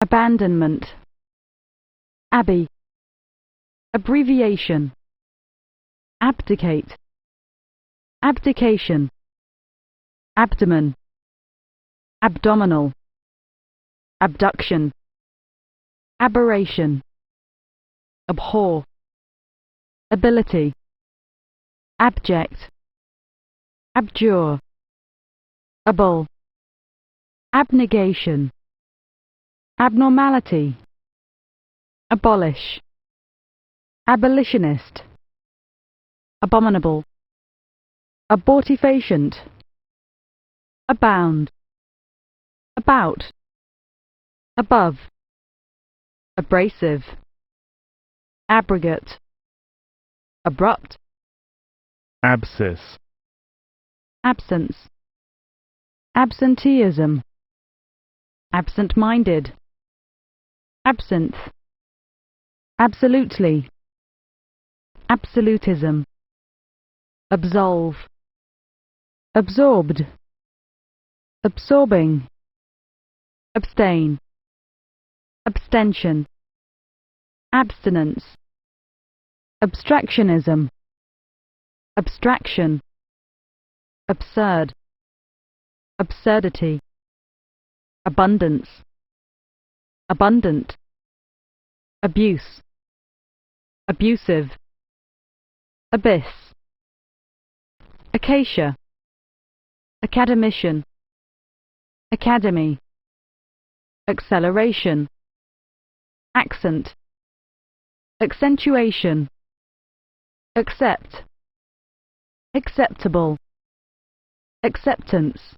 abandonment, abbey, abbreviation, abdicate, abdication, abdomen, abdominal, abduction, aberration, abhor, ability, abject, abjure, abol, abnegation, abnormality, abolish, abolitionist, abominable, abortifacient, abound, about, above, abrasive, abrogate, abrupt, abscess, absence, absenteeism, absent-minded, absinthe, absolutely, absolutism, absolve, absorbed, absorbing, abstain, abstention, abstinence, abstractionism, abstraction, absurd, absurdity, abundance, abundant, abuse, abusive, abyss, acacia, academician, academy, acceleration, accent, accentuation, accept, acceptable, acceptance,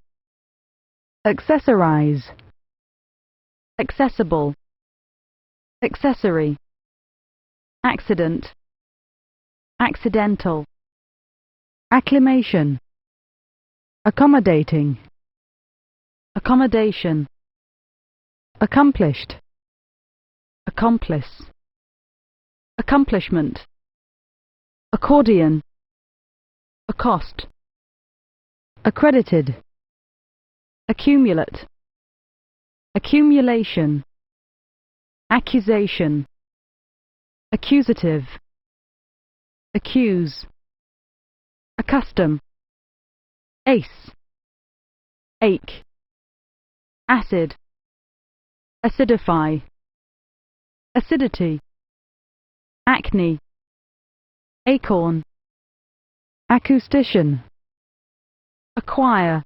accessorize, accessible, accessory, accident, accidental, acclimation, accommodating, accommodation, accomplished, accomplice, accomplishment, accordion, accost, accredited, accumulate, accumulation, accusation, accusative, accuse, accustom, ace, ache, acid, acidify, acidity, acne, acorn, acoustician, acquire,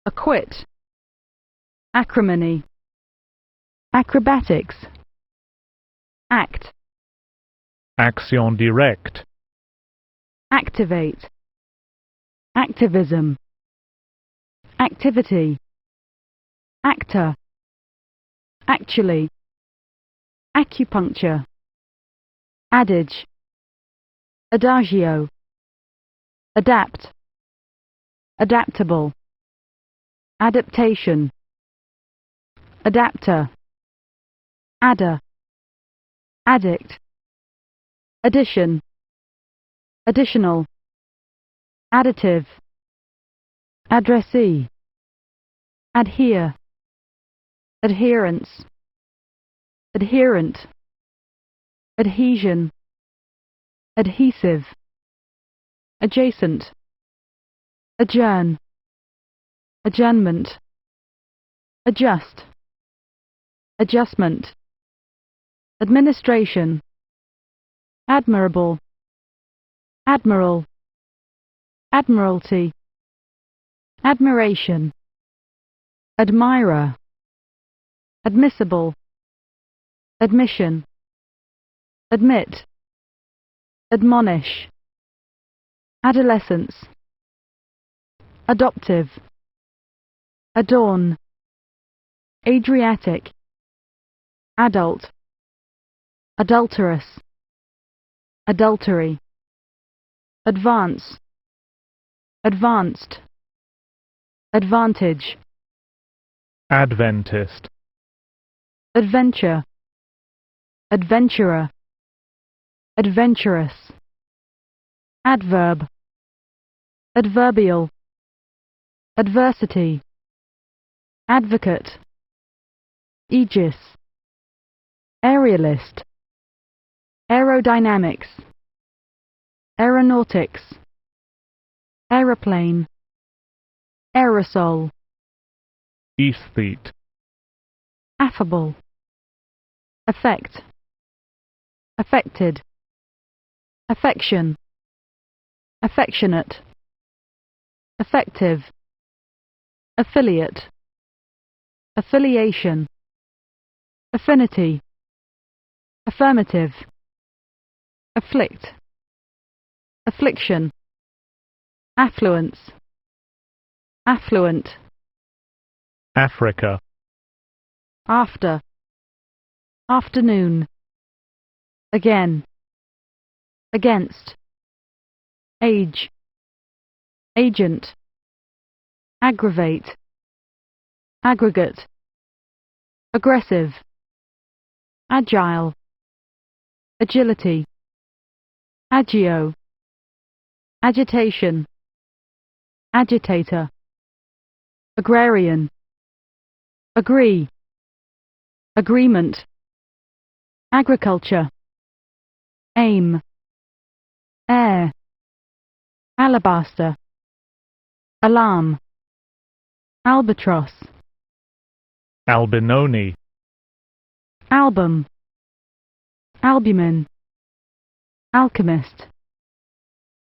acquit, acrimony, acrobatics, act, action directe, activate, activism, activity, actor, actually, acupuncture, adage, adagio, adapt, adaptable, adaptation, adapter, adder, addict, addition, additional, additive, addressee, adhere, adherence, adherent, adhesion, adhesive, adjacent, adjourn, adjournment, adjust, adjustment, administration, admirable, admiral, admiralty, admiration, admirer, admissible, admission, admit, admonish, adolescence, adoptive, adorn, Adriatic, adult, adulterous, adultery, advance, advanced, advantage, Adventist, adventure, adventurer, adventurous, adverb, adverbial, adversity, advocate, Aegis, aerialist, aerodynamics, aeronautics, aeroplane, aerosol, aesthete, affable, affect, affected, affection, affectionate, effective, affiliate, affiliation, affinity, affirmative, afflict, affliction, affluence, affluent, Africa, after, afternoon, again, against, age, agent, aggravate, aggregate, aggressive, agile, agility, agio, agitation, agitator, agrarian, agree, agreement, agriculture, aim, air, alabaster, alarm, albatross, Albinoni, album, albumin, alchemist,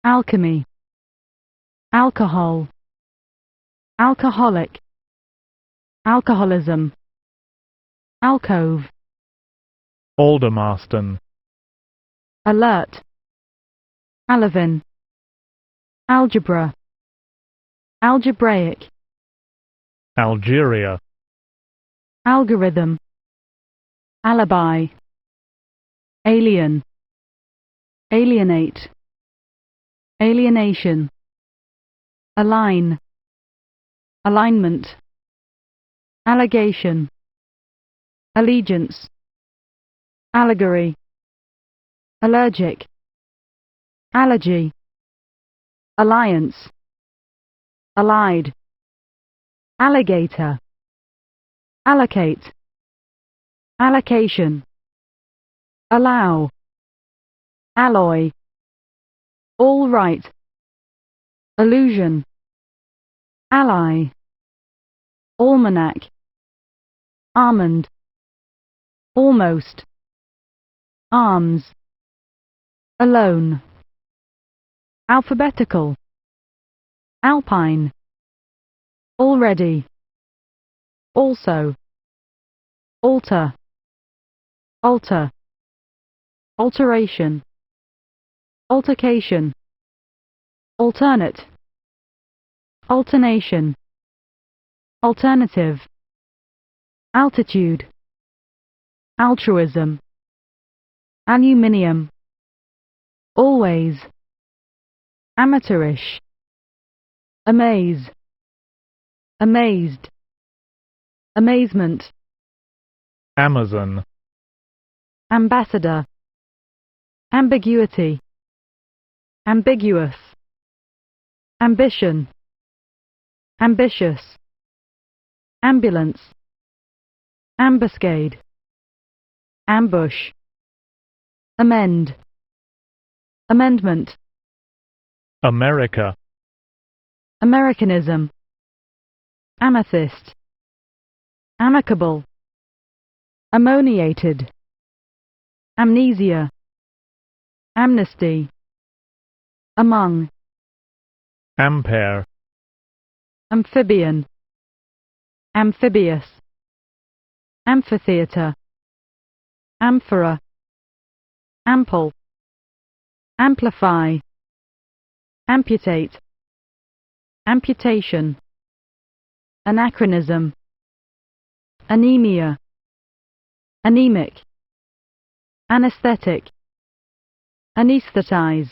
alchemy, alcohol, alcoholic, alcoholism, alcove, Aldermaston, alert, alevin, algebra, algebraic, Algeria, algorithm, alibi, alien, alienate, alienation, align, alignment, allegation, allegiance, allegory, allergic, allergy, alliance, allied, alligator, allocate, allocation, allow, alloy, all right, illusion, ally, almanac, almond, almost, arms, alone, alphabetical, alpine, already, also, alter, alter, alteration, altercation, alternate, alternation, alternative, altitude, altruism, aluminium, always, amateurish, amaze, amazed, amazement, Amazon, ambassador, ambiguity, ambiguous, ambition, ambitious, ambulance, ambuscade, ambush, amend, amendment, America, Americanism, amethyst, amicable, ammoniated, amnesia, amnesty, among, Ampere, amphibian, amphibious, amphitheatre, amphora, ample, amplify, amputate, amputation, anachronism, anemia, anemic, anesthetic, anesthetize,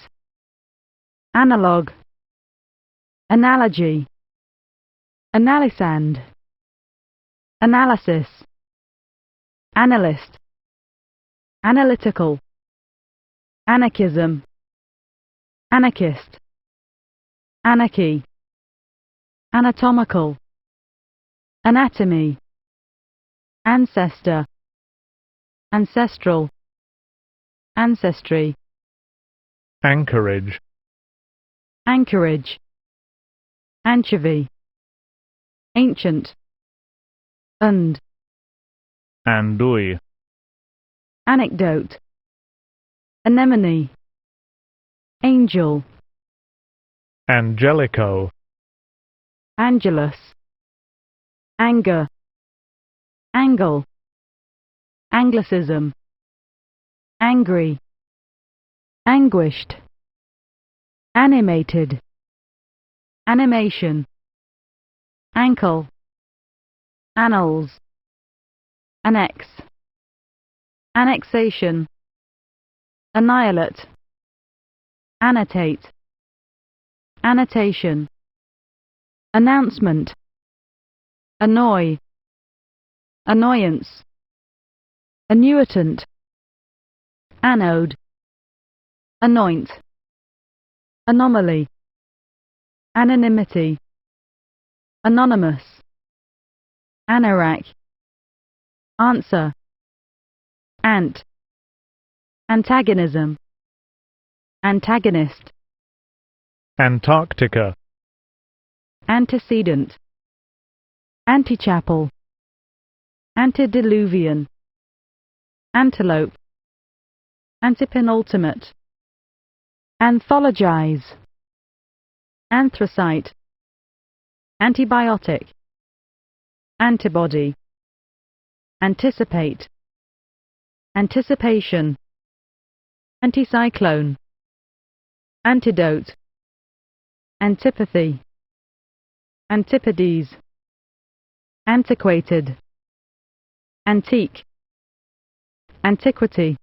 analog, analogy, analysand, analysis, analyst, analytical, anarchism, anarchist, anarchy, anatomical, anatomy, ancestor, ancestral, ancestry, anchorage, anchorage, anchovy, ancient, andouille, anecdote, anemone, angel, angelico, angelus, anger, angle, anglicism, angry, anguished, animated, animation, ankle, annals, annex, annexation, annihilate, annotate, annotation, announcement, annoy, annoyance, annuitant, anode, anoint, anomaly, anonymity, anonymous, anorak, answer, ant, antagonism, antagonist, Antarctica, antecedent, antichapel, antediluvian, antelope, antepenultimate, anthologize, anthracite, antibiotic, antibody, anticipate, anticipation, anticyclone, antidote, antipathy, antipodes, antiquated, antique, antiquity,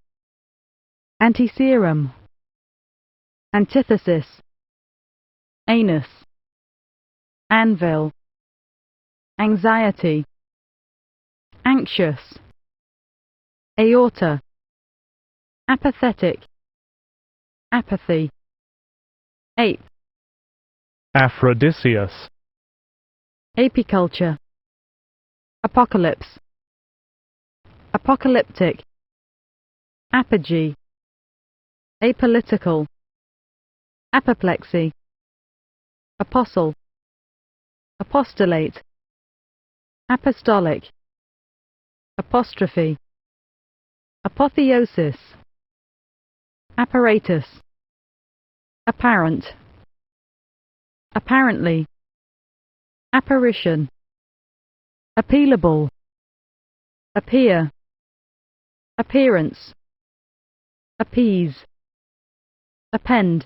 antiserum, antithesis, anus, anvil, anxiety, anxious, aorta, apathetic, apathy, ape, Aphrodisias, apiculture, apocalypse, apocalyptic, apogee, apolitical, apoplexy, apostle, apostolate, apostolic, apostrophe, apotheosis, apparatus, apparent, apparently, apparition, appealable, appear, appearance, appease, append,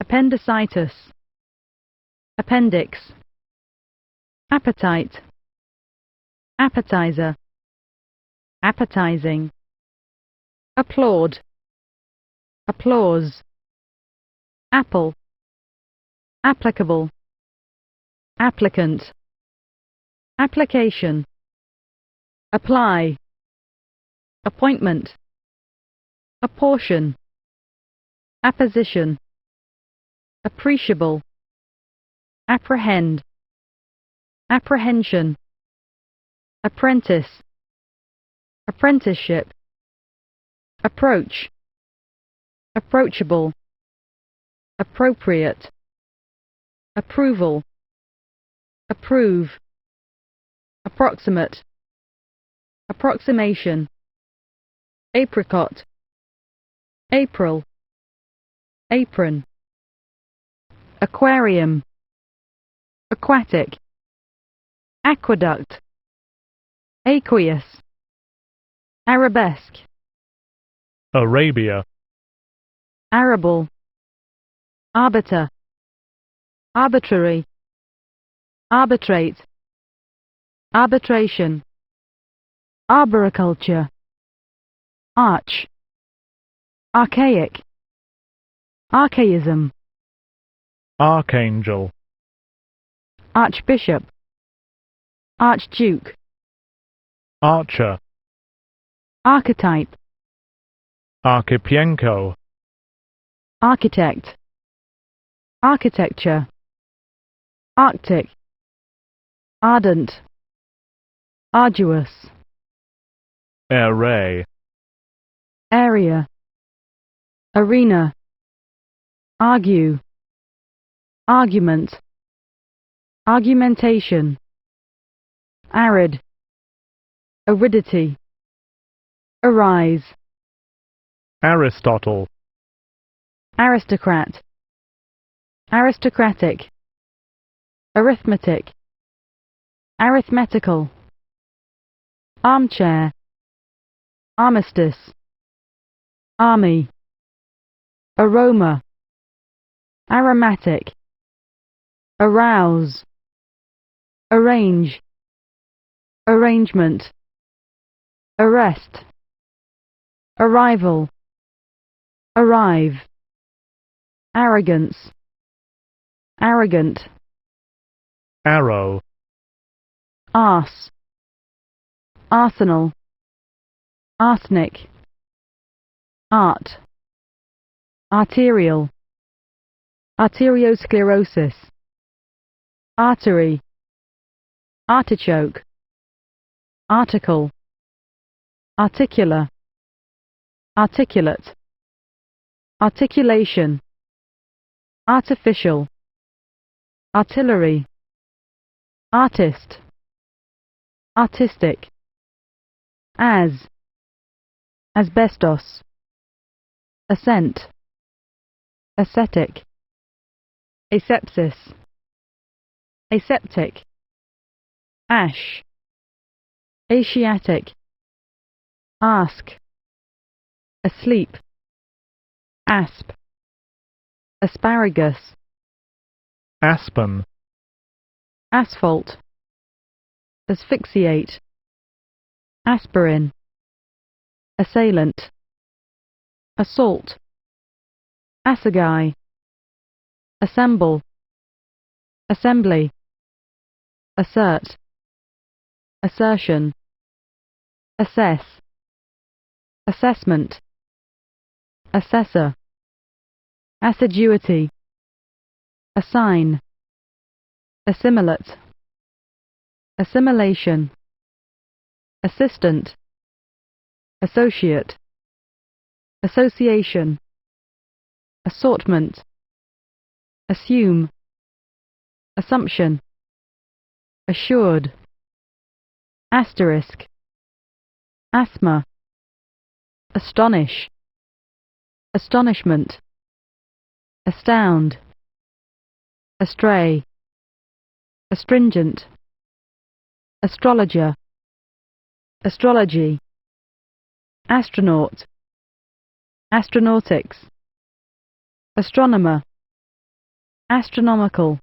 appendicitis, appendix, appetite, appetizer, appetizing, applaud, applause, apple, applicable, applicant, application, apply, appointment, apportion, apposition, appreciable, apprehend, apprehension, apprentice, apprenticeship, approach, approachable, appropriate, approval, approve, approximate, approximation, apricot, April, apron, aquarium, aquatic, aqueduct, aqueous, arabesque, Arabia, arable, arbiter, arbitrary, arbitrate, arbitration, arboriculture, arch, archaic, archaism, Archangel, archbishop, archduke, Archer, archetype, Archipienko, architect, architecture, arctic, ardent, arduous, array, area, arena, argue, argument, argumentation, arid, aridity, arise, Aristotle, aristocrat, aristocratic, arithmetic, arithmetical, armchair, armistice, army, aroma, aromatic, arouse, arrange, arrangement, arrest, arrival, arrive, arrogance, arrogant, arrow, arse, arsenal, arsenic, art, arterial, arteriosclerosis, artery, artichoke, article, articular, articulate, articulation, artificial, artillery, artist, artistic, asbestos, ascent, ascetic, asepsis, aseptic, ash, Asiatic, ask, asleep, asp, asparagus, aspen, asphalt, asphyxiate, aspirin, assailant, assault, assegai, assemble, assembly, assert, assertion, assess, assessment, assessor, assiduity, assign, assimilate, assimilation, assistant, associate, association, assortment, assume, assumption, assured, asterisk, asthma, astonish, astonishment, astound, astray, astringent, astrologer, astrology, astronaut, astronautics, astronomer, astronomical,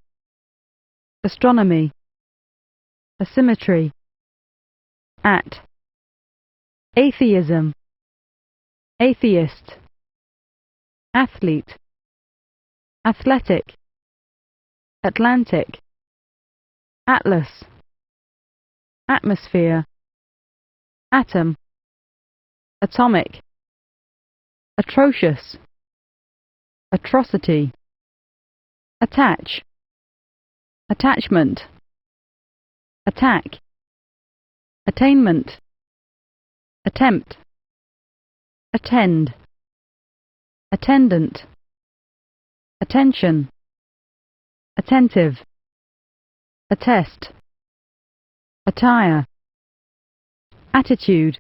astronomy, asymmetry, at, atheism, atheist, athlete, athletic, Atlantic, atlas, atmosphere, atom, atomic, atrocious, atrocity, attach, attachment, attack, attainment, attempt, attend, attendant, attention, attentive, attest, attire, attitude,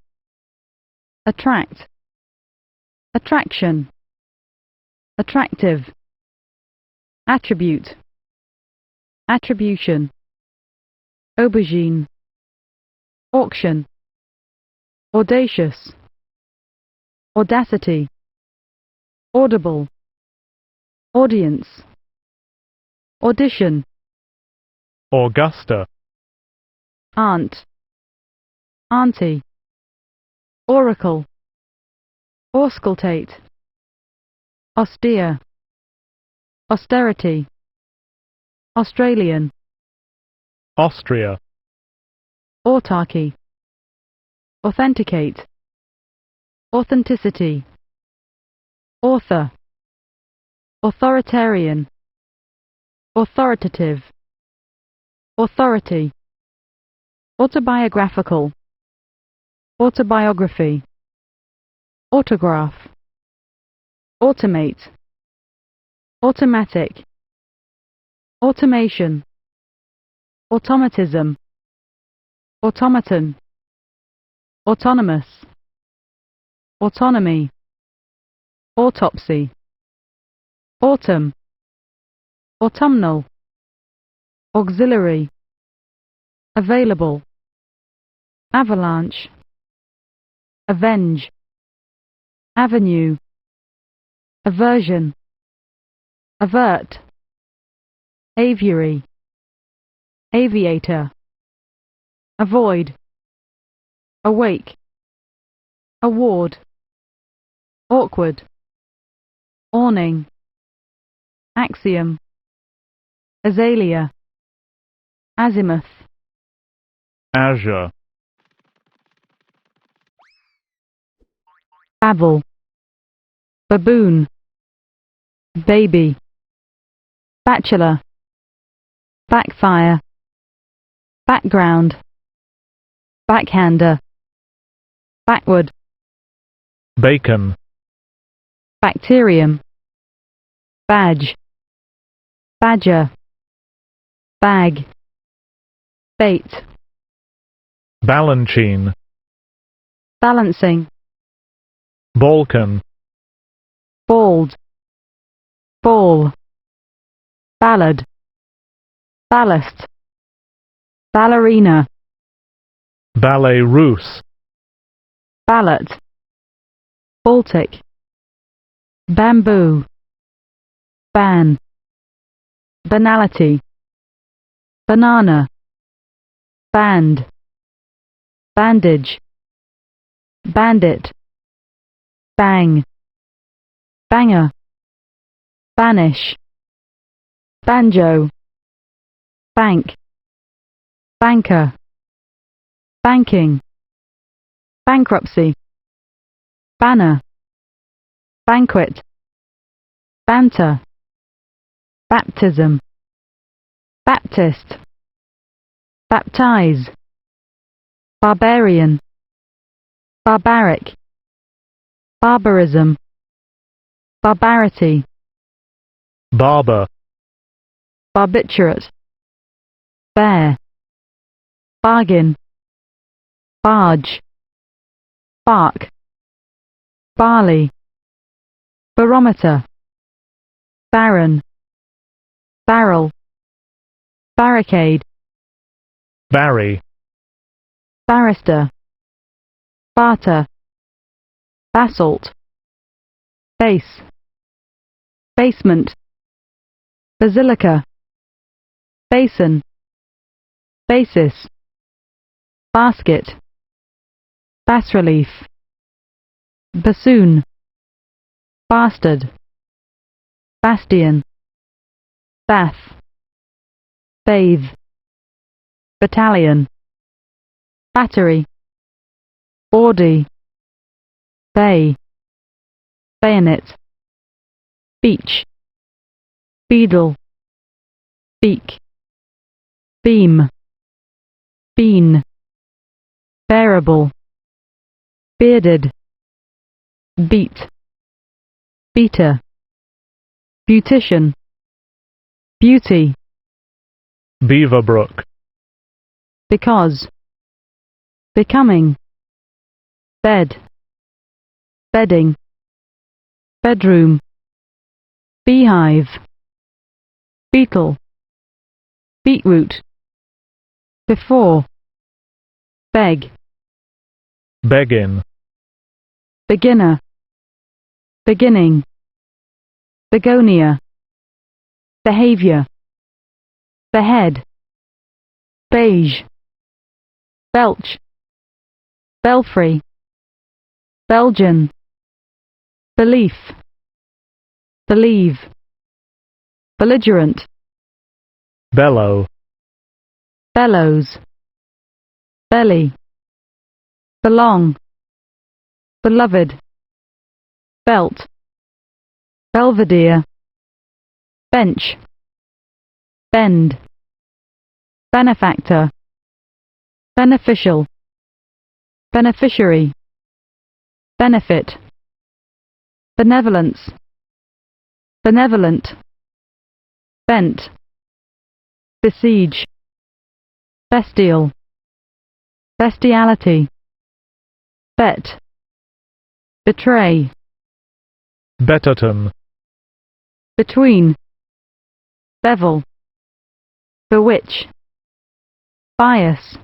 attract, attraction, attractive, attribute, attribution, aubergine, auction, audacious, audacity, audible, audience, audition, Augusta, aunt, auntie, oracle, auscultate, austere, austerity, Australian, Austria, autarky, authenticate, authenticity, author, authoritarian, authoritative, authority, autobiographical, autobiography, autograph, automate, automatic, automation, automatism, automaton, autonomous, autonomy, autopsy, autumn, autumnal, auxiliary, available, avalanche, avenge, avenue, aversion, avert, aviary, aviator, avoid, awake, award, awkward, awning, axiom, azalea, azimuth, azure, babble, baboon, baby, bachelor, backfire, background, backhander, backward, bacon, bacterium, badge, badger, bag, bait, balanchine, balancing, Balkan, bald, ball, ballad, ballast, ballerina, ballet russe, ballot, Baltic, bamboo, ban, banality, banana, band, bandage, bandit, bang, banger, banish, banjo, bank, banker, banking, bankruptcy, banner, banquet, banter, baptism, Baptist, baptize, barbarian, barbaric, barbarism, barbarity, barber, barbiturate, bear, bargain, barge, bark, barley, barometer, barren, barrel, barricade, Barry, barrister, barter, basalt, base, basement, basilica, basin, basis, basket, bas-relief, bassoon, bastard, bastion, bath, bathe, battalion, battery, bawdy, bay, bayonet, beach, beadle, beak, beam, bean, bearable, bearded, beat, beater, beautician, beauty, Beaverbrook, because, becoming, bed, bedding, bedroom, beehive, beetle, beetroot, before, beg, beggin, beginner, beginning, begonia, behavior, behead, beige, belch, belfry, Belgian, belief, believe, belligerent, bellow, bellows, belly, belong, beloved, belt, belvedere, bench, bend, benefactor, beneficial, beneficiary, benefit, benevolence, benevolent, bent, besiege, bestial, bestiality, bet, betray, Betterton, between, bevel, bewitch, bias,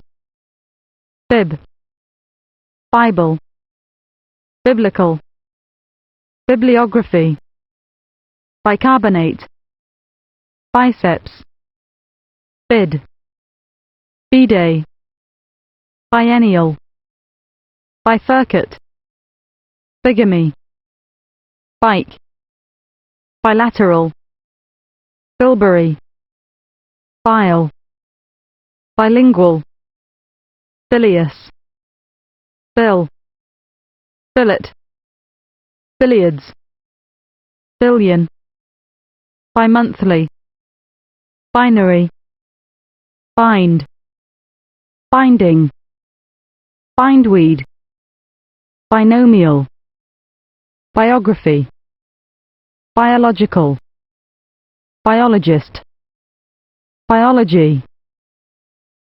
bib, Bible, biblical, bibliography, bicarbonate, biceps, bid, bidet, biennial, bifurcate, bigamy, bike, bilateral, bilberry, bile, bilingual, bilious, bill, billet, billiards, billion, bimonthly, binary, bind, binding, bindweed, binomial, biography, biological, biologist, biology,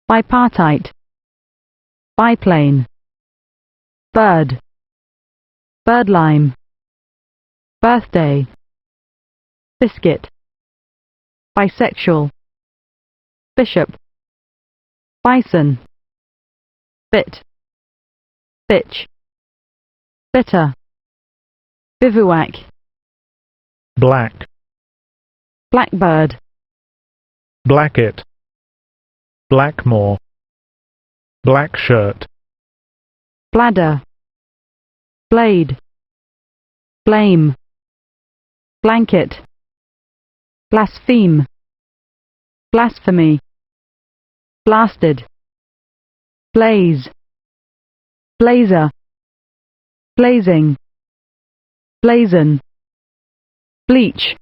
bipartite, biplane, bird, birdlime, birthday, biscuit, bisexual, bishop, bison, bit, bitch, bitter, bivouac, black, blackbird, blacket, Blackmore, black shirt, bladder, blade, blame, blanket, blaspheme, blasphemy, blasted, blaze, blazer, blazing, blazon, bleach,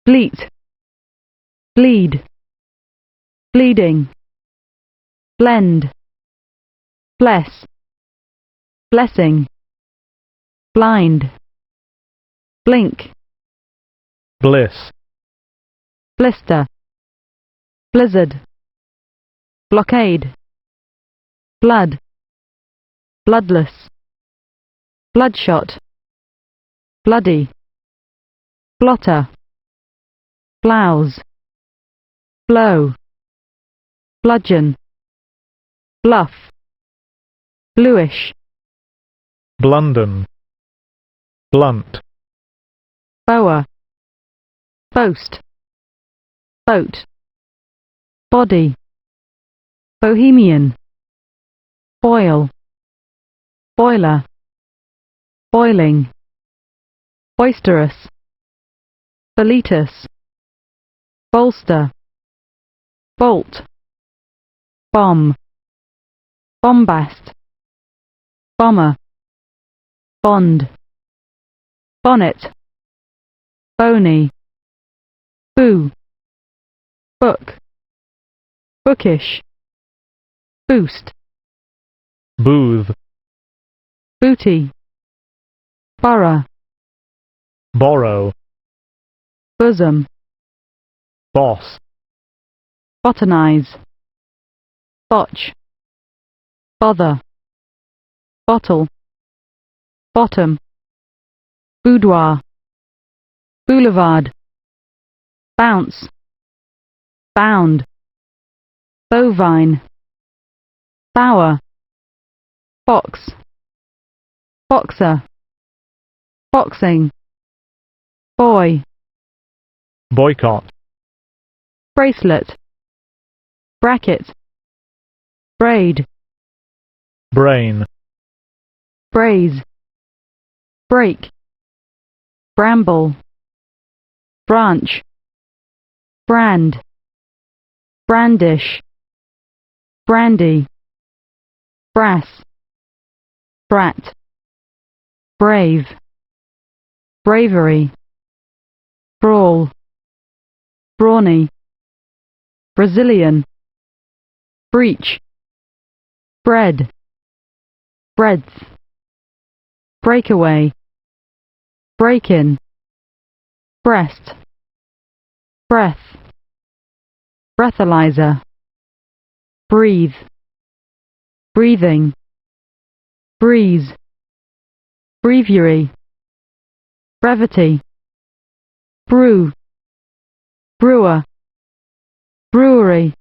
bleat, bleed, bleeding, blend, bless, blessing, blind, blink, bliss, blister, blizzard, blockade, blood, bloodless, bloodshot, bloody, blotter, blouse, blow, bludgeon, bluff, bluish, Blunden, blunt, boa, boast, boat, body, bohemian, boil, boiler, boiling, boisterous, boletus, bolster, bolt, bomb, bombast, bomber, bond, bonnet, bony, boo, book, bookish, boost, booth, booty, borough, borrow, bosom, boss, botanize, botch, bother, bottle, bottom, boudoir, boulevard, bounce, bound, bovine, bower, box, boxer, boxing, boy, boycott, bracelet, bracket, braid, brain, braise, break, bramble, branch, brand, brandish, brandy, brass, brat, brave, bravery, brawl, brawny, Brazilian, breach, bread, breadth, breakaway, break-in, breast, breath, breathalyzer, breathe, breathing, breeze, breviary, brevity, brew, brewer, brewery,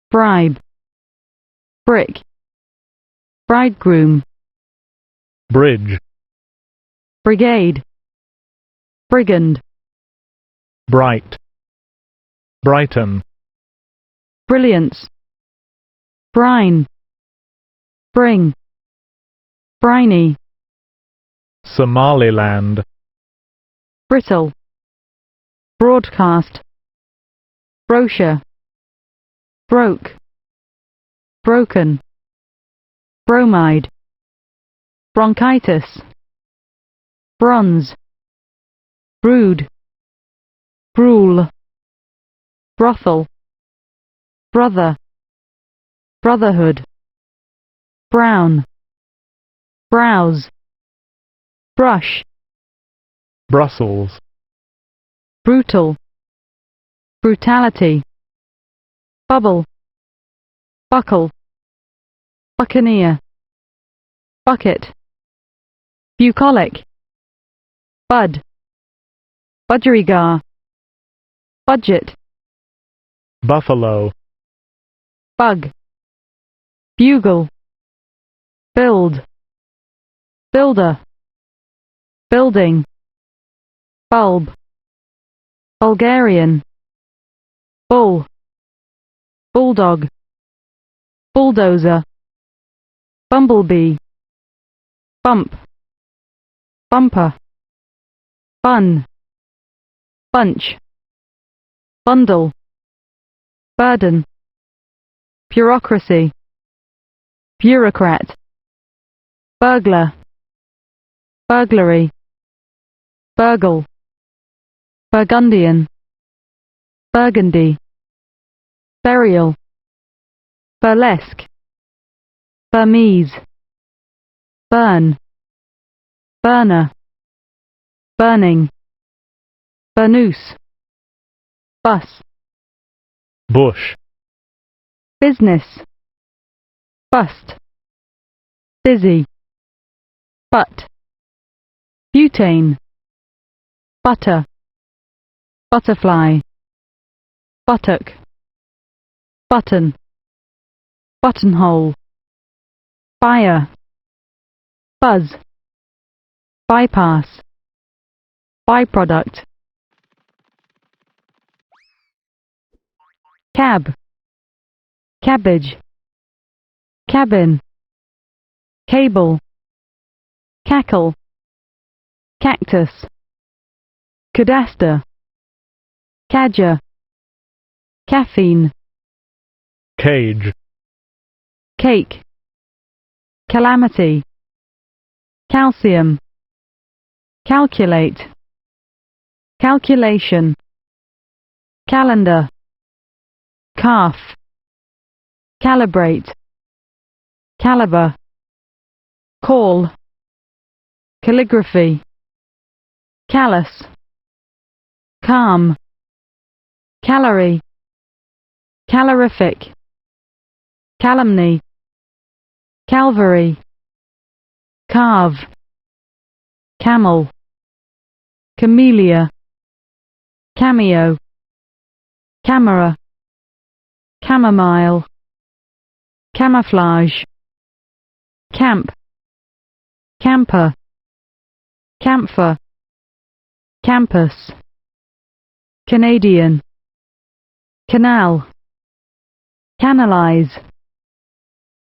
bribe, brick, bridegroom, bridge, brigade, brigand, bright, brighten, brilliance, brine, bring, briny, Somaliland, brittle, broadcast, brochure, broke, broken, bromide, bronchitis, bronze, brood, brule, brothel, brother, brotherhood, brown, browse, brush, Brussels, brutal, brutality, bubble, buckle, buccaneer, bucket, bucolic, bud, budgerigar, budget, buffalo, bug, bugle, build, builder, building, bulb, Bulgarian, bull, bulldog, bulldozer, bumblebee, bump, bumper, bun, bunch, bundle, burden, bureaucracy, bureaucrat, burglar, burglary, burgle, Burgundian, burgundy, burial, burlesque, Burmese, burn, burner, burning, burnoose, bus, bush, business, bust, busy, butt, butane, butter, butterfly, buttock, button, buttonhole, fire, buzz, bypass, byproduct, cab, cabbage, cabin, cable, cackle, cactus, cadaster, cadger, caffeine, cage, cake, calamity, calcium, calculate, calculation, calendar, calf, calibrate, caliber, call, calligraphy, callous, calm, calorie, calorific, calumny, calvary, carve, camel, camellia, cameo, camera, chamomile, camouflage, camp, camper, camphor, campus, Canadian, canal, canalize,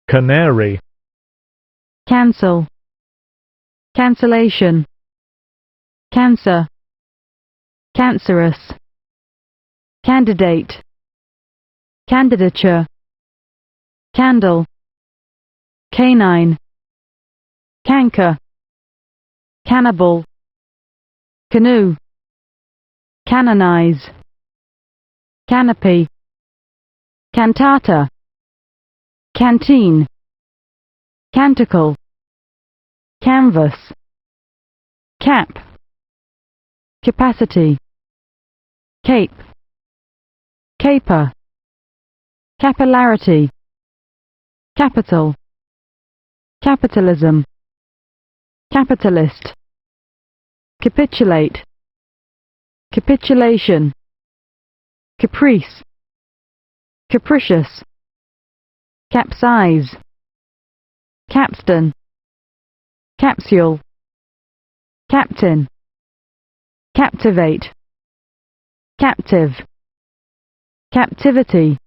canary, cancel, cancellation, cancer, cancerous, candidate, candidature, candle, canine, canker, cannibal, canoe, canonize, canopy, cantata, canteen, canticle, canvas, cap, capacity, cape, caper, capillarity, capital, capitalism, capitalist, capitulate, capitulation, caprice, capricious, capsize, capstan, capsule, captain, captivate, captive, captivity,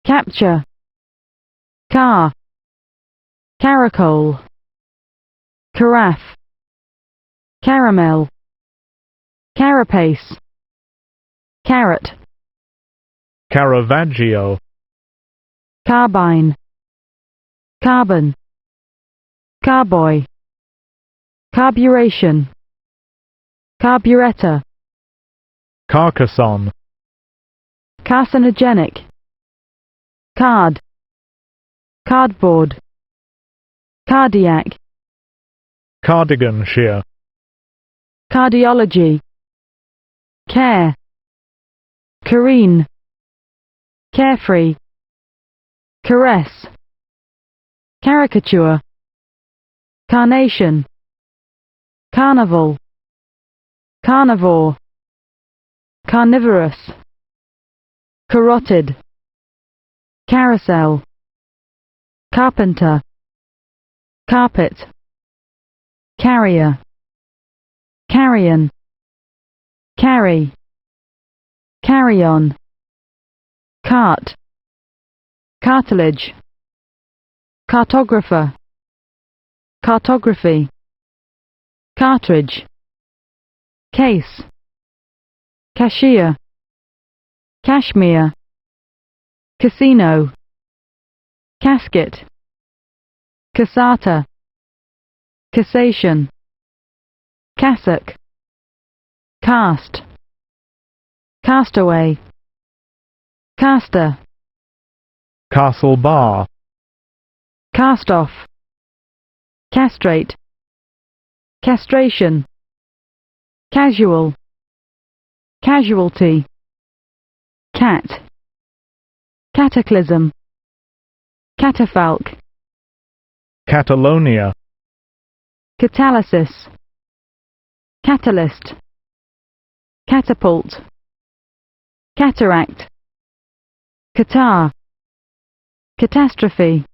capture, car, caracole, carafe, caramel, carapace, carrot, Caravaggio, carbine, carbon, carboy, carburation, carburetor, Carcassonne, carcinogenic, card, cardboard, cardiac, Cardiganshire, cardiology, care, careen, carefree, caress, caricature, carnation, carnival, carnivore, carnivorous, carotid, carousel, carpenter, carpet, carrier, carrion, carry, carry on, cart, cartilage, cartographer, cartography, cartridge, case, cashier, cashmere, casino, casket, cassata, cassation, cassock, cast, castaway, caster, Castle Bar, cast off, castrate, castration, casual, casualty, cat, cataclysm, catafalque, Catalonia, catalysis, catalyst, catapult, cataract, catar, catastrophe,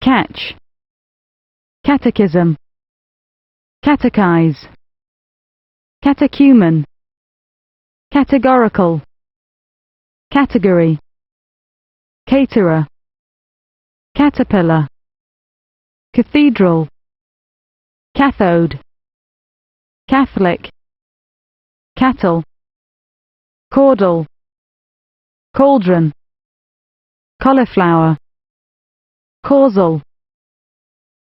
catch, catechism, catechize, catechumen, categorical, category, caterer, caterpillar, cathedral, cathode, Catholic, cattle, caudal, cauldron, cauliflower, causal,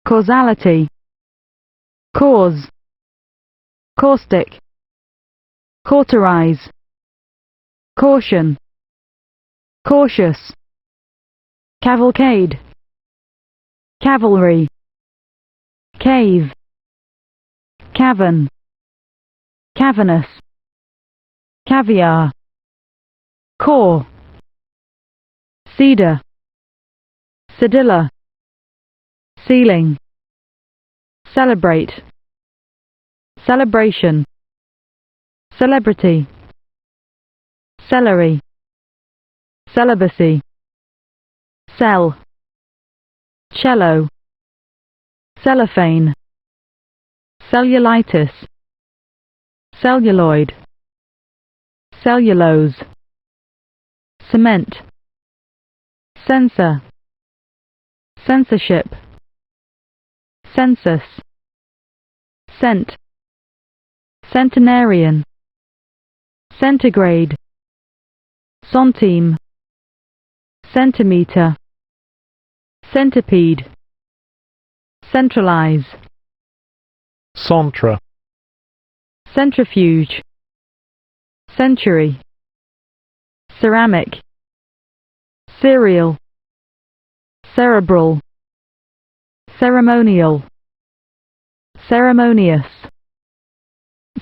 causality, cause, caustic, cauterize, caution, cautious, cavalcade, cavalry, cave, cavern, cavernous, caviar, core, cedar, cedilla, ceiling, celebrate, celebration, celebrity, celery, celibacy, cell, cello, cellophane, cellulitis, celluloid, cellulose, cement, censor, censorship, census, cent, centenarian, centigrade, centime, centimeter, centipede, centralize, Centre, centrifuge, century, ceramic, cereal, cerebral, ceremonial, ceremonious,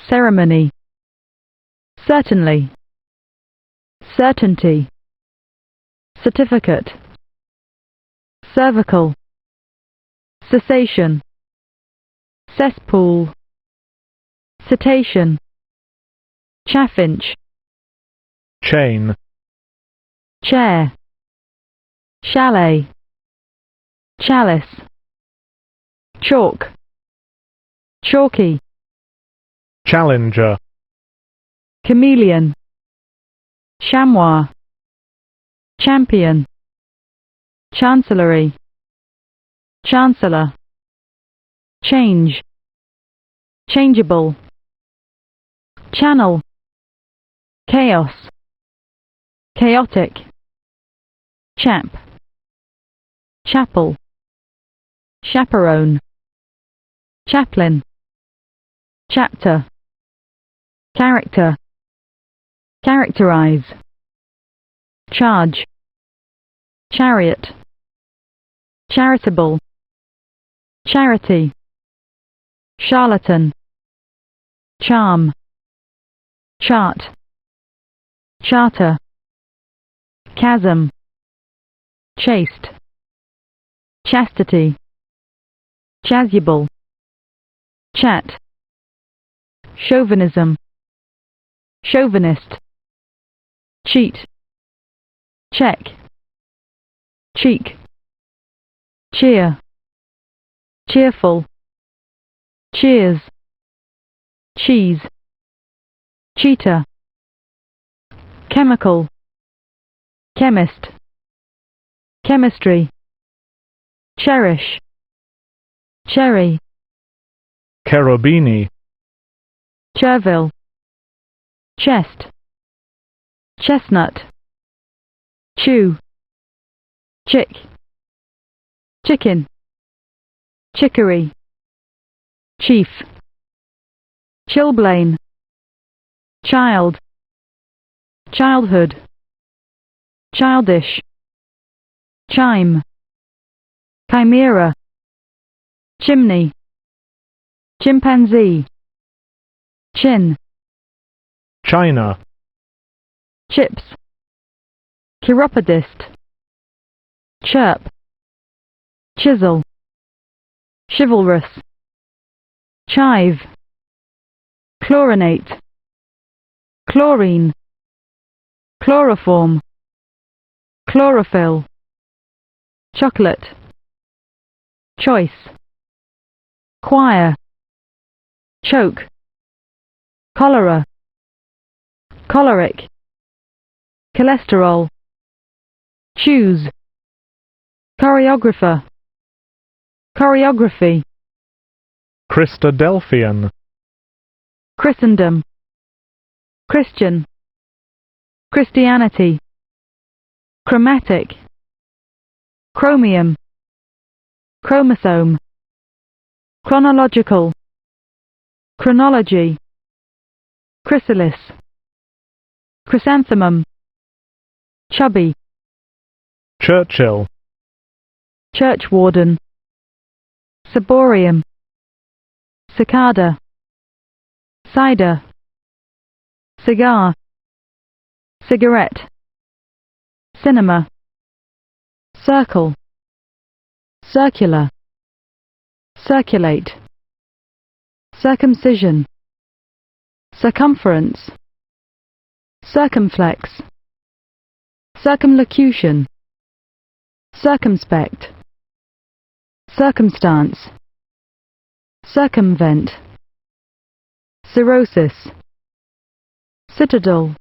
ceremony, certainly, certainty, certificate, cervical, cessation, cesspool, cetacean, chaffinch, chain, chair, chalet, chalice, chalk, chalky, challenger, chameleon, chamois, champion, chancellery, chancellor, change, changeable, channel, chaos, chaotic, chap, chapel, chaperone, chaplain, chapter, character, characterize, charge, chariot, charitable, charity, charlatan, charm, chart, charter, chasm, chaste, chastity, chasuble, chat, chauvinism, chauvinist, cheat, check, cheek, cheer, cheerful, cheers, cheese, cheetah, chemical, chemist, chemistry, cherish, cherry, cherubini, chervil, chest, chestnut, chew, chick, chicken, chicory, chief, chilblain, child, childhood, childish, chime, chimera, chimney, chimpanzee, chin, china, chips, chiropodist, chirp, chisel, chivalrous, chive, chlorinate, chlorine, chloroform, chlorophyll, chocolate, choice, choir, choke, cholera, choleric, cholesterol, choose, choreographer, choreography, Christadelphian, Christendom, Christian, Christianity, chromatic, chromium, chromosome, chronological, chronology, chrysalis, chrysanthemum, chubby, Churchill, churchwarden, ciborium, cicada, cider, cigar, cigarette, cinema, circle, circular, circulate, circumcision, circumference, circumflex, circumlocution, circumspect, circumstance, circumvent, cirrhosis, citadel,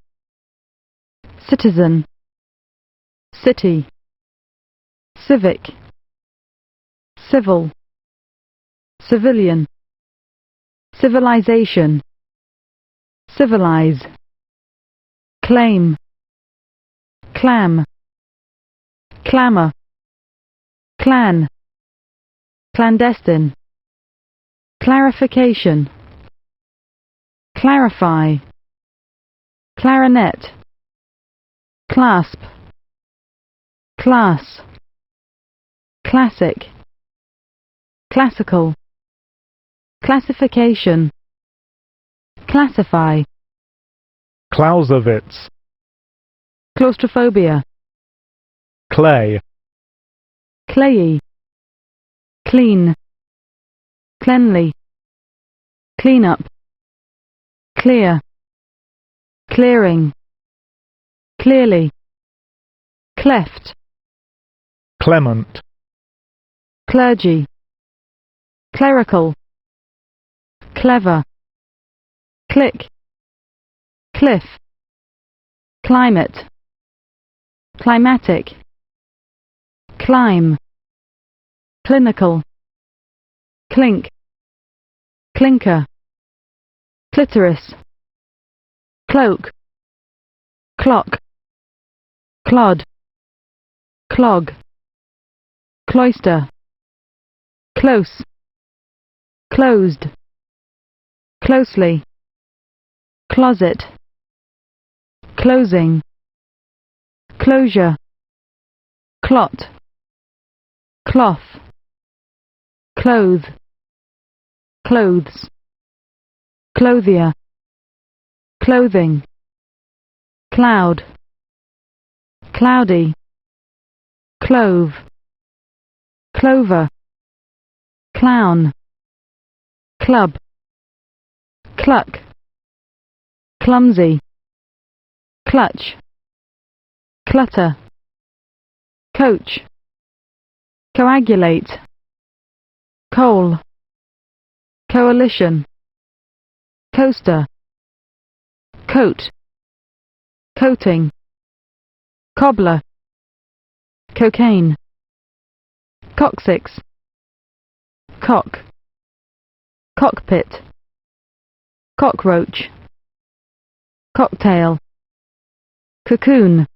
citizen, city, civic, civil, civilian, civilization, civilize, claim, clam, clamour, clan, clandestine, clarification, clarify, clarinet, clasp, class, classic, classical, classification, classify, Clausewitz, claustrophobia, clay, clayey, clean, cleanly, clean up, clear, clearing, clearly, cleft, clement, clergy, clerical, clever, click, cliff, climate, climatic, climb, clinical, clink, clinker, clitoris, cloak, clock, clod, clog, cloister, close, closed, closely, closet, closing, closure, clot, cloth, clothe, clothes, clothier, clothing, cloud, cloudy, clove, clover, clown, club, cluck, clumsy, clutch, clutter, coach, coagulate, coal, coalition, coaster, coat, coating, cobbler, cocaine, coccyx, cock, cockpit, cockroach, cocktail, cocoon,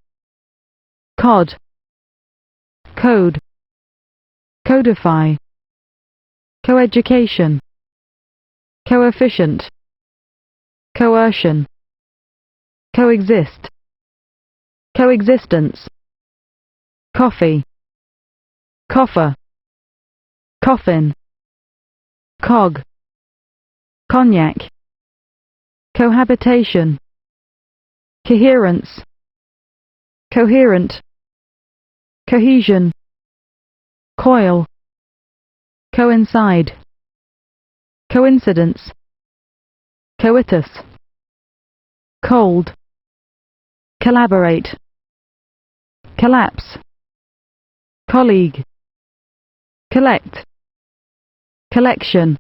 cod, code, codify, coeducation, coefficient, coercion, coexist, coexistence, coffee, coffer, coffin, cog, cognac, cohabitation, coherence, coherent, cohesion, coil, coincide, coincidence, coitus, cold, collaborate, collapse, colleague, collect, collection,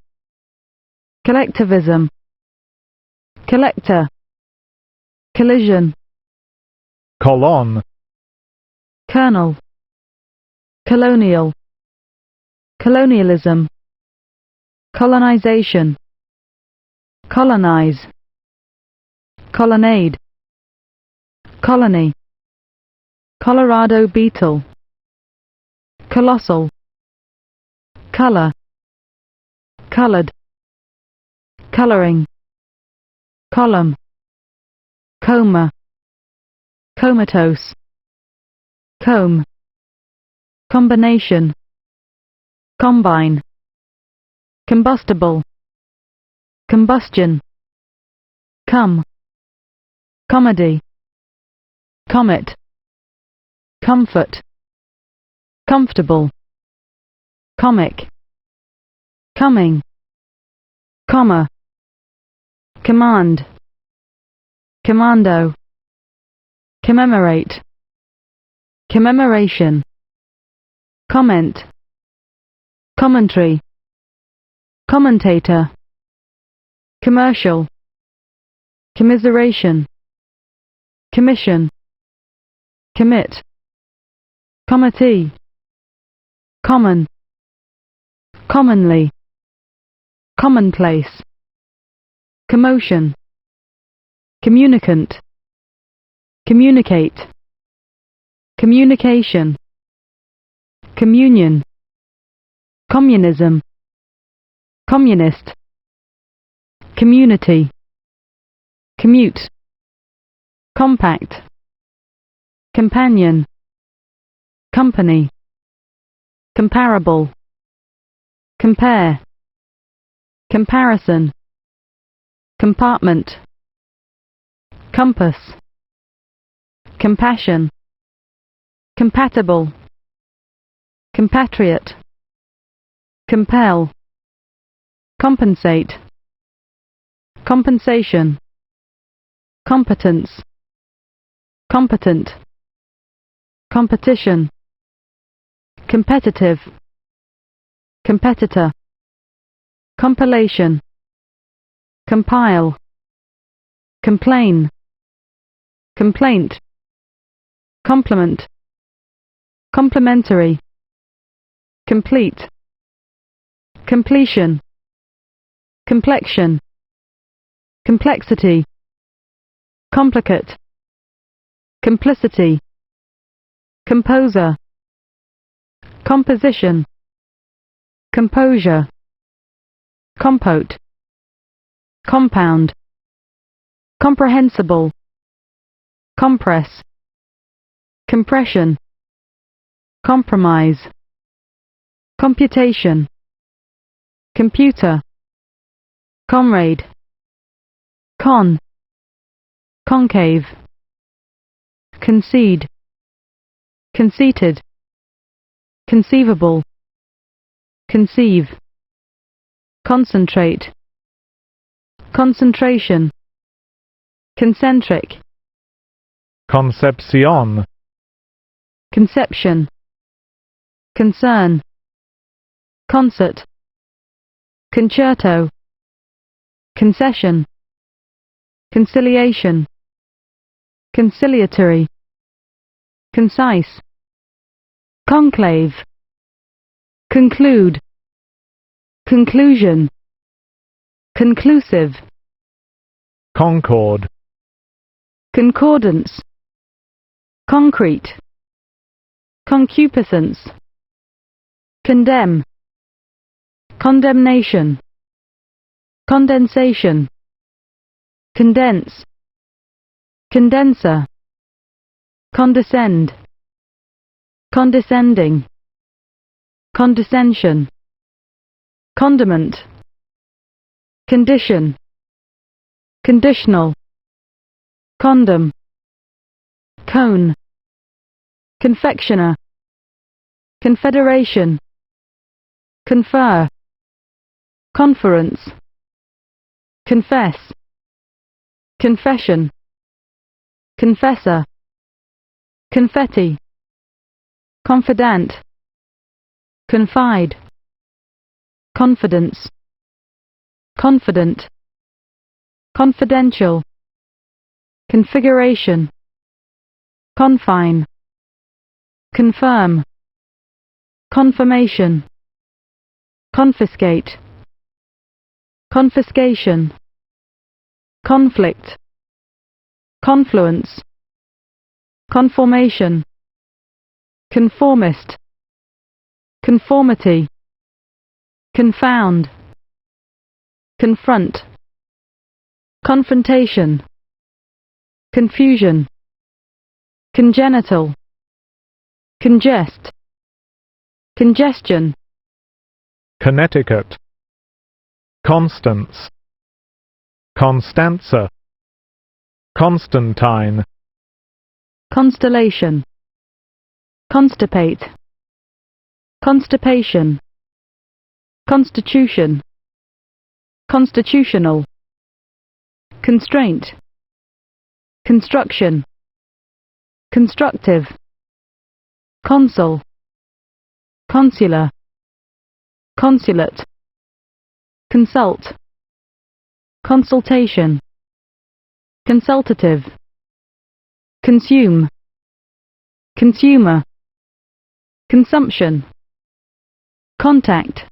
collectivism, collector, collision, colon, colonel, colonial, colonialism, colonization, colonize, colonnade, colony, Colorado beetle, colossal, color, colored, coloring, column, coma, comatose, comb, combination, combine, combustible, combustion, come, comedy, comet, comfort, comfortable, comic, coming, comma, command, commando, commemorate, commemoration, comment, commentary, commentator, commercial, commiseration, commission, commit, committee, common, commonly, commonplace, commotion, communicant, communicate, communication, communion, communism, communist, community, commute, compact, companion, company, comparable, compare, comparison, compartment, compass, compassion, compatible, compatriot, compel, compensate, compensation, competence, competent, competition, competitive, competitor, compilation, compile, complain, complaint, complement, complementary, complete, completion, complexion, complexity, complicate, complicity, composer, composition, composure, compote, compound, comprehensible, compress, compression, compromise, computation, computer, comrade, concave, concede, conceited, conceivable, conceive, concentrate, concentration, concentric, concepción, conception, concern, concert, concerto, concession, conciliation, conciliatory, concise, conclave, conclude, conclusion, conclusive, concord, concordance, concrete, concupiscence, condemn, condemnation, condensation, condense, condenser, condescend, condescending, condescension, condiment, condition, conditional, condom, cone, confectioner, confederation, confer, conference, confess, confession, confessor, confetti, confidant, confide, confidence, confident, confidential, configuration, confine, confirm, confirmation, confiscate, confiscation, conflict, confluence, conformation, conformist, conformity, confound, confront, confrontation, confusion, congenital, congest, congestion, Connecticut, Constance, Constanza, Constantine, constellation, constipate, constipation, constitution, constitutional, constraint, construction, constructive, consul, consular, consulate, consult, consultation, consultative, consume, consumer, consumption, contact,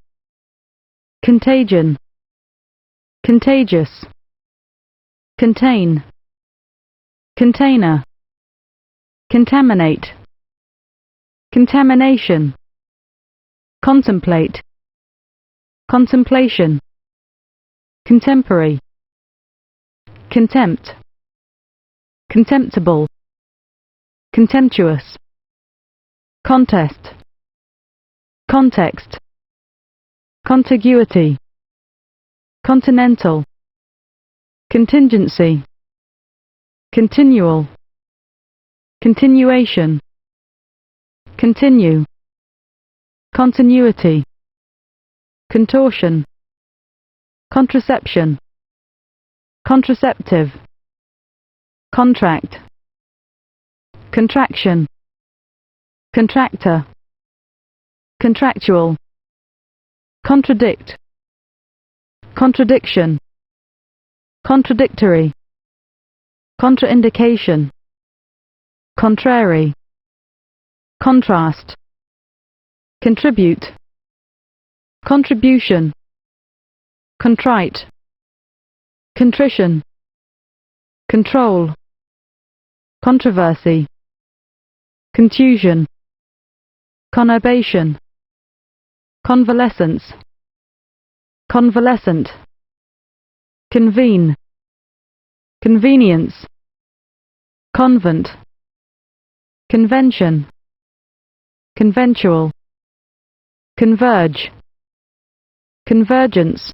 contagion, contagious, contain, container, contaminate, contamination, contemplate, contemplation, contemporary, contempt, contemptible, contemptuous, contest, context, contiguity, continental, contingency, continual, continuation, continue, continuity, contortion, contraception, contraceptive, contract, contraction, contractor, contractual, contradict, contradiction, contradictory, contraindication, contrary, contrast, contribute, contribution, contrite, contrition, control, controversy, contusion, conurbation, convalescence, convalescent, convene, convenience, convent, convention, conventual, converge, convergence,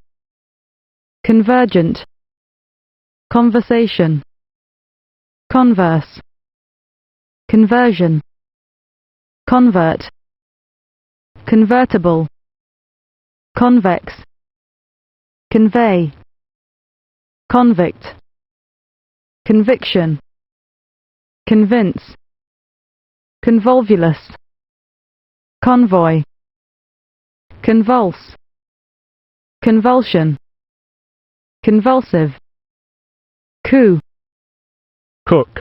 convergent, conversation, converse, conversion, convert, convertible, convex, convey, convict, conviction, convince, convolvulus, convoy, convulse, convulsion, convulsive, coup, cook,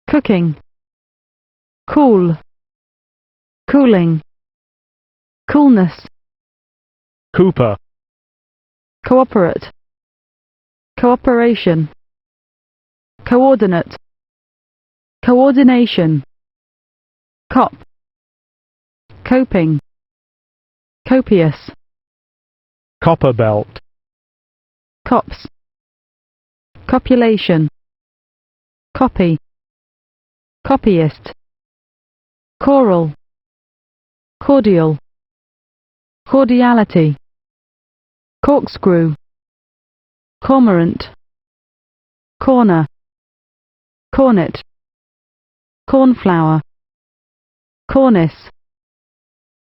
cooking, cool, cooling, coolness, Cooper, cooperate, cooperation, coordinate, coordination, cop, coping, copious, copper belt, copse, copulation, copy, copyist, choral, cordial, cordiality, corkscrew, cormorant, corner, cornet, cornflower, cornice,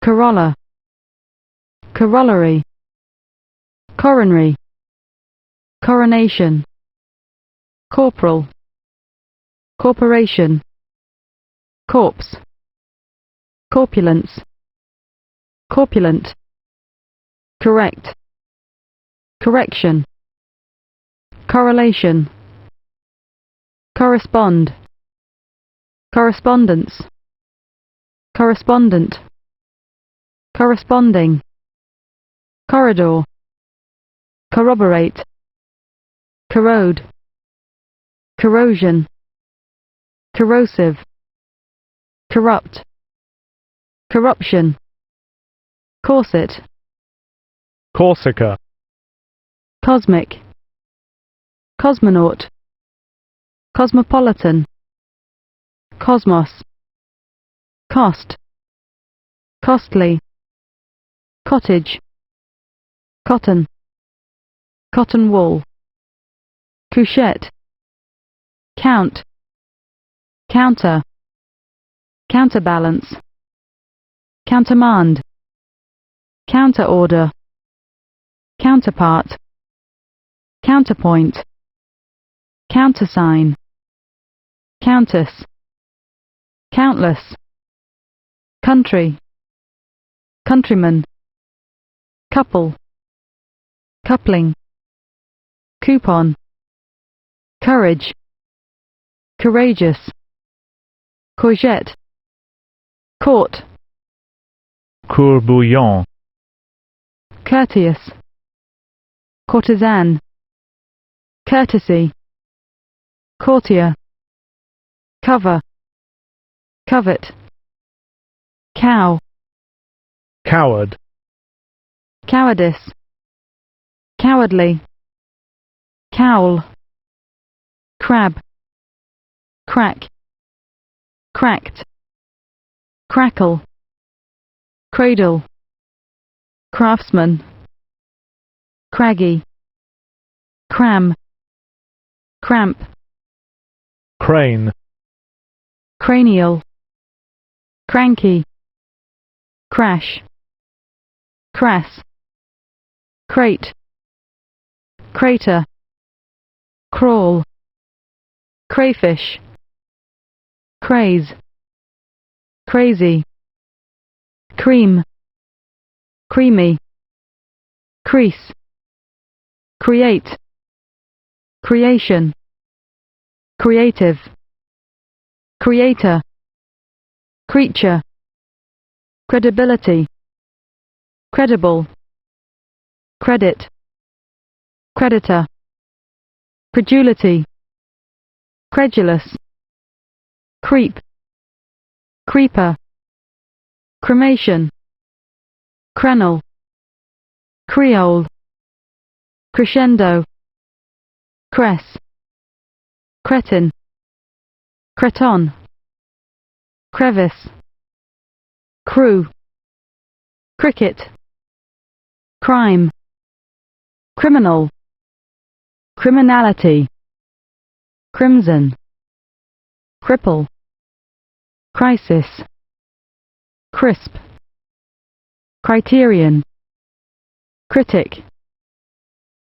corolla, corollary, coronary, coronation, corporal, corporation, corpse, corpulence, corpulent, correct, correction, correlation, correspond, correspondence, correspondent, corresponding, corridor, corroborate, corrode, corrosion, corrosive, corrupt, corruption, corset, Corsica, cosmic, cosmonaut, cosmopolitan, cosmos, cost, costly, cottage, cotton, cotton wool, couchette, count, counter, counterbalance, countermand, counterorder, counterpart, counterpoint, countersign, countess, countless, country, countryman, couple, coupling, coupon, courage, courageous, courgette, court, courbouillon, courteous, courtesan, courtesy, courtier, cover, covet, cow, coward, cowardice, cowardly, cowl, crab, crack, cracked, crackle, cradle, craftsman, craggy, cram, cramp, crane, cranial, cranky, crash, crass, crate, crater, crawl, crayfish, craze, crazy, cream, creamy, crease, create, creation, creative, creator, creature, credibility, credible, credit, creditor, credulity, credulous, creep, creeper, cremation, crenel, creole, crescendo, cress, cretin, creton, crevice, crew, cricket, crime, criminal, criminality, crimson, cripple, crisis, crisp, criterion, critic,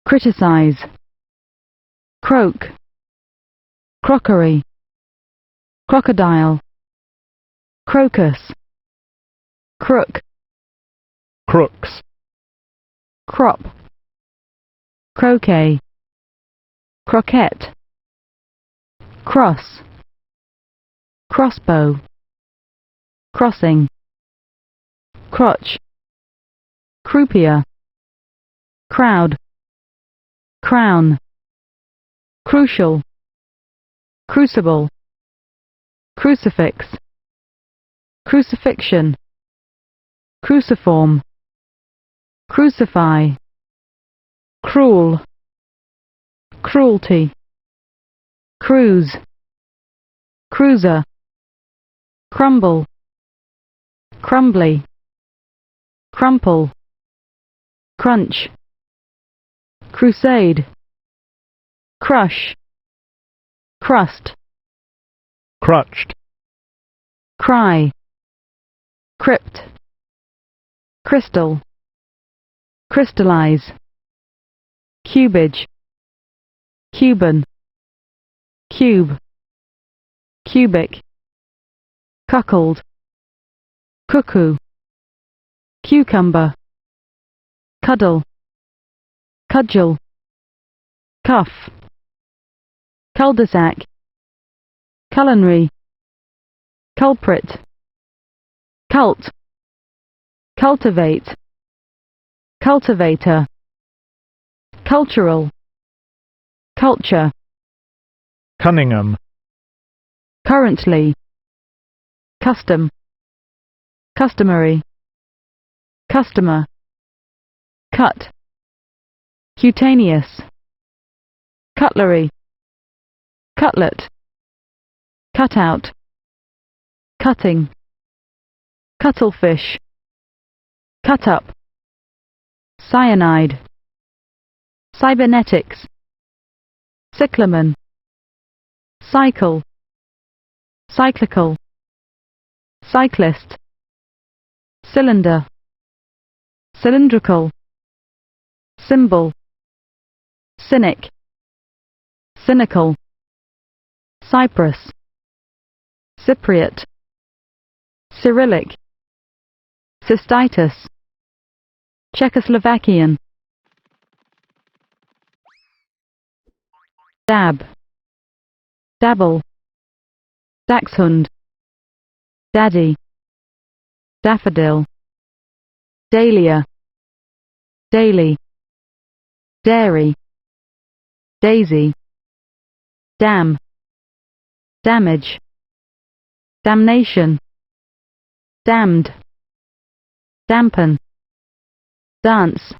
criticize, croak, crockery, crocodile, crocus, crook, crooks, crop, croquet, croquette, cross, crossbow, crossing, crotch, croupier, crowd, crown, crucial, crucible, crucifix, crucifixion, cruciform, crucify, cruel, cruelty, cruise, cruiser, crumble, crumbly, crumple, crunch, crusade, crush, crust, crutched, cry, crypt, crystal, crystallize, cubage, Cuban, cube, cubic, cuckold, cuckoo, cucumber, cuddle, cudgel, cuff, cul-de-sac, culinary, culprit, cult, cultivate, cultivator, cultural, culture, Cunningham, currently, custom, customary, customer, cut, cutaneous, cutlery, cutlet, cutout, cutting, cuttlefish, cut up, cyanide, cybernetics, cyclamen, cycle, cyclical, cyclist, cylinder, cylindrical, symbol, cynic, cynical, Cyprus, Cypriot, Cyrillic, cystitis, Czechoslovakian, dab, dabble, dachshund, daddy, daffodil, dahlia, daily, dairy, daisy, dam, damage, damnation, damned, dampen, dance,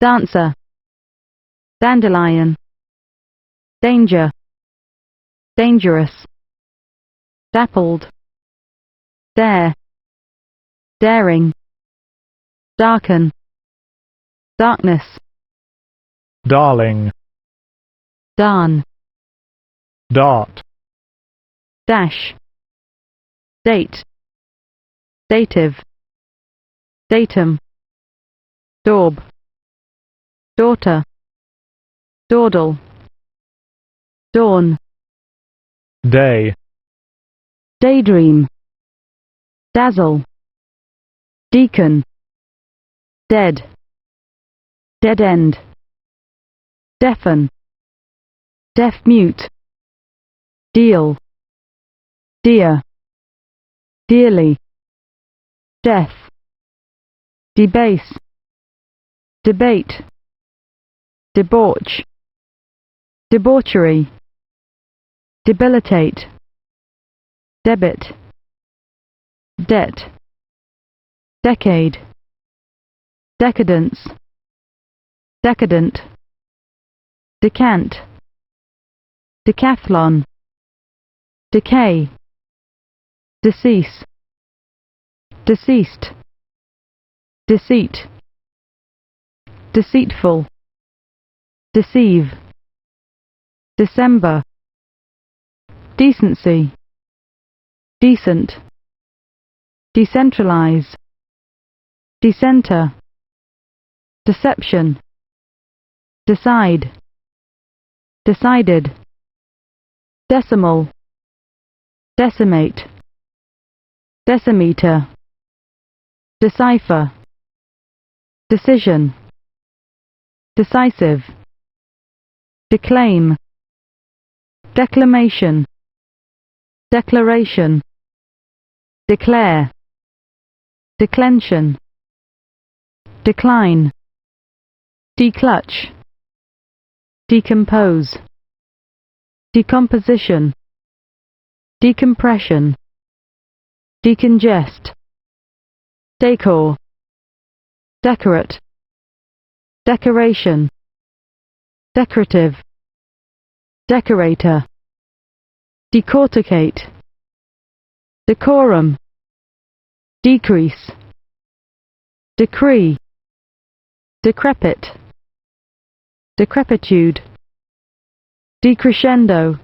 dancer, dandelion, danger, dangerous, dappled, dare, daring, darken, darkness, darling, darn, dart, dash, date, dative, datum, daub, daughter, dawdle, dawn, day, daydream, dazzle, deacon, dead, dead end, deafen, deaf mute, deal, dear, dearly, death, debase, debate, debauch, debauchery, debilitate, debit, debt, decade, decadence, decadent, decant, decathlon, decay, decease, deceased, deceit, deceitful, deceive, December, decency, decent, decentralize, decenter, deception, decide, decided, decimal, decimate, decimeter, decipher, decision, decisive, declaim, declamation, declaration, declare, declension, decline, declutch, decompose, decomposition, decompression, decongest, decor, decorate, decoration, decorative, decorator, decorticate, decorum, decrease, decree, decrepit, decrepitude, decrescendo,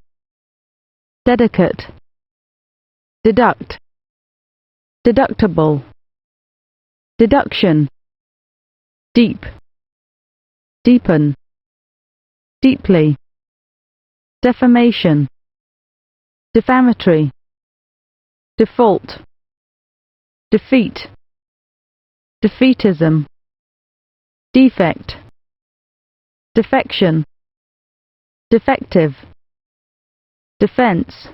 dedicate, deduct, deductible, deduction, deep, deepen, deeply, defamation, defamatory, default, defeat, defeatism, defect, defection, defective, defense,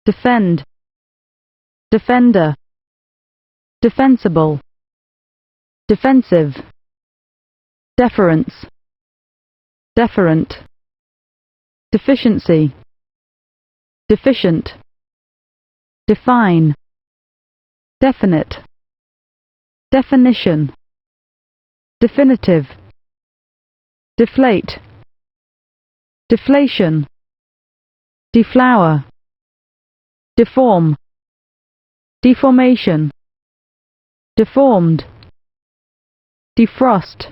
defend, defender, defensible, defensive, deference, deferent, deficiency, deficient, define, definite, definition, definitive, deflate, deflation, deflower, deform, deformation, deformed, defrost,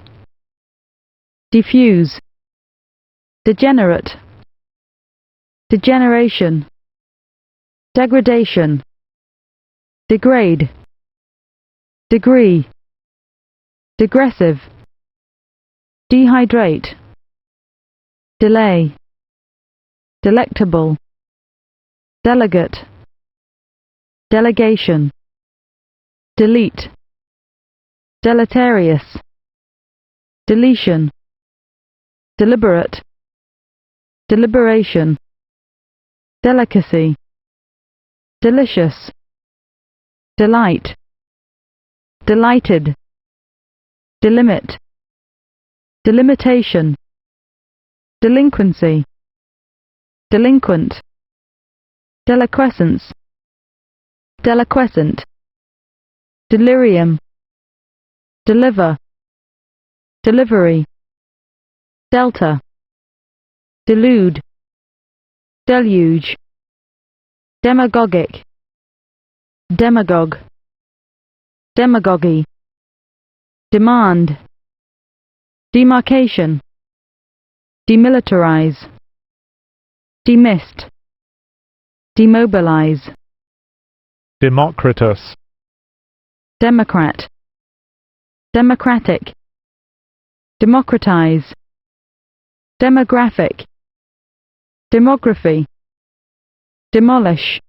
diffuse, degenerate, degeneration, degradation, degrade, degree, digressive, dehydrate, delay, delectable, delegate, delegation, delete, deleterious, deletion, deliberate, deliberation, delicacy, delicious, delight, delighted, delimit, delimitation, delinquency, delinquent, deliquescence, deliquescent, delirium, deliver, delivery, delta, delude, deluge, demagogic, demagogue, demagogy, demand, demarcation, demilitarize, demist, demobilize, Democritus, democrat, democratic, democratize, demographic, demography, demolish,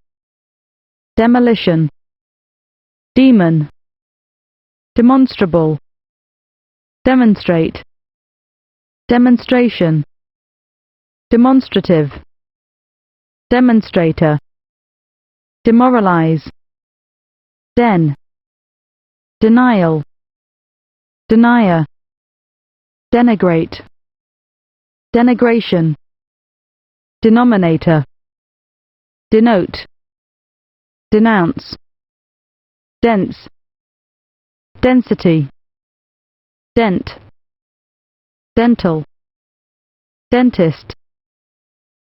demolition, demon, demonstrable, demonstrate, demonstration, demonstrative, demonstrator, demoralize, den, denial, denier, denigrate, denigration, denominator, denote, denounce, dense, density, dent, dental, dentist,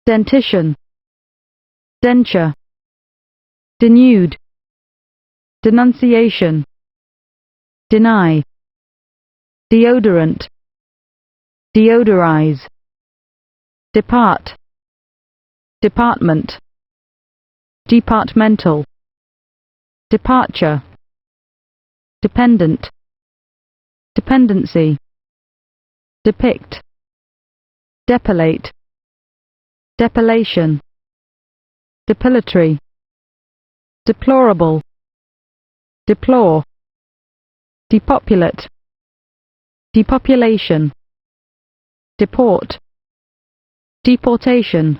dentition, denture, denude, denunciation, deny, deodorant, deodorize, depart, department, departmental, departure, dependent, dependency, depict, depilate, depilation, depilatory, deplorable, deplore, depopulate, depopulation, deport, deportation,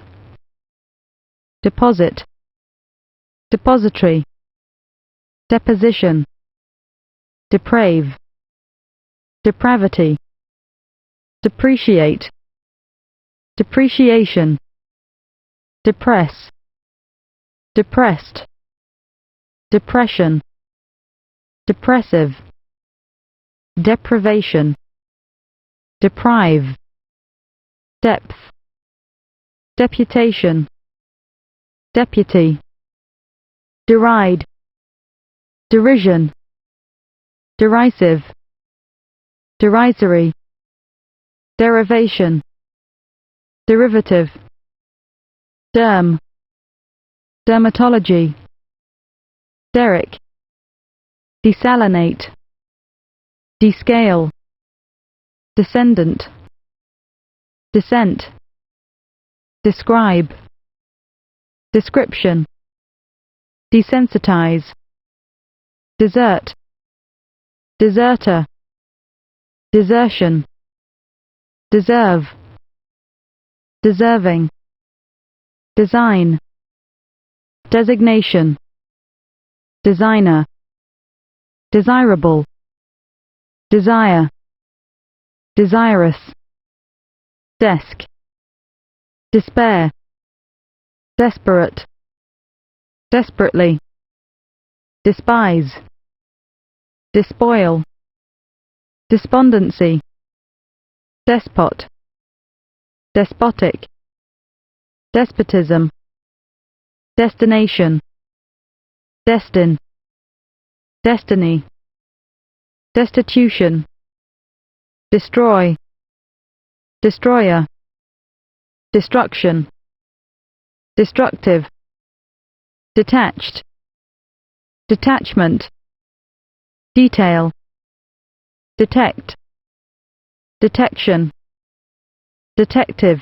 deposit, depository, deposition, deprave, depravity, depreciate, depreciation, depress, depressed, depression, depressive, deprivation, deprive, depth, deputation, deputy, deride, derision, derisive, derisory, derivation, derivative, derm, dermatology, derrick, desalinate, descale, descendant, descent, describe, description, desensitize, desert, deserter, desertion, deserve, deserving, design, designation, designer, desirable, desire, desirous, desk, despair, desperate, desperately, despise, despoil, despondency, despot, despotic, despotism, destination, destin, destiny, destitution, destroy, destroyer, destruction, destructive, detached, detachment, detail, detect, detection, detective,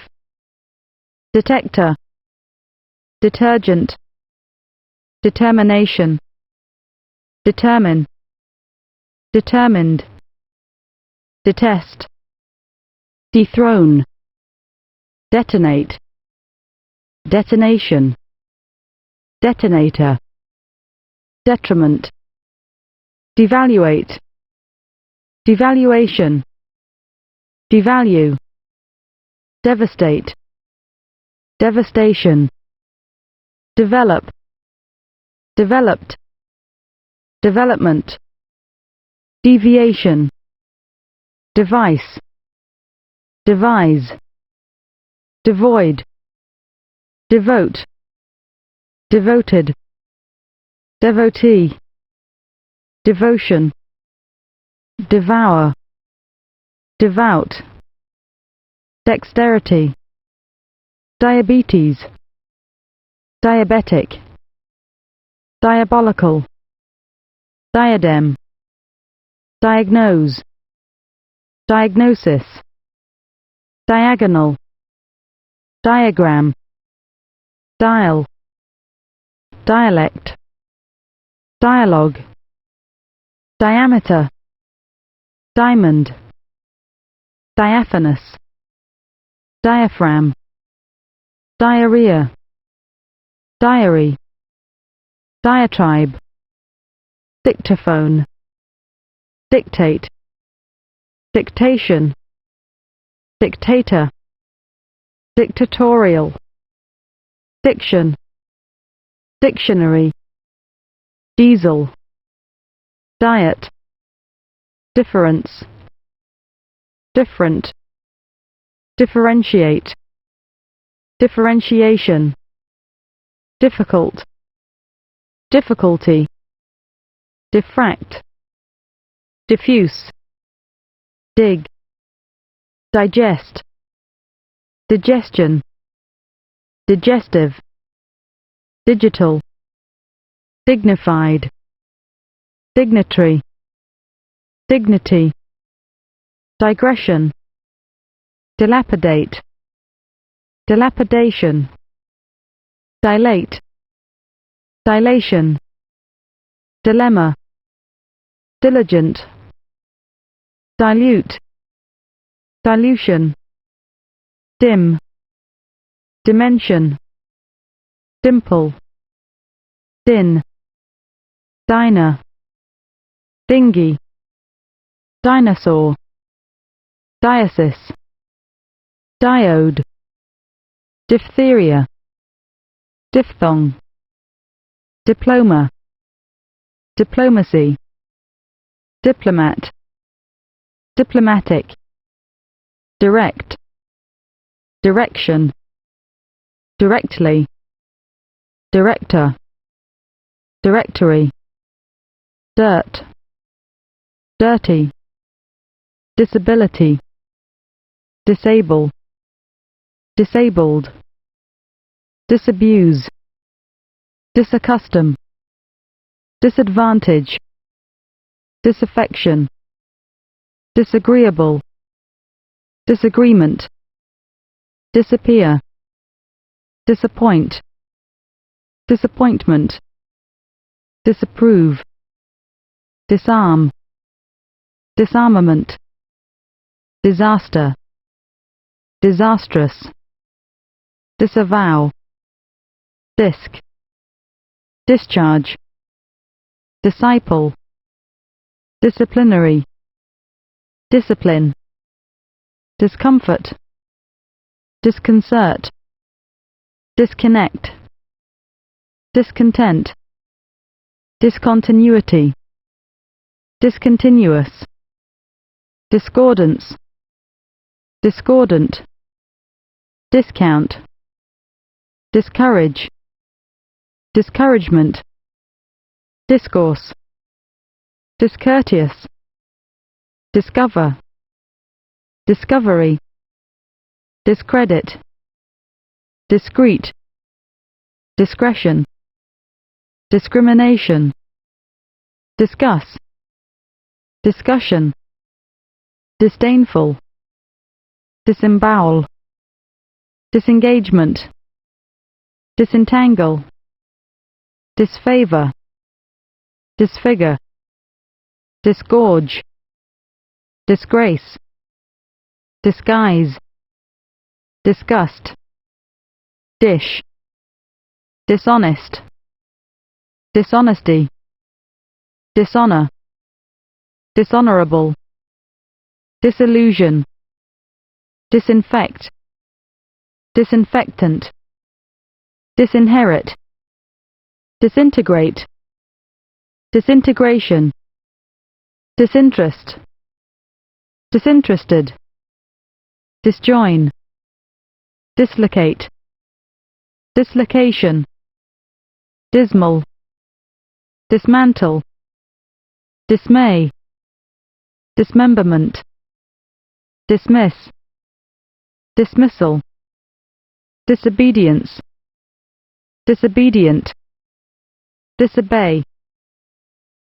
detector, detergent, determination, determine, determined, detest, dethrone, detonate, detonation, detonator, detriment, devaluate, devaluation, devalue, devastate, devastation, develop, developed, development, deviation, device, devise, devoid, devote, devoted, devotee, devotion, devour, devout, dexterity, diabetes, diabetic, diabolical, diadem, diagnose, diagnosis, diagonal, diagram, dial, dialect, dialogue, diameter, diamond, diaphanous, diaphragm, diarrhea, diary, diatribe, dictaphone, dictate, dictation, dictator, dictatorial, diction, dictionary, diesel, diet, difference, different, differentiate, differentiation, difficult, difficulty, diffract, diffuse, dig, digest, digestion, digestive, digital, dignified, dignitary, dignity, digression, dilapidate, dilapidation, dilate, dilation, dilemma, diligent, dilute, dilution, dim, dimension, dimple, din, diner, dinghy, dinosaur, diocese, diode, diphtheria, diphthong, diploma, diplomacy, diplomat, diplomatic, direct, direction, directly, director, directory, dirt, dirty, disability, disable, disabled, disabuse, disaccustom, disadvantage, disaffection, disagreeable, disagreement, disappear, disappoint, disappointment, disapprove, disarm, disarmament, disaster, disastrous, disavow, disc, discharge, disciple, disciplinary, discipline, discomfort, disconcert, disconnect, discontent, discontinuity, discontinuous, discordance, discordant, discount, discourage, discouragement, discourse, discourteous, discover, discovery, discredit, discreet, discretion, discrimination, discuss, discussion, disdainful, disembowel, disengagement, disentangle, disfavor, disfigure, disgorge, disgrace, disguise, disgust, dish, dishonest, dishonesty, dishonor, dishonorable, disillusion, disinfect, disinfectant, disinherit, disintegrate, disintegration, disinterest, disinterested, disjoin, dislocate, dislocation, dismal, dismantle, dismay, dismemberment, dismiss, dismissal, disobedience, disobedient, disobey,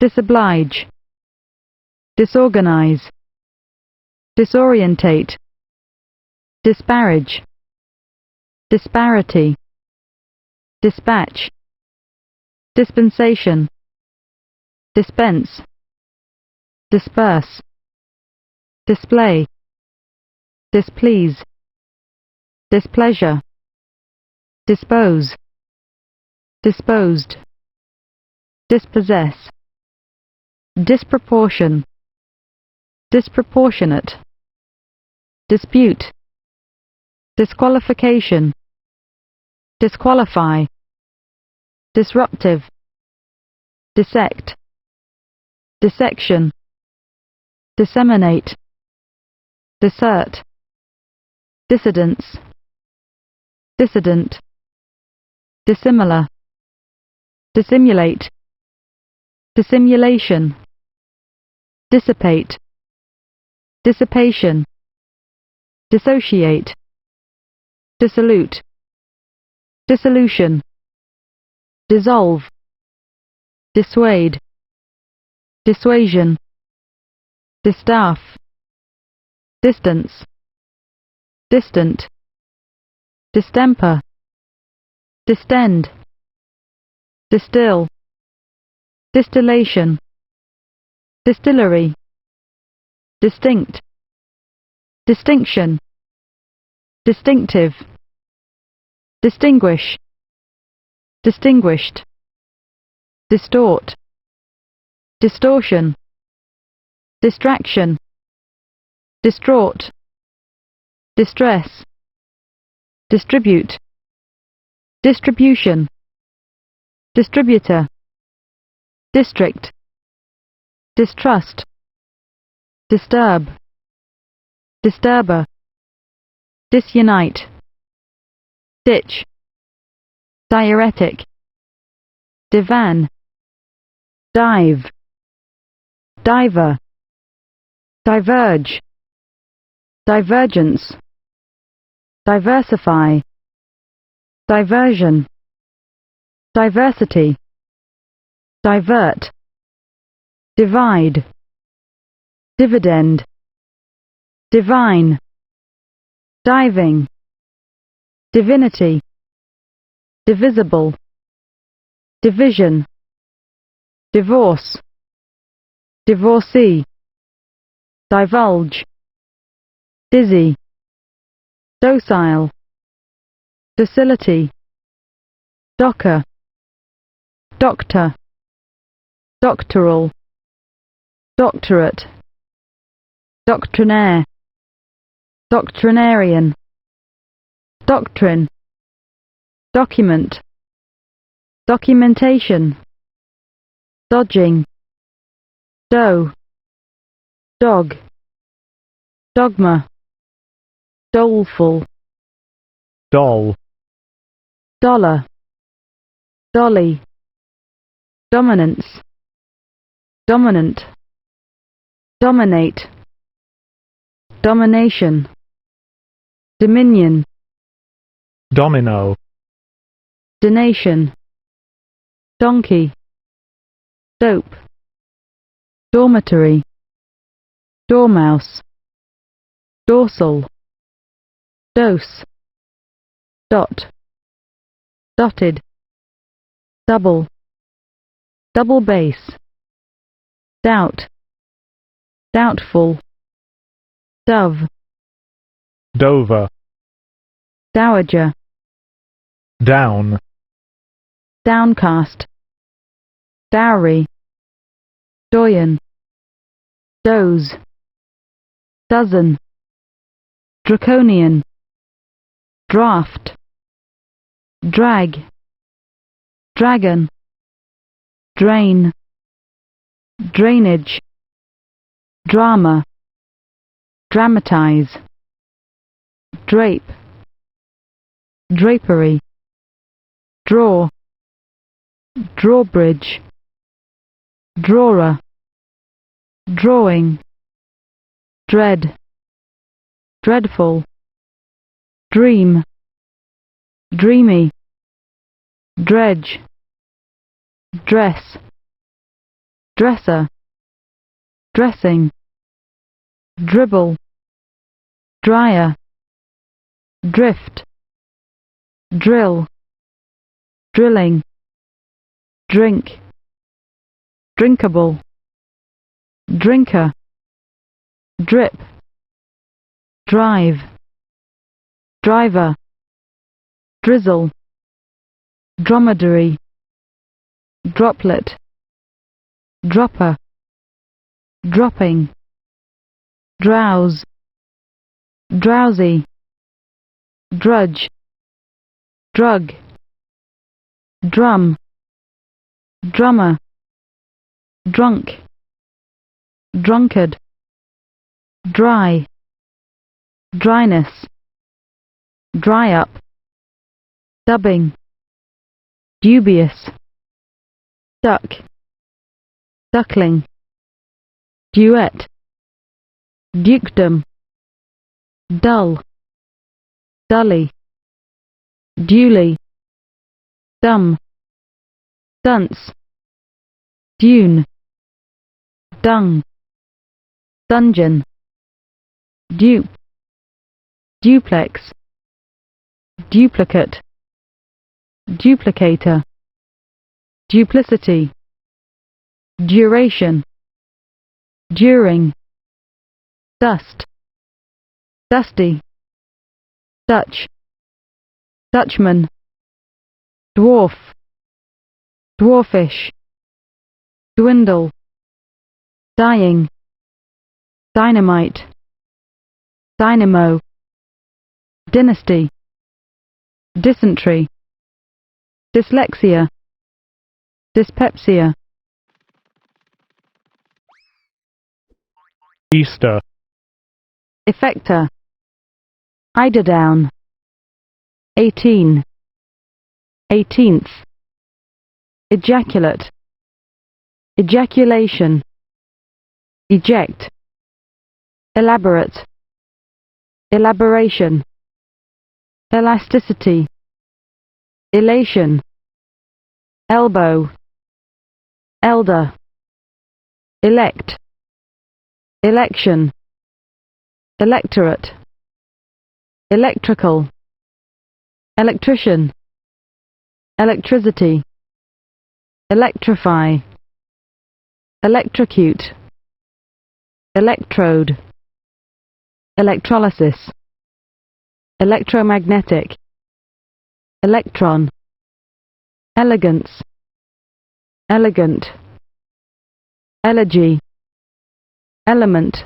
disoblige, disorganize, disorientate, disparage, disparity, dispatch, dispensation, dispense, disperse, display, displease, displeasure, dispose, disposed, dispossess, disproportion, disproportionate, dispute, disqualification, disqualify, disruptive, dissect, dissection, disseminate, dissert, dissidence, dissident, dissimilar, dissimulate, dissimulation, dissipate, dissipation, dissociate, dissolute, dissolution, dissolve, dissuade, dissuasion, distaff, distance, distant, distemper, distend, distill, distillation, distillery, distinct, distinction, distinctive, distinguish, distinguished, distort, distortion, distraction, distraught, distress, distribute, distribution, distributor, district, distrust, disturb, disturber, disunite, ditch, diuretic, divan, dive, diver, diverge, divergence, diversify, diversion, diversity, divert, divide, dividend, divine, diving, divinity, divisible, division, divorce, divorcee, divulge, dizzy, docile, docility, docker, doctor, doctoral, doctorate, doctrinaire, doctrinarian, doctrine, document, documentation, dodging, dough, dog, dogma, doleful, doll, dollar, dolly, dominance, dominant, dominate, domination, dominion, domino, donation, donkey, dope, dormitory, dormouse, dorsal, dose, dot, dotted, double, double bass, doubt, doubtful, dove, Dover, dowager, down, downcast, dowry, doyen, doze, dozen, draconian, draft, drag, dragon, drain, drainage, drama, dramatize, drape, drapery, draw, drawbridge, drawer, drawing, dread, dreadful, dream, dreamy, dredge, dress, dresser, dressing, dribble, dryer, drift, drill, drilling, drink, drinkable, drinker, drip, drive, driver, drizzle, dromedary, droplet, dropper, dropping, drowse, drowsy, drudge, drug, drum, drummer, drunk, drunkard, dry, dryness, dry up, dubbing, dubious, duck, duckling, duet, dukedom, dull, dully, duly, dumb, dunce, dune, dung, dungeon, dupe, duplex, duplicate, duplicator, duplicity, duration, during, dust, dusty, Dutch, Dutchman, dwarf, dwarfish, dwindle, dying, dynamite, dynamo, dynasty, dysentery, dyslexia, dyspepsia, Easter, effector, eiderdown, 18, 18th, ejaculate, ejaculation, eject, elaborate, elaboration, elasticity, elation, elbow, elder, elect, election, electorate, electrical, electrician, electricity, electrify, electrocute, electrode, electrolysis, electromagnetic, electron, elegance, elegant, elegy, element,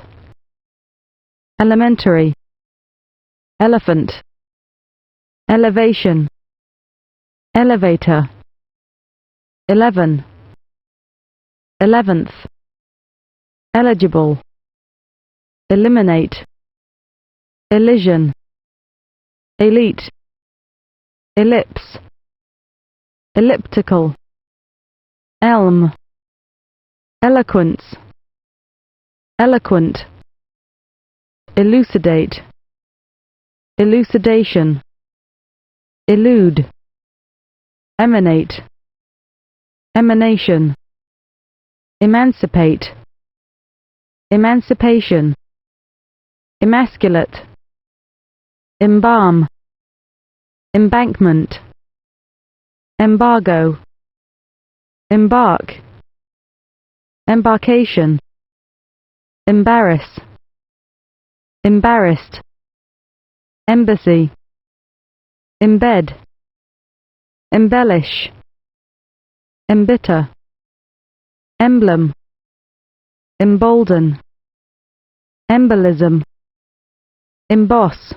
elementary, elephant, elevation, elevator, 11, 11th, eligible, eliminate, elision, elite, ellipse, elliptical, elm, eloquence, eloquent, elucidate, elucidation, elude, emanate, emanation, emancipate, emancipation, emasculate, embalm, embankment, embargo, embark, embarkation, embarrass, embarrassed, embassy, embed, embellish, embitter, emblem, embolden, embolism, emboss,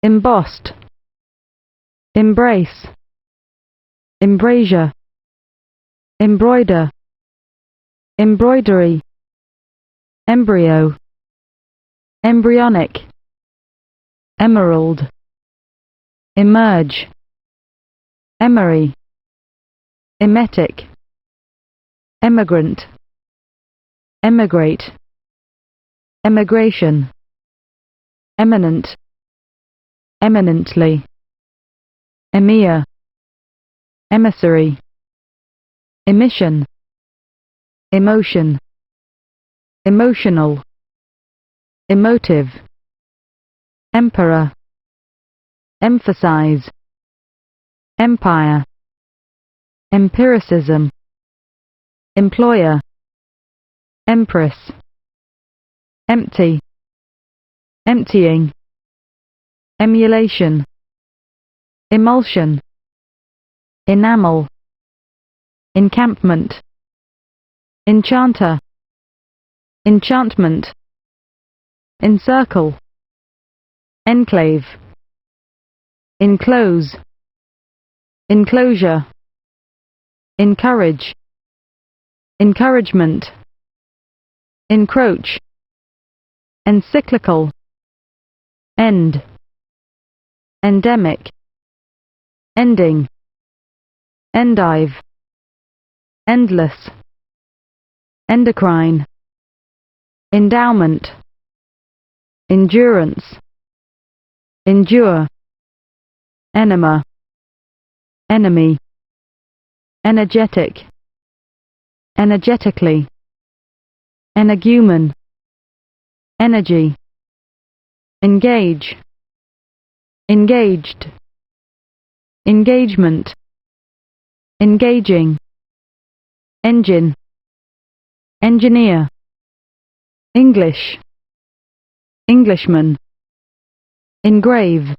embossed, embrace, embrasure, embroider, embroidery, embryo, embryonic, emerald, emerge, emery, emetic, emigrant, emigrate, emigration, eminent, eminently, emir, emissary, emission, emotion, emotional, emotive, emperor, emphasize, empire, empiricism, employer, empress, empty, emptying, emulation, emulsion, enamel, encampment, enchanter, enchantment, encircle, enclave, enclose, enclosure, encourage, encouragement, encroach, encyclical, end, endemic, ending, endive, endless, endocrine, endowment, endurance, endure, enema, enemy, energetic, energetically, energumen, energy, engage, engaged, engagement, engaging, engine, engineer, English, Englishman, engrave,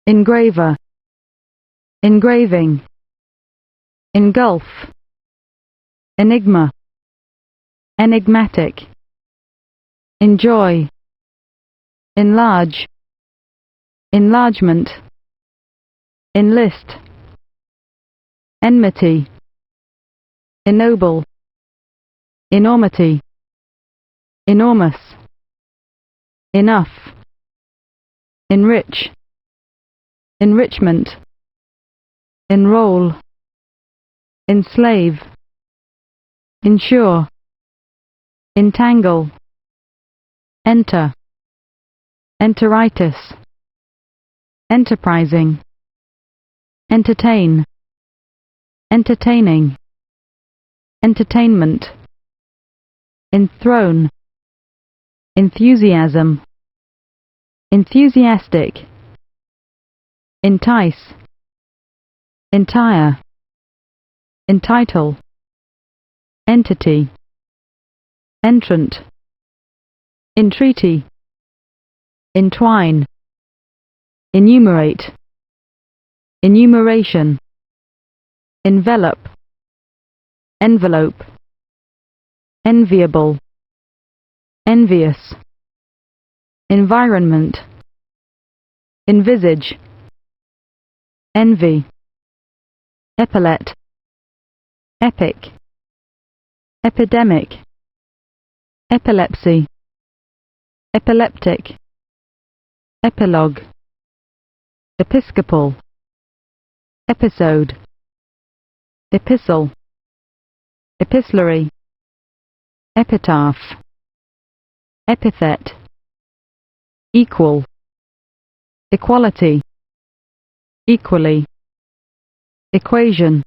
engraver, engraving, engulf, enigma, enigmatic, enjoy, enlarge, enlargement, enlist, enmity, ennoble, enormity, enormous, enough, enrich, enrichment, enroll, enslave, insure, entangle, enter, enteritis, enterprising, entertain, entertaining, entertainment, enthrone, enthusiasm, enthusiastic, entice, entire, entitle, entity, entrant, entreaty, entwine, enumerate, enumeration, envelop, envelope, enviable, envious, environment, envisage, envy, epaulet, epic, epidemic, epilepsy, epileptic, epilogue, episcopal, episode, epistle, epistolary, epitaph, epithet, equal, equality, equally, equation,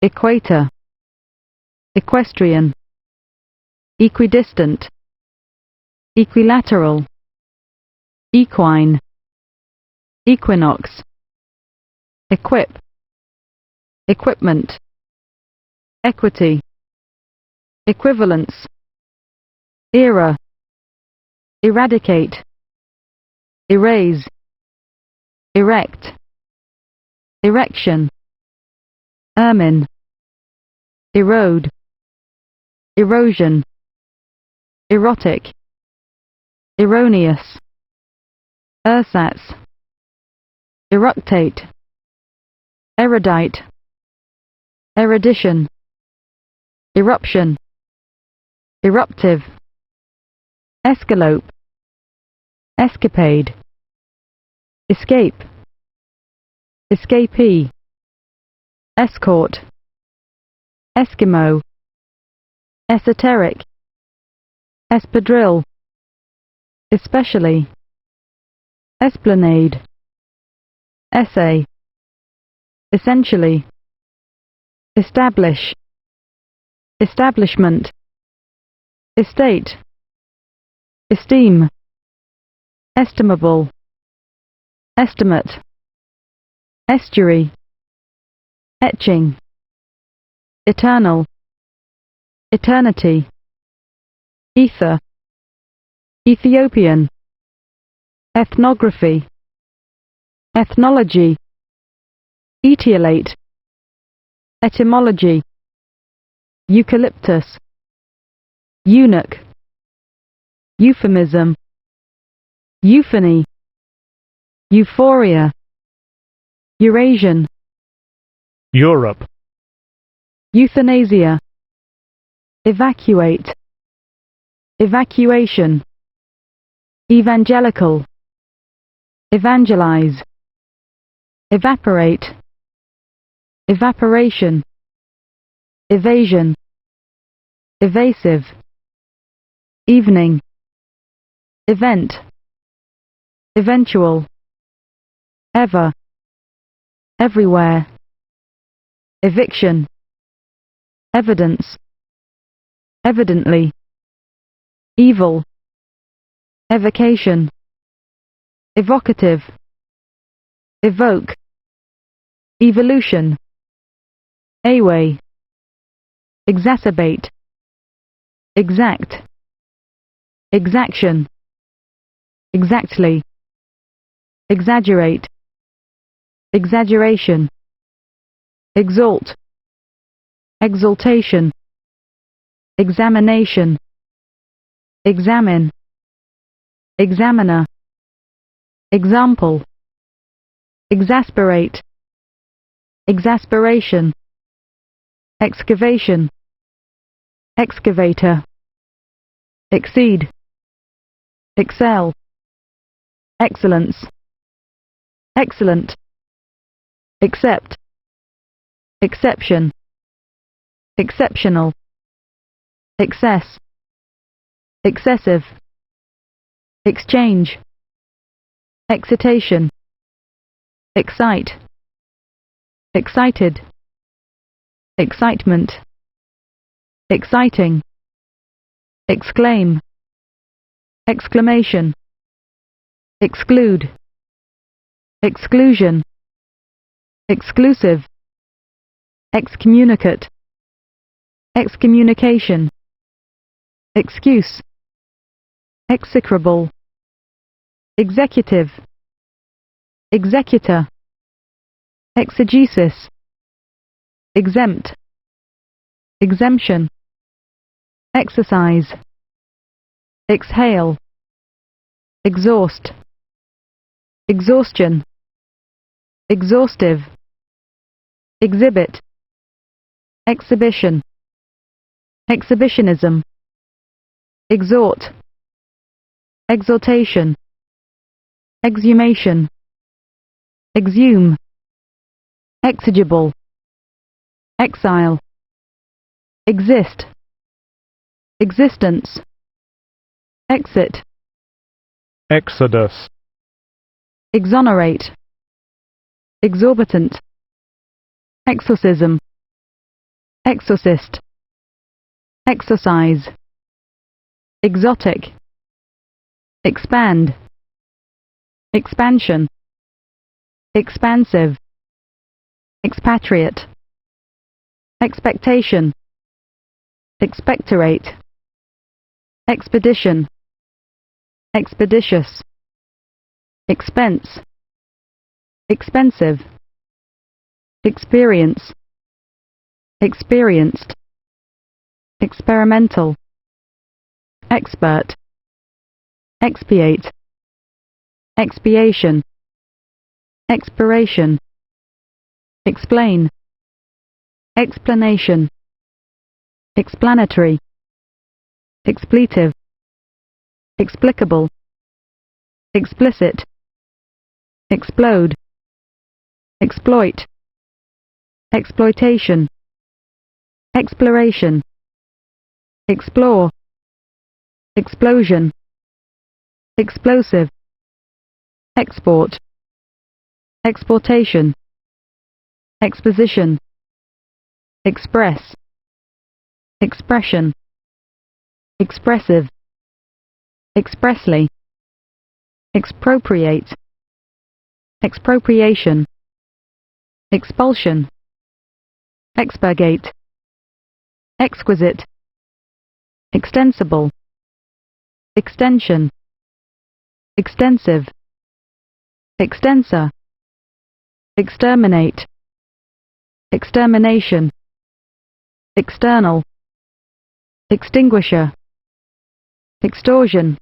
equator, equestrian, equidistant, equilateral, equine, equinox, equip, equipment, equity, equivalence, era, eradicate, erase, erect, erection, ermine, erode, erosion, erotic, erroneous, ersatz, eructate, erudite, erudition, eruption, eruptive, escalope, escapade, escape, escapee, escort, Eskimo, esoteric, espadrille, especially, esplanade, essay, essentially, establish, establishment, estate, esteem, estimable, estimate, estuary, etching, eternal, eternity, ether, Ethiopian, ethnography, ethnology, etiolate, etymology, eucalyptus, eunuch, euphemism, euphony, euphoria, Eurasian, Europe, euthanasia, evacuate, evacuation, evangelical, evangelize, evaporate, evaporation, evasion, evasive, evening, event, eventual, ever, everywhere, eviction, evidence, evidently, evil, evocation, evocative, evoke, evolution, away, exacerbate, exact, exaction, exactly, exaggerate, exaggeration, exalt, exaltation, examination, examine, examiner, example, exasperate, exasperation, excavation, excavator, exceed, excel, excellence, excellent, accept, exception, exceptional, excess, excessive, exchange, excitation, excite, excited, excitement, exciting, exclaim, exclamation, exclude, exclusion, exclusive, excommunicate, excommunication, excuse, execrable, executive, executor, exegesis, exempt, exemption, exercise, exhale, exhaust, exhaustion, exhaustive, exhibit, exhibition, exhibitionism, exhort, exaltation, exhumation, exhume, exigible, exile, exist, existence, exit, Exodus, exonerate, exorbitant, exorcism, exorcist, exercise, exotic, expand, expansion, expansive, expatriate, expectation, expectorate, expedition, expeditious, expense, expensive, experience, experienced, experimental, expert, expiate, expiation, expiration, explain, explanation, explanatory, expletive, explicable, explicit, explode, exploit, exploitation, exploration, explore, explosion, explosive, export, exportation, exposition, express, expression, expressive, expressly, expropriate, expropriation, expulsion, expurgate, exquisite, extensible, extension, extensive, extensor, exterminate, extermination, external, extinguisher, extortion,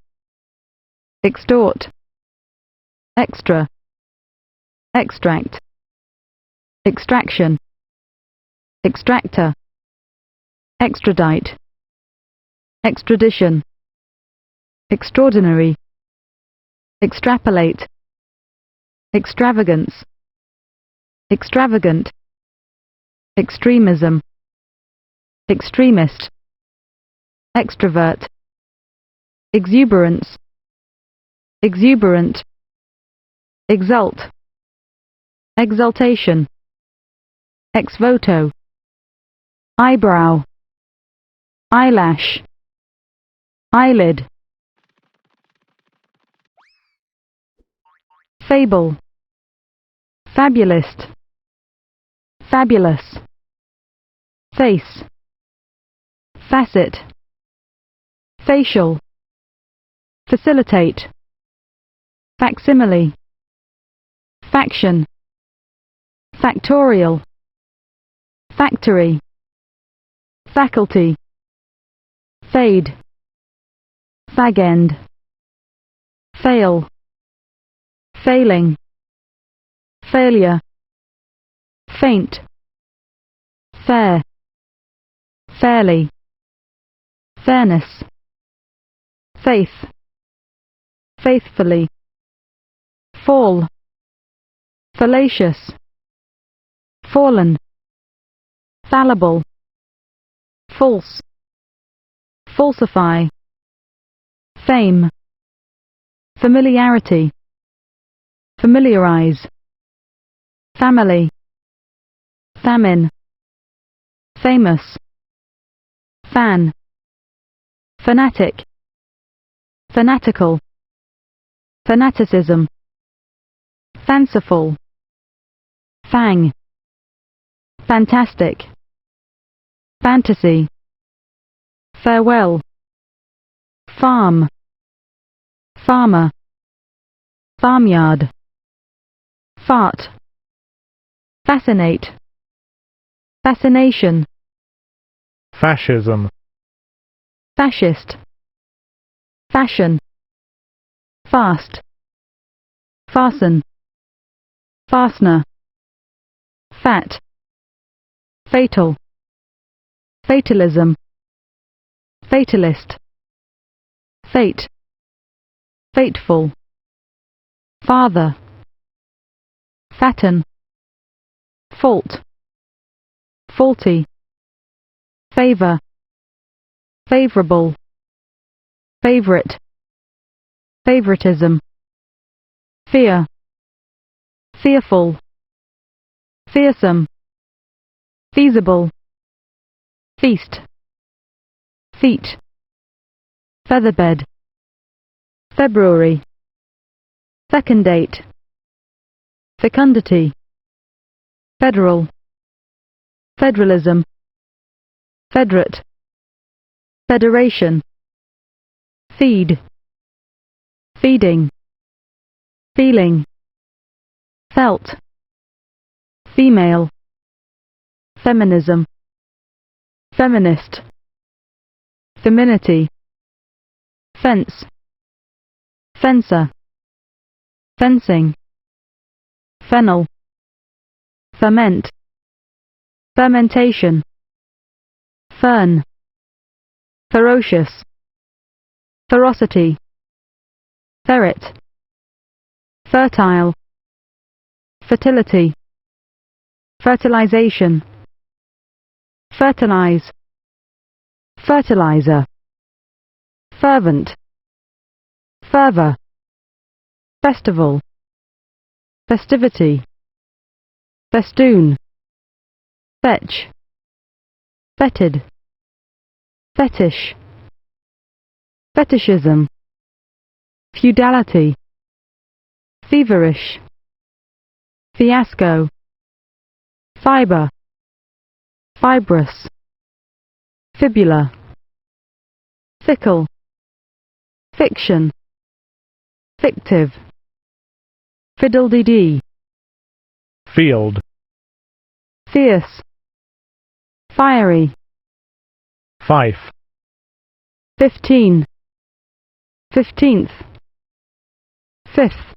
extort, extra, extract, extraction, extractor, extradite, extradition, extraordinary, extrapolate, extravagance, extravagant, extremism, extremist, extrovert, exuberance, exuberant, exult, exultation, ex voto, eyebrow, eyelash, eyelid, fable, fabulist, fabulous, face, facet, facial, facilitate, facsimile, faction, factorial, factory, faculty, fade, fag-end, fail, failing, failure, faint, fair, fairly, fairness, faith, faithfully, fall, fallacious, fallen, fallible, false, falsify, fame, familiarity, familiarize, family, famine, famous, fan, fanatic, fanatical, fanaticism, fanciful, fang, fantastic, fantasy, farewell, farm, farmer, farmyard, fart, fascinate, fascination, fascism, fascist, fashion, fast, fasten, fastener, fat, fatal, fatalism, fatalist, fate, fateful, father, fatten, fault, faulty, favor, favorable, favorite, favoritism, fear, fearful, fearsome, feasible, feast, feet, featherbed, February, fecundate, fecundity, federal, federalism, federate, federation, feed, feeding, feeling, felt, female, feminism, feminist, femininity, fence, fencer, fencing, fennel, ferment, fermentation, fern, ferocious, ferocity, ferret, fertile, fertility, fertilization, fertilize, fertilizer, fervent, fervour, festival, festivity, festoon, fetch, fetid, fetish, fetishism, feudality, feverish, fiasco, fibre, fibrous, fibula, fickle, fiction, fictive, fiddle-dee-dee, field, fierce, fiery, fife, 15, 15th, 5th,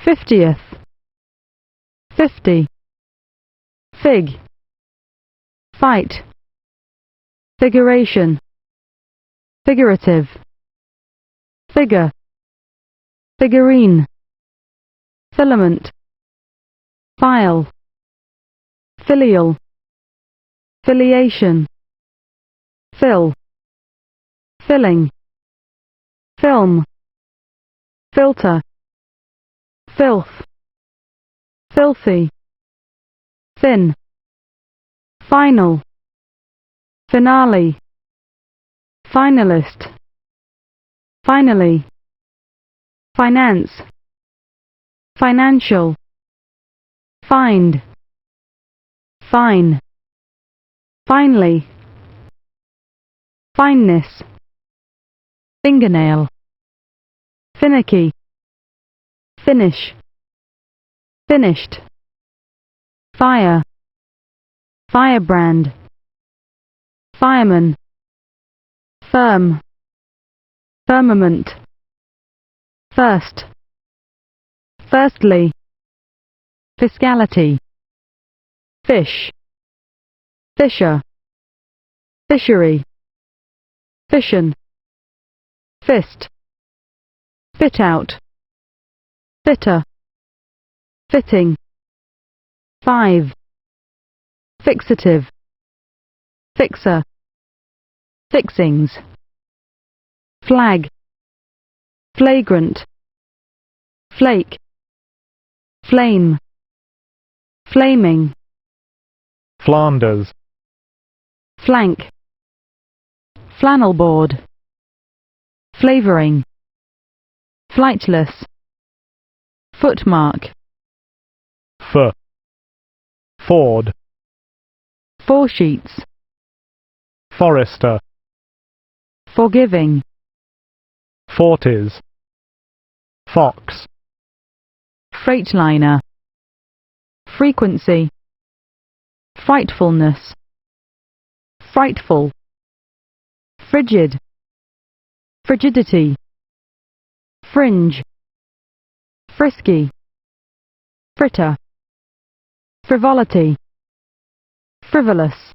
50th, 50, fig, fight, figuration, figurative, figure, figurine, filament, file, filial, filiation, fill, filling, film, filter, filth, filthy, thin, final, finale, finalist, finally, finance, financial, find, fine, finely, fineness, fingernail, finicky, finish, finished, fire, firebrand, fireman, firm, firmament, first, firstly, fiscality, fish, fisher, fishery, fission, fist, fit out, fitter, fitting, 5, fixative, fixer, fixings, flag, flagrant, flake, flame, flaming, Flanders, flank, flannel board, flavouring, flightless, footmark, f, ford, foresheets, forester, forgiving, forties, fox, freightliner, frequency, frightfulness, frightful, frigid, frigidity, fringe, frisky, fritter, frivolity, frivolous,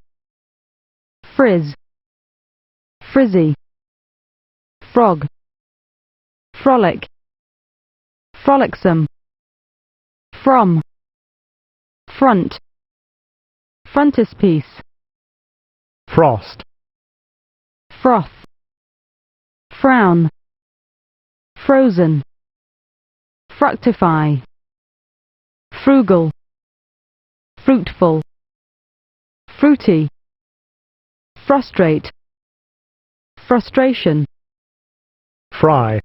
frizz, frizzy, frog, frolic, frolicsome, from, front, frontispiece, frost, froth, frown, frozen, fructify, frugal, fruitful, fruity, frustrate, frustration, fry,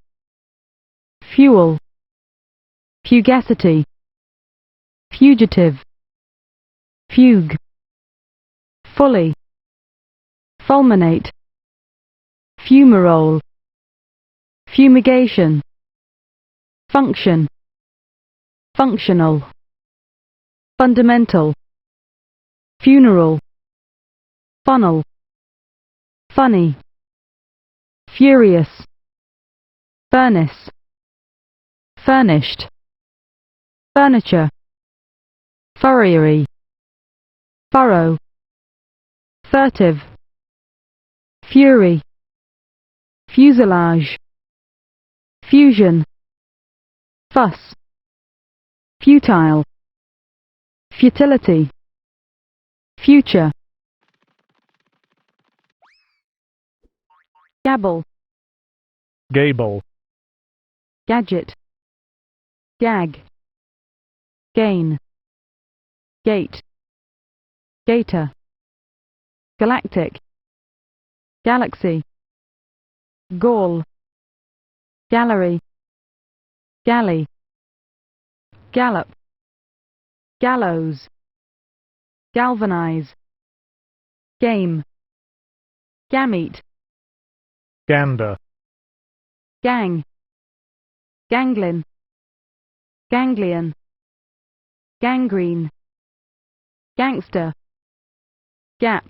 fuel, fugacity, fugitive, fugue, fully, fulminate, fumarole, fumigation, function, functional, fundamental, funeral, funnel, funny, furious, furnace, furnished, furniture, furriery, furrow, furtive, fury, fuselage, fusion, fuss, futile, futility, future, gabble, gable, gadget, gag, gain, gate, gator, galactic, galaxy, gall, gallery, galley, gallop, gallows, galvanize, game, gamete, gander, gang, ganglin, ganglion, gangrene, gangster, gap,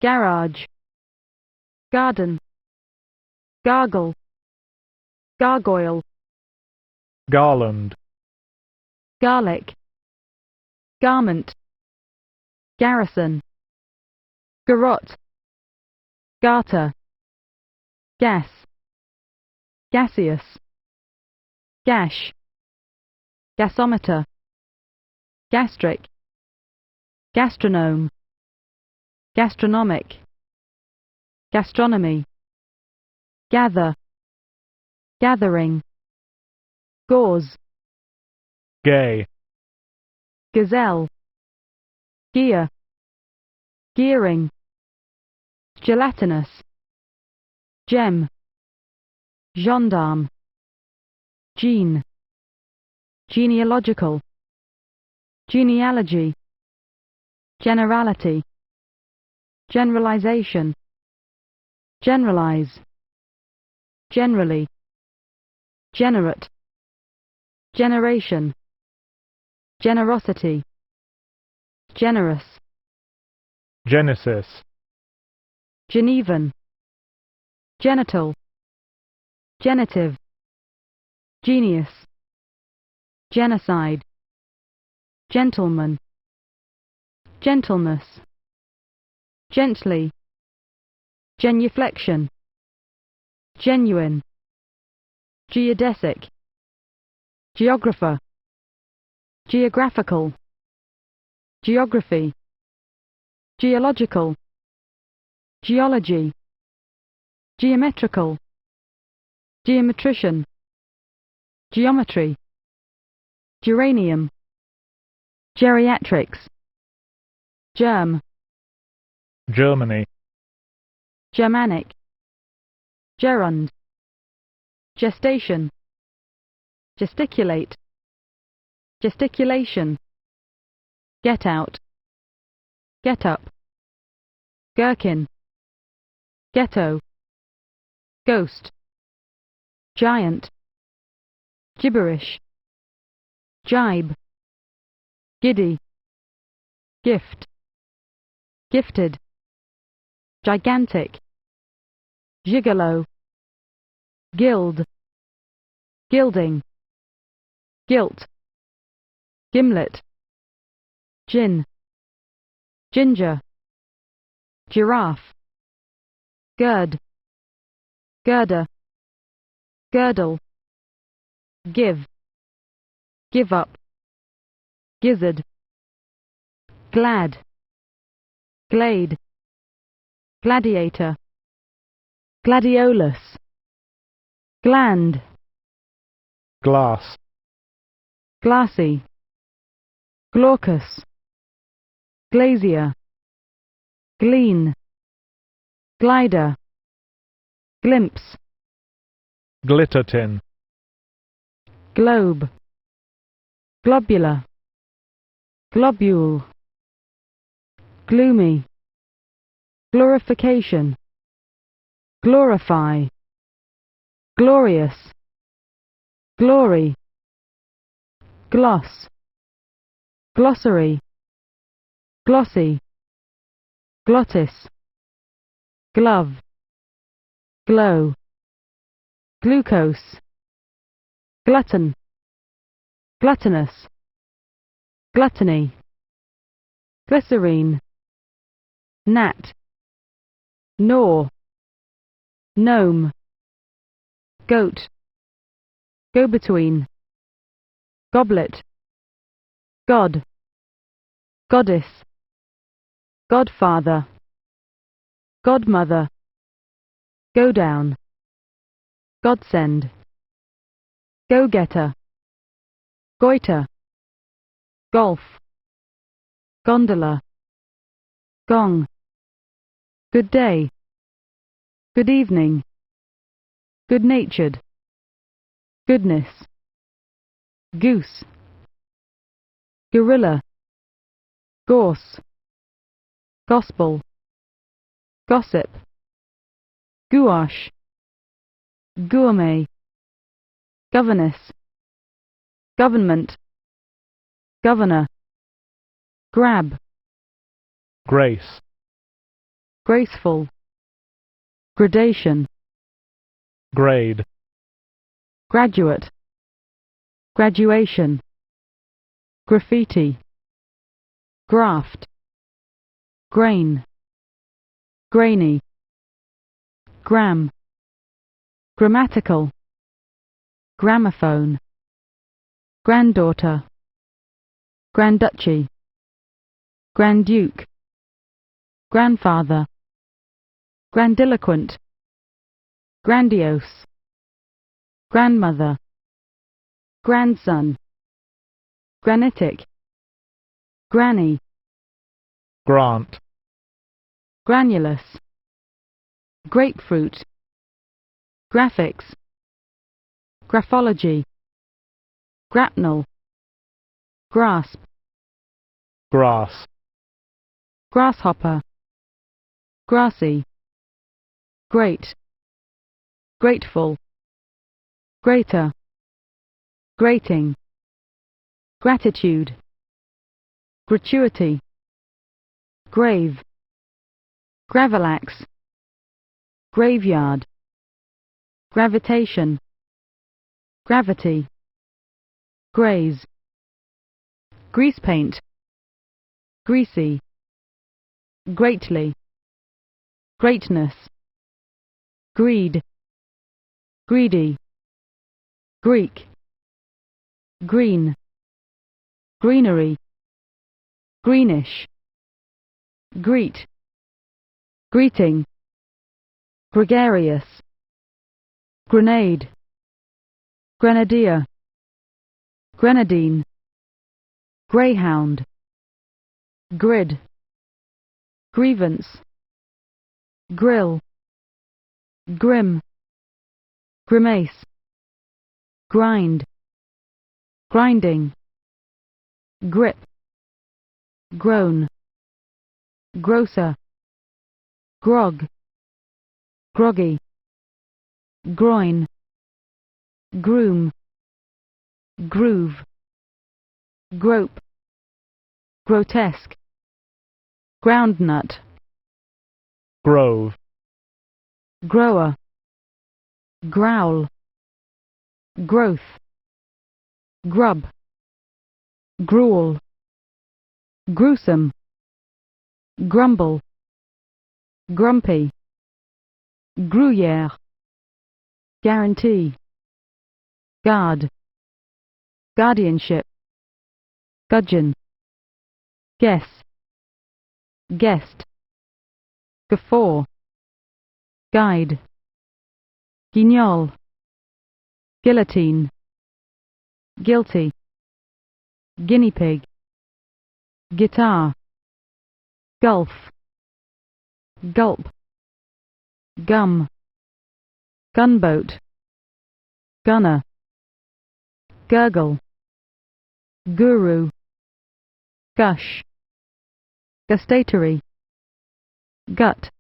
garage, garden, gargle, gargoyle, garland, garlic, garment, garrison, garrote, garter, gas, gaseous, gash, gasometer, gastric, gastronome, gastronomic, gastronomy, gather, gathering, gauze, gay, gazelle, gear, gearing, gelatinous, gem, gendarme, gene, genealogical, genealogy, generality, generalization, generalize, generally, generate, generation, generosity, generous, genesis, Genevan, genital, genitive, genius, genocide, gentleman, gentleness, gently, genuflection, genuine, geodesic, geographer, geographical, geography, geological, geology, geometrical, geometrician, geometry, geranium, geriatrics, germ, Germany, Germanic, gerund, gestation, gesticulate, gesticulation, get out, get up, gherkin, ghetto, ghost, giant, gibberish, jibe, giddy, gift, gifted, gigantic, gigolo, gild, gilding, gilt, gimlet, gin, ginger, giraffe, gird, girder, girdle, give, give up, gizzard, glad, glade, gladiator, gladiolus, gland, glass, glassy, glaucous, glazier, glean, glider, glimpse, glitter tin, globe, globular, globule, gloomy, glorification, glorify, glorious, glory, gloss, glossary, glossy, glottis, glove, glow, glucose, glutton, gluttonous, gluttony, glycerine, gnat, gnaw, gnome, goat, go-between, goblet, god, goddess, godfather, godmother, go down, godsend, go-getter, goiter, golf, gondola, gong, good day, good evening, good-natured, goodness, goose, gorilla, gorse, gospel, gossip, gouache, gourmet, governess, government, governor, grab, grace, graceful, gradation, grade, graduate, graduation, graffiti, graft, grain, grainy, gram, grammatical, gramophone, granddaughter, grandduchy, grand duke, grandfather, grandiloquent, grandiose, grandmother, grandson, granitic, granny, grant, granulous, grapefruit, graphics, graphology, grapnel, grasp, grass, grasshopper, grassy, great, grateful, greater, grating, gratitude, gratuity, grave, gravelax, graveyard, gravitation, gravity, graze, grease paint, greasy, greatly, greatness, greed, greedy, Greek, green, greenery, greenish, greet, greeting, gregarious, grenade, grenadier, grenadine, greyhound, grid, grievance, grill, grim, grimace, grind, grinding, grip, groan, grocer, grog, groggy, groin, groom, groove, grope, grotesque, groundnut, grove, grower, growl, growth, grub, gruel, gruesome, grumble, grumpy, gruyere, guarantee, guard, guardianship, gudgeon, guess, guest, guffaw, guide, guignol, guillotine, guilty, guinea pig, guitar, gulf, gulp, gum, gunboat, gunner, gurgle, guru, gush, gustatory, gut,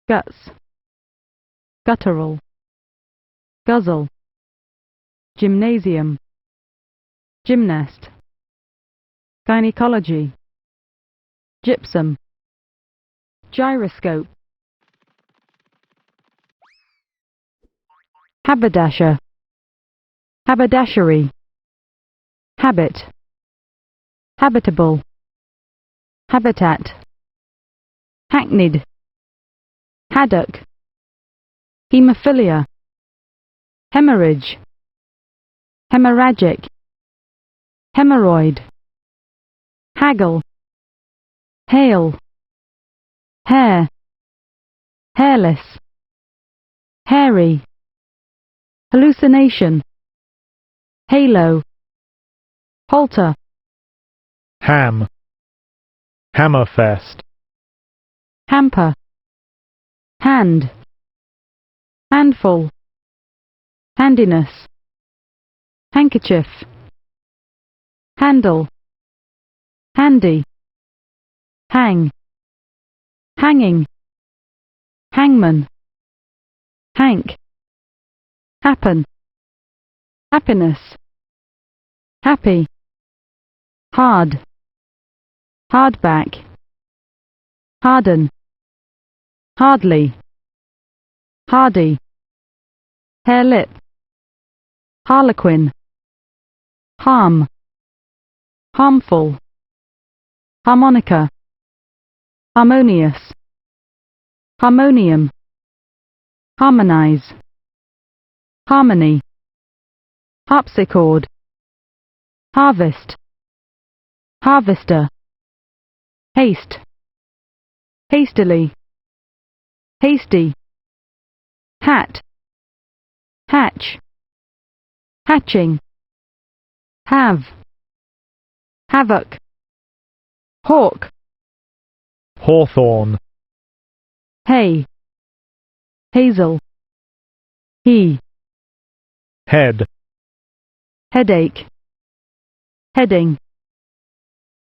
guts, guttural, guzzle, gymnasium, gymnast, gynecology, gypsum, gyroscope, haberdasher, haberdashery, habit, habitable, habitat, hackneyed, haddock, haemophilia, hemorrhage, hemorrhagic, hemorrhoid, haggle, hail, hair, hairless, hairy, hallucination, halo, halter, ham, hammerfest, hamper, hand, handful, handiness, handkerchief, handle, handy, hang, hanging, hangman, hank, happen, happiness, happy, hard, hardback, harden, hardly, hardy, hare lip, harlequin, harm, harmful, harmonica, harmonious, harmonium, harmonize, harmony, harpsichord, harvest, harvester, haste, hastily, hasty, hat, hatch, hatching, have, havoc, hawk, hawthorn, hay, hazel, he, head, headache, heading,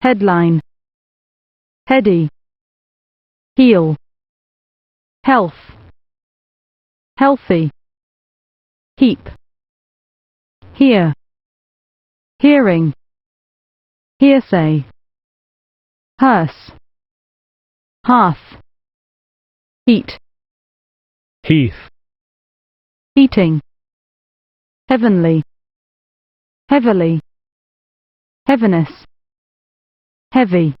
headline, heady, heel, health, healthy, heap, hear, hearing, hearsay, hearse, hearth, heat, heath, heating, heavenly, heavily, heaviness, heavy,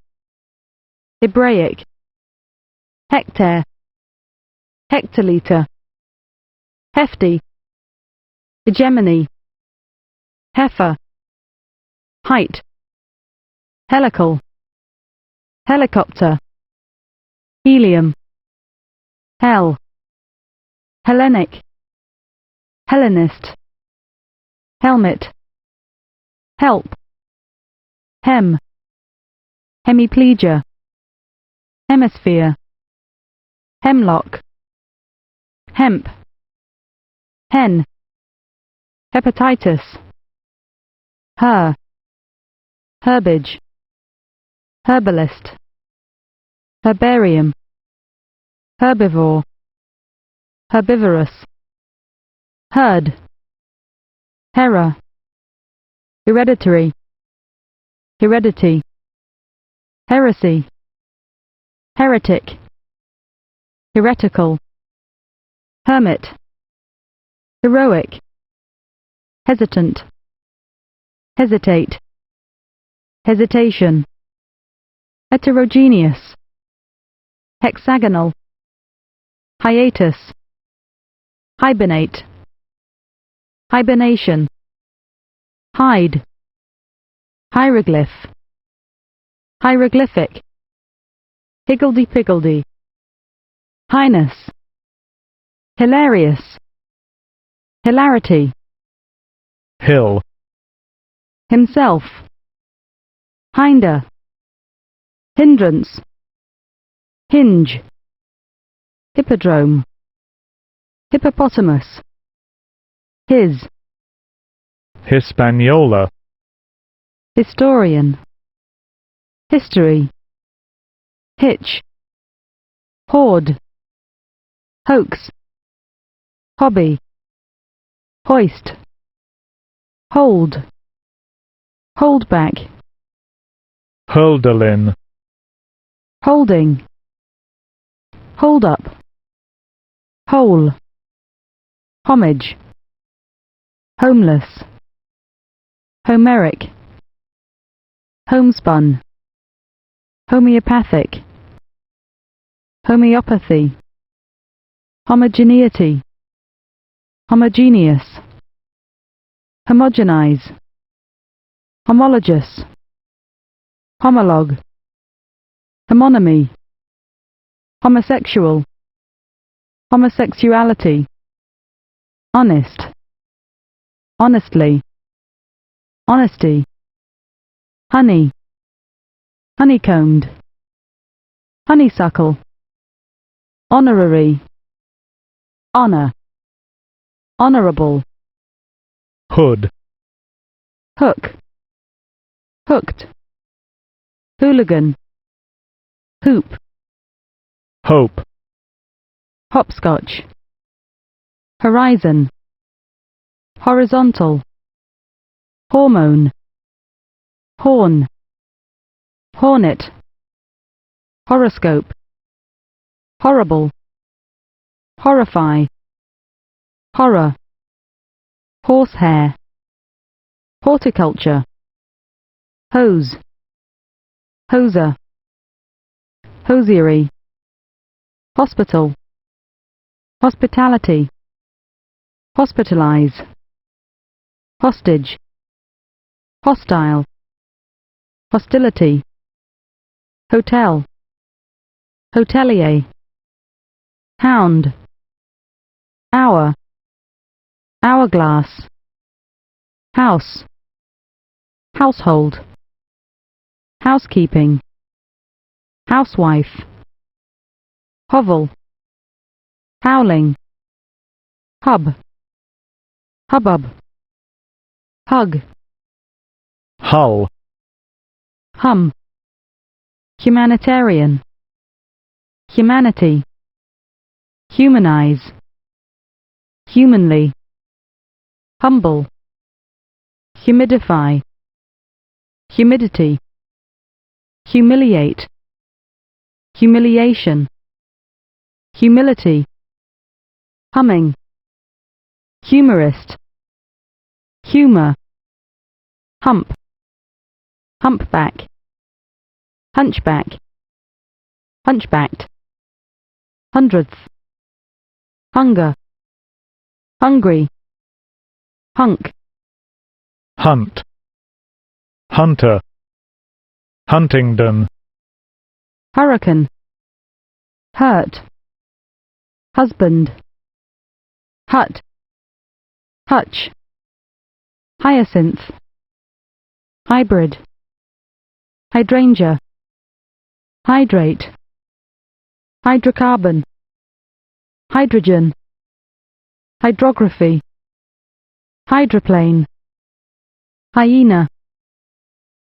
Hebraic, hectare, hectoliter, hefty, hegemony, heifer, height, helical, helicopter, helium, hell, Hellenic, Hellenist, helmet, help, hem, hemiplegia, hemisphere, hemlock, hemp, hen, hepatitis, her, herbage, herbalist, herbarium, herbivore, herbivorous, herd, hera, hereditary, heredity, heresy, heretic, heretical, hermit, heroic, hesitant, hesitate, hesitation, heterogeneous, hexagonal, hiatus, hibernate, hibernation, hide, hieroglyph, hieroglyphic, higgledy-piggledy, highness, hilarious, hilarity, hill, himself, hinder, hindrance, hinge, hippodrome, hippopotamus, his, Hispaniola, historian, history, hitch, hoard, hoax, hobby, hoist, hold, holdback, Hölderlin, holding, hold up, whole, homage, homeless, Homeric, homespun, homeopathic, homeopathy, homogeneity, homogeneous, homogenize, homologous, homologue, homonymy, homosexual, homosexuality, honest, honestly, honesty, honey, honeycombed, honeysuckle, honorary, honor, honorable, hood, hook, hooked, hooligan, hoop, hope, hopscotch, horizon, horizontal, hormone, horn, hornet, horoscope, horrible, horrify, horror, horsehair, horticulture, hose, hoser, hosiery, hospital, hospitality, hospitalize, hostage, hostile, hostility, hotel, hotelier, hound, hour, hourglass, house, household, housekeeping, housewife, hovel, howling, hub, hubbub, hug, hull, hum, humanitarian, humanity, humanize, humanly, humble, humidify, humidity, humiliate, humiliation, humility, humming, humorist, humor, hump, humpback, hunchback, hunchbacked, hundredth, hunger, hungry, hunk, hunt, hunter, Huntingdon, hurricane, hurt, husband, hut, hutch, hyacinth, hybrid, hydrangea, hydrate, hydrocarbon, hydrogen, hydrography, hydroplane, hyena,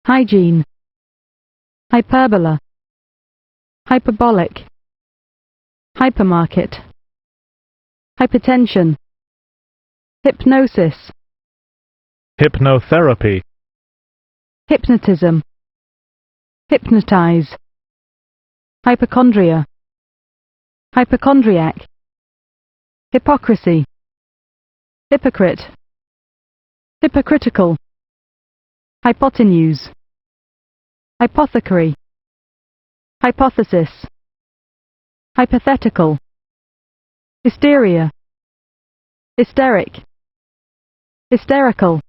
hygiene, hyperbola, hyperbolic, hypermarket, hypertension, hypnosis, hypnotherapy, hypnotism, hypnotize, hypochondria, hypochondriac, hypocrisy, hypocrite, hypocritical, hypotenuse, hypothecary, hypothesis, hypothetical, hysteria, hysteric, hysterical,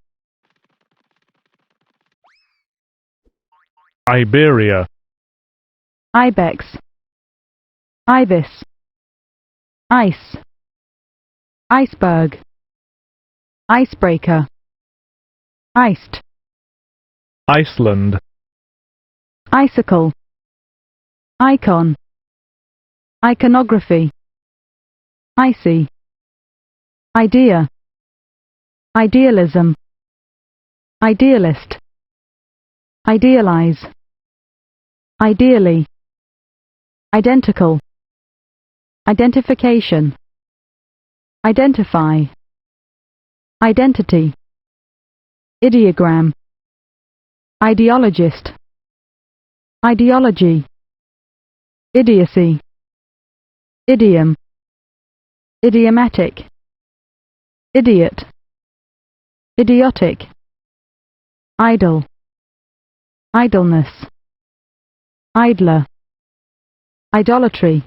Iberia, ibex, ibis, ice, iceberg, icebreaker, iced, Iceland, icicle, icon, iconography, icy, idea, idealism, idealist, idealize, ideally, identical, identification, identify, identity, ideogram, ideologist, ideology, idiocy, idiom, idiomatic, idiot, idiotic, idle, idleness, idler, idolatry,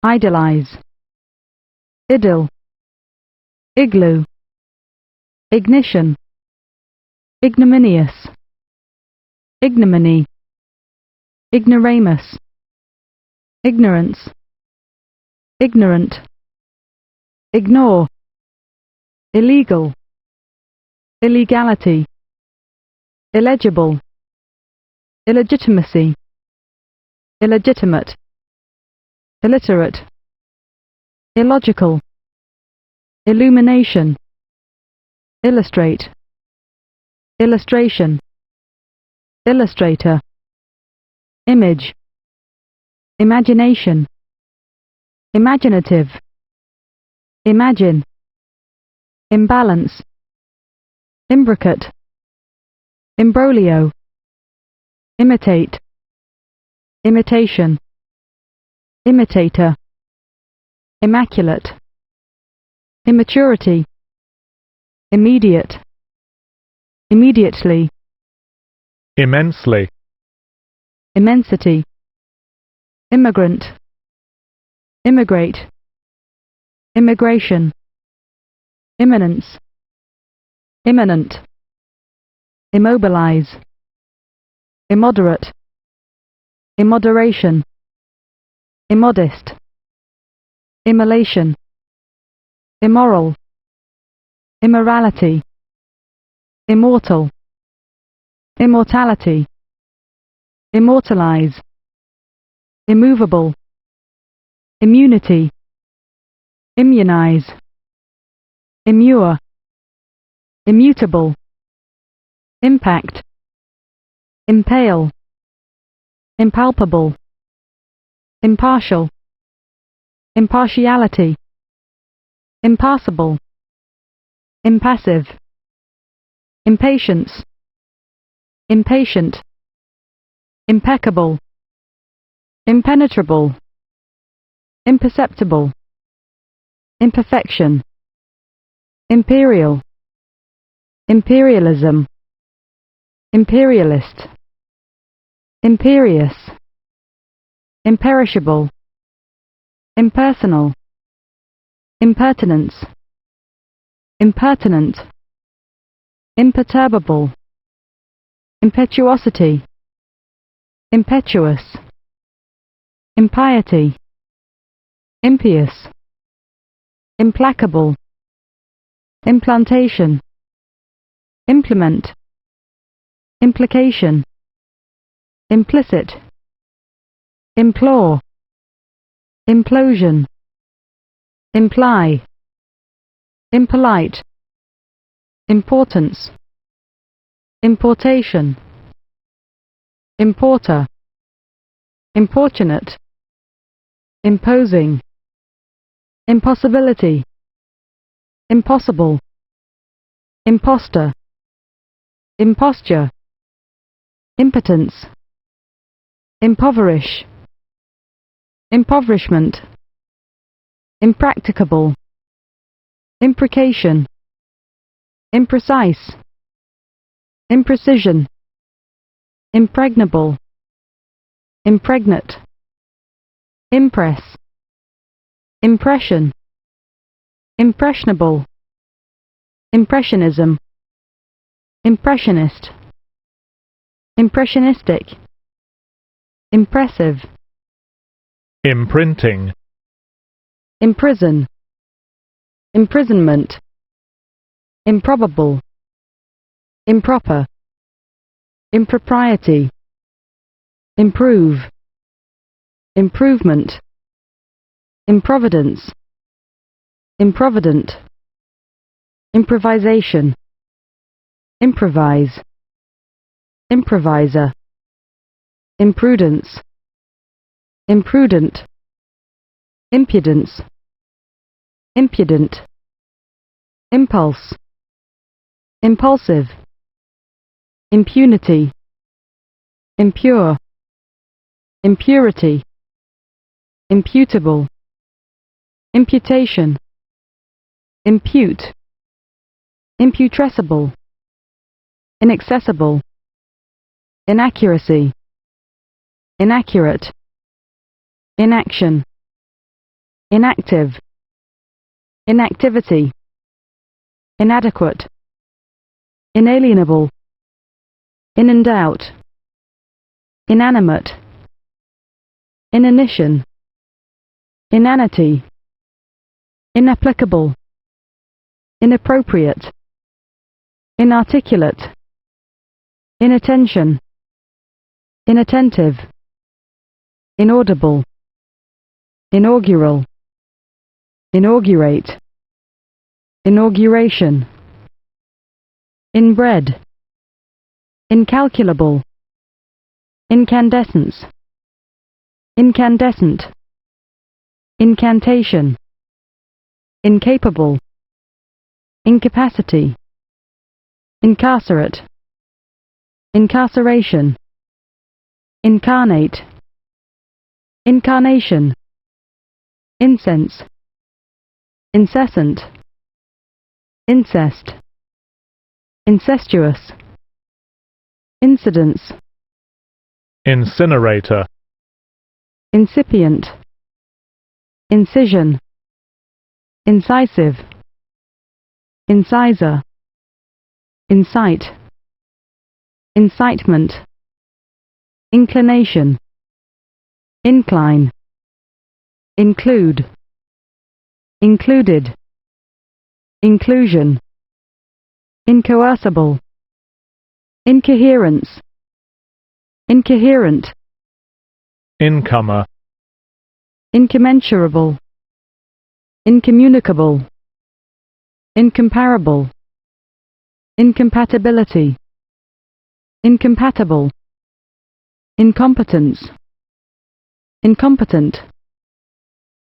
idolize, idyll, igloo, ignition, ignominious, ignominy, ignoramus, ignorance, ignorant, ignore, illegal, illegality, illegible, illegitimacy, illegitimate, illiterate, illogical, illumination, illustrate, illustration, illustrator, image, imagination, imaginative, imagine, imbalance, imbricate, imbroglio, imitate, imitation, imitator, immaculate, immaturity, immediate, immediately, immensely, immensity, immigrant, immigrate, immigration, imminence, imminent, immobilize, immoderate, immoderation, immodest, immolation, immoral, immorality, immortal, immortality, immortalize, immovable, immunity, immunize, immure, immutable, impact, impale, impalpable, impartial, impartiality, impassable, impassive, impatience, impatient, impeccable, impenetrable, imperceptible, imperfection, imperial, imperialism, imperialist, imperious, imperishable, impersonal, impertinence, impertinent, imperturbable, impetuosity, impetuous, impiety, impious, implacable, implantation, implement, implication, implicit, implore, implosion, imply, impolite, importance, importation, importer, importunate, imposing, impossibility, impossible, imposter, imposture, impotence, impoverish, impoverishment, impracticable, imprecation, imprecise, imprecision, impregnable, impregnate, impress, impression, impressionable, impressionism, impressionist, impressionistic, impressive, imprinting, imprison, imprisonment, improbable, improper, impropriety, improve, improvement, improvidence, improvident, improvisation, improvise, improviser, imprudence, imprudent, impudence, impudent, impulse, impulsive, impunity, impure, impurity, imputable, imputation, impute, imputrescible, inaccessible, inaccuracy, inaccurate, inaction, inactive, inactivity, inadequate, inalienable, in and out, inanimate, inanition, inanity, inapplicable, inappropriate, inarticulate, inattention, inattentive, inaudible, inaugural, inaugurate, inauguration, inbred, incalculable, incandescence, incandescent, incantation, incapable, incapacity, incarcerate, incarceration, incarnate, incarnation, incense, incessant, incest, incestuous, incidence, incinerator, incipient, incision, incisive, incisor, incite, incitement, inclination, incline, include, included, inclusion, incoercible, incoherence, incoherent, incomer, incommensurable, incommunicable, incomparable, incompatibility, incompatible, incompetence, incompetent,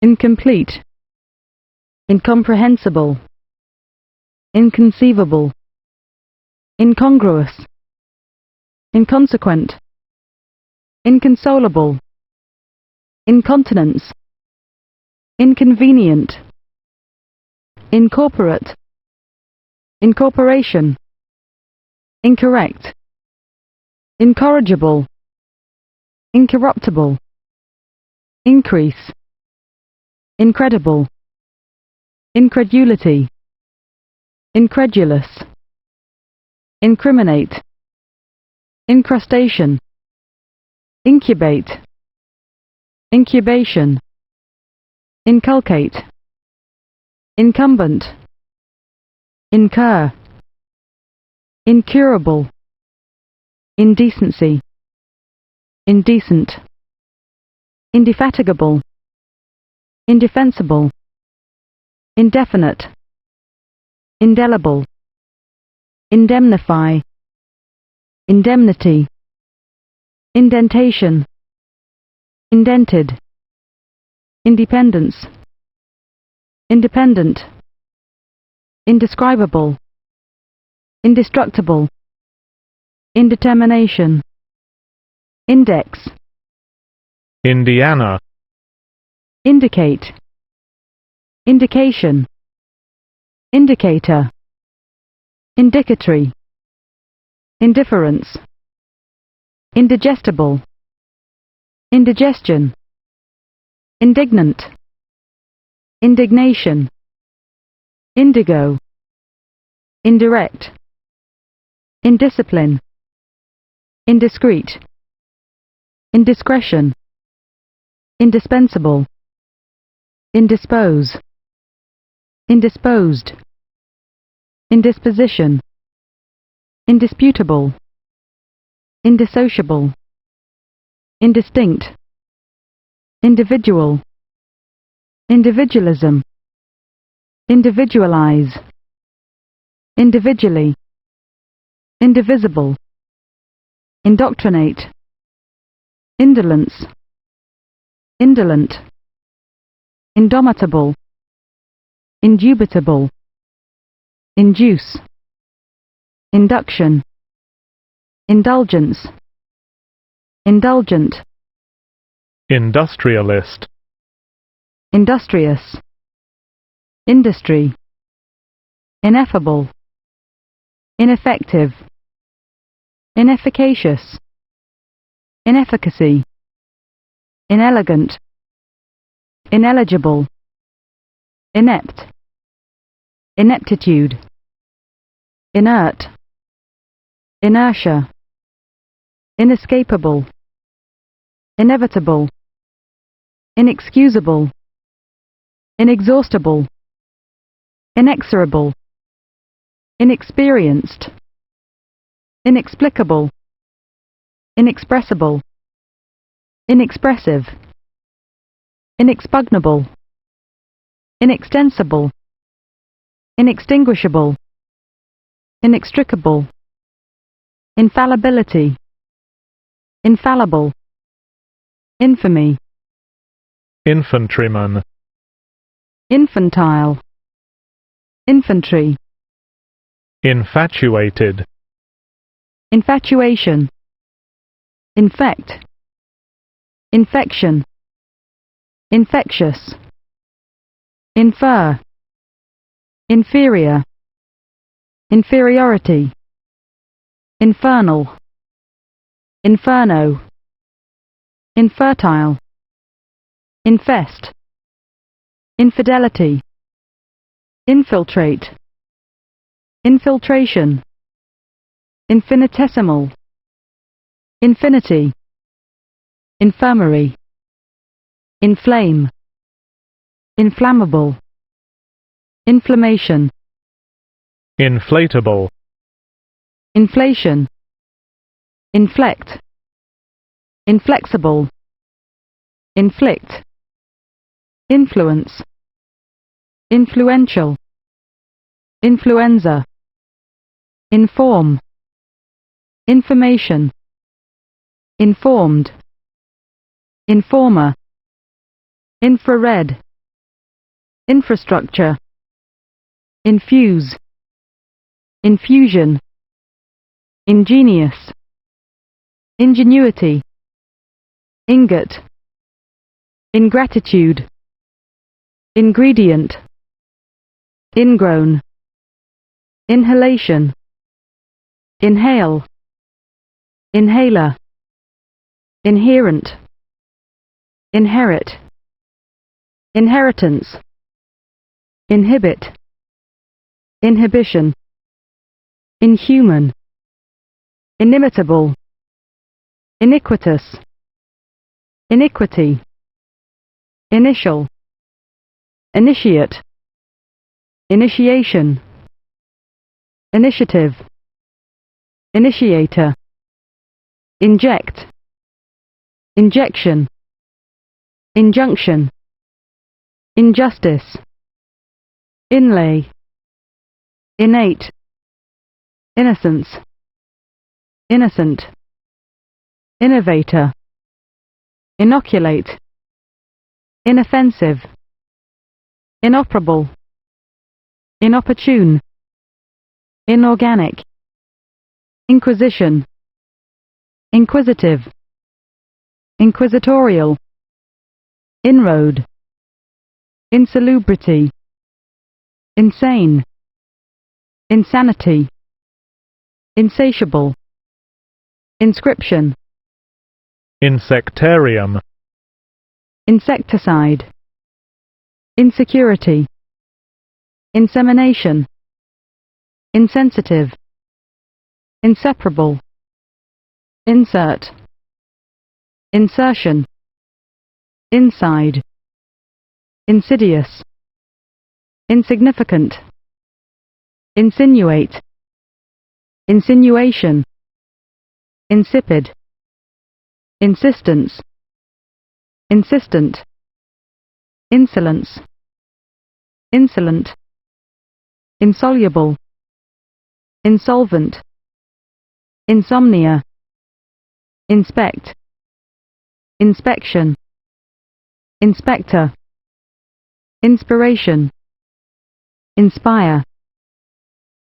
incomplete, incomprehensible, inconceivable, incongruous, inconsequent, inconsolable, incontinence, inconvenient, incorporate, incorporation, incorrect, incorrigible, incorruptible, increase, incredible, incredulity, incredulous, incriminate, incrustation, incubate, incubation, inculcate, incumbent, incur, incurable, indecency, indecent, indefatigable, indefensible, indefinite, indelible, indemnify, indemnity, indentation, indented, independence, independent, indescribable, indestructible, indetermination, index, Indiana, indicate, indication, indicator, indicatory, indifference, indigestible, indigestion, indignant, indignation, indigo, indirect, indiscipline, indiscreet, indiscretion, indispensable, indispose, indisposed, indisposition, indisputable, indissociable, indistinct, individual, individualism, individualize, individually, indivisible, indoctrinate, indolence, indolent, indomitable, indubitable, induce, induction, indulgence, indulgent, industrialist, industrious, industry, ineffable, ineffective, inefficacious, inefficacy, inelegant, ineligible, inept, ineptitude, inert, inertia, inescapable, inevitable, inexcusable, inexhaustible, inexorable, inexperienced, inexplicable, inexpressible, inexpressive, inexpugnable, inextensible, inextinguishable, inextricable, infallibility, infallible, infamy, infantryman, infantile, infantry, infatuated, infatuation, infect, infection, infectious, infer, inferior, inferiority, infernal, inferno, infertile, infest, infidelity, infiltrate, infiltration, infinitesimal, infinity, infirmary, inflame, inflammable, inflammation, inflatable, inflation, inflect, inflexible, inflict, influence, influential, influenza, inform, information, informed, informer, infrared, infrastructure, infuse, infusion, ingenious, ingenuity, ingot, ingratitude, ingredient, ingrown, inhalation, inhale, inhaler, inherent, inherit, inheritance, inhibit, inhibition, inhuman, inimitable, iniquitous, iniquity, initial, initiate, initiation, initiative, initiator, inject, injection, injunction, injustice, inlay, innate, innocence, innocent, innovator, inoculate, inoffensive, inoperable, inopportune, inorganic, inquisition, inquisitive, inquisitorial, inroad, insalubrity, insane, insanity, insatiable, inscription, insectarium, insecticide, insecurity, insemination, insensitive, inseparable, insert, insertion, inside, insidious, insignificant, insinuate, insinuation, insipid, insistence, insistent, insolence, insolent, insoluble, insolvent, insomnia, inspect, inspection, inspector, inspiration, inspire,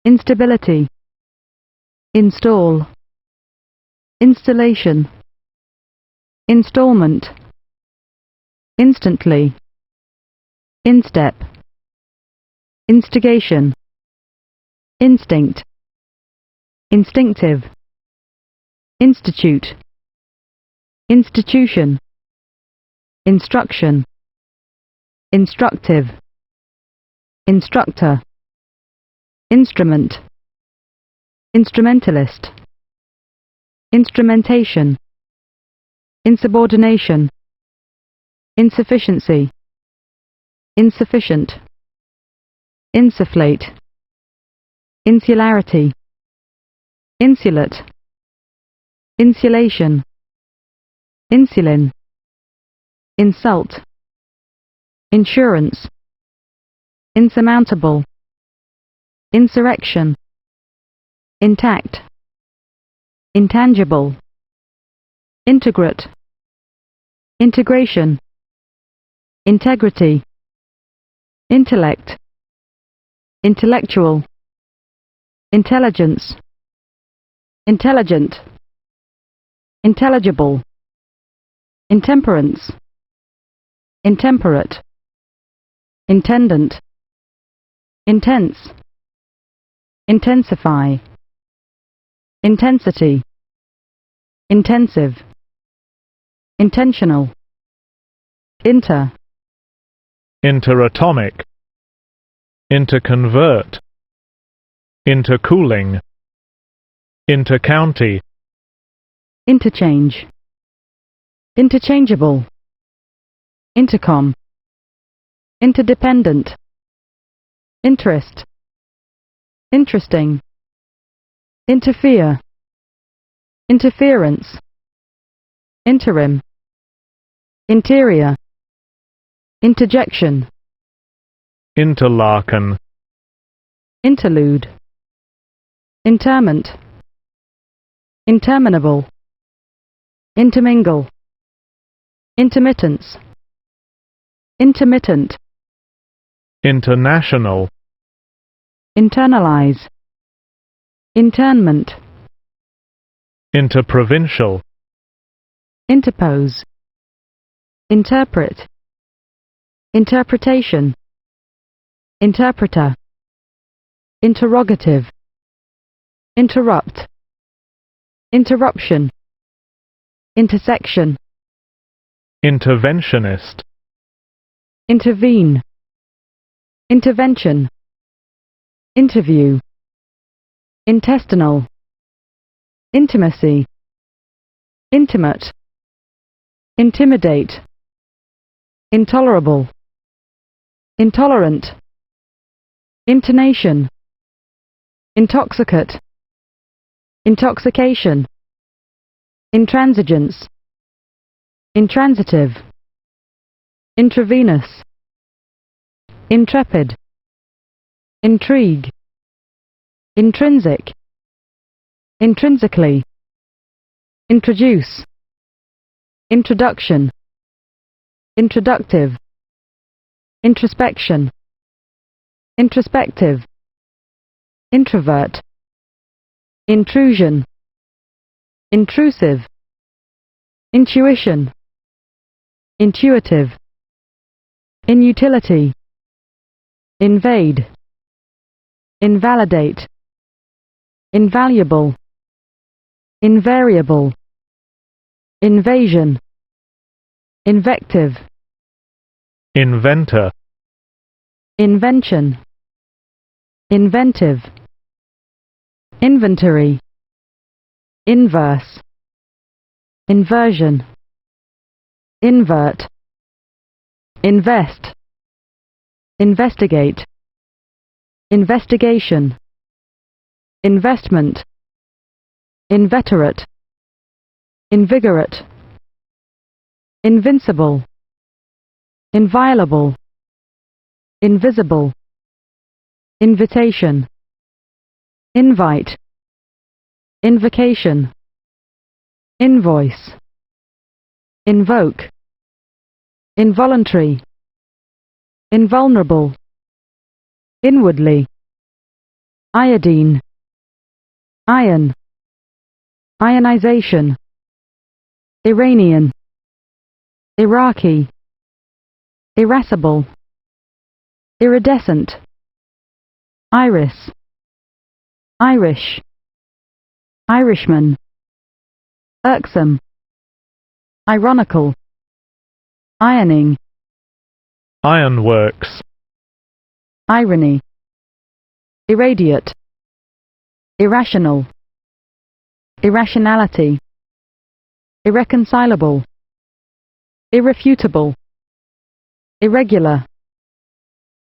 instability, install, installation, installment, instantly, instep, instigation, instinct, instinctive, institute, institution, instruction, instructive, instructor, instrument, instrumentalist, instrumentation, insubordination, insufficiency, insufficient, insufflate, insularity, insulate, insulation, insulin, insult, insurance, insurmountable, insurrection, intact, intangible, integrate, integration, integrity, intellect, intellectual, intelligence, intelligent, intelligible, intemperance, intemperate, intendant, intense, intensify, intensity, intensive, intentional, interatomic, interconvert, intercooling, intercounty, interchange, interchangeable, intercom, interdependent, interest, interesting, interfere, interference, interim, interior, interjection, interlaken, interlude, interment, interminable, intermingle, intermittence, intermittent, international, internalize, internment, interprovincial, interpose, interpret, interpretation, interpreter, interrogative, interrupt, interruption, intersection, interventionist, intervene, intervention, interview, intestinal, intimacy, intimate, intimidate, intolerable, intolerant, intonation, intoxicate, intoxication, intransigence, intransitive, intravenous, intrepid, intrigue, intrinsic, intrinsically, introduce, introduction, introductive, introspection, introspective, introvert, intrusion, intrusive, intuition, intuitive, inutility, invade, invalidate, invaluable, invariable, invasion, invective, inventor, invention, inventive, inventory, inverse, inversion, invert, invest, investigate, investigation, investment, inveterate, invigorate, invincible, inviolable, invisible, invitation, invite, invocation, invoice, invoke, involuntary, invulnerable, inwardly, iodine, iron, ionization, Iranian, Iraqi, irascible, iridescent, iris, Irish, Irishman, irksome, ironical, ironing, ironworks, irony, irradiate, irrational, irrationality, irreconcilable, irrefutable, irregular,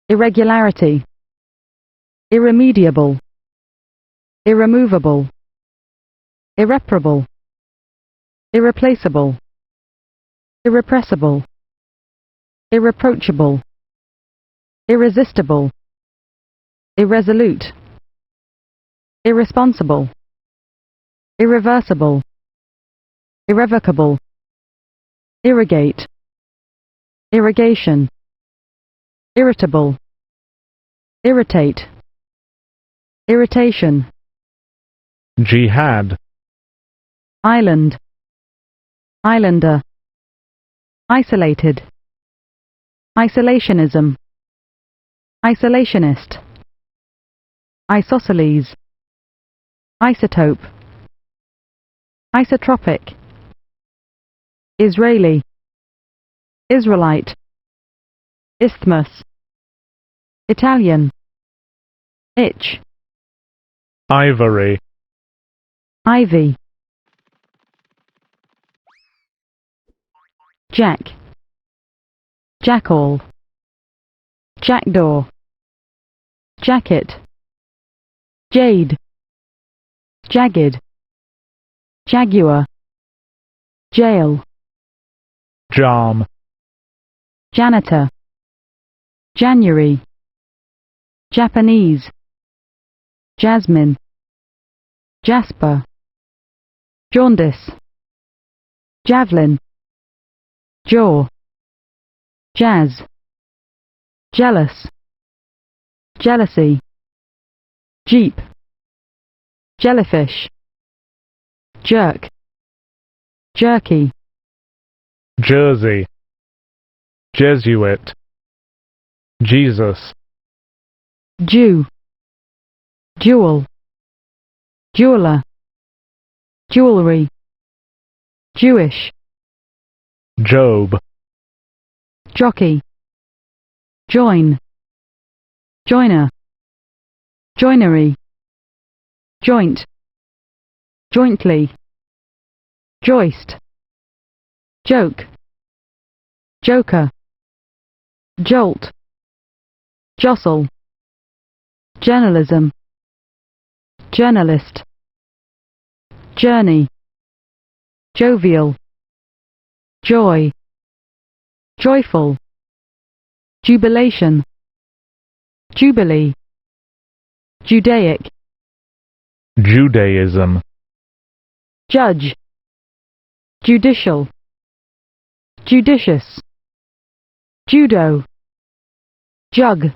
irregularity, irremediable, irremovable, irreparable, irreplaceable, irrepressible, irreproachable, irresistible, irresolute, irresponsible, irreversible, irrevocable, irrigate, irrigation, irritable, irritate, irritation, jihad, island, islander, isolated, isolationism, isolationist, isosceles, isotope, isotropic, Israeli, Israelite, isthmus, Italian, itch, ivory, ivy, jack, jackal, jackdaw, jacket, jade, jagged, jaguar, jail, jam, janitor, January, Japanese, jasmine, jasper, jaundice, javelin, jaw, jazz, jealous, jealousy, jeep, jellyfish, jerk, jerky, Jersey, Jesuit, Jesus, Jew, jewel, jeweler, jewelry, Jewish, Job, jockey, join, joiner, joinery, joint, jointly, joist, joke, joker, jolt, jostle, journalism, journalist, journey, jovial, joy, joyful, jubilation, jubilee, Judaic, Judaism, judge, judicial, judicious, judo, jug,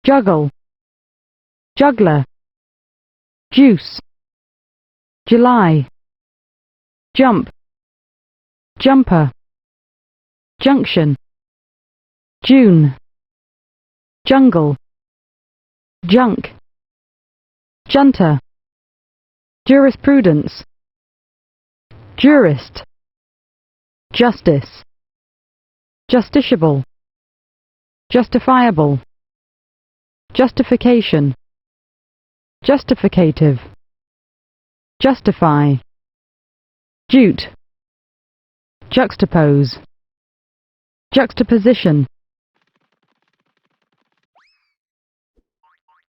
juggle, juggler, juice, July, jump, jumper, junction, June, jungle, junk, junta, jurisprudence, jurist, justice, justiciable, justifiable, justification, justificative, justify, jute, juxtapose, juxtaposition,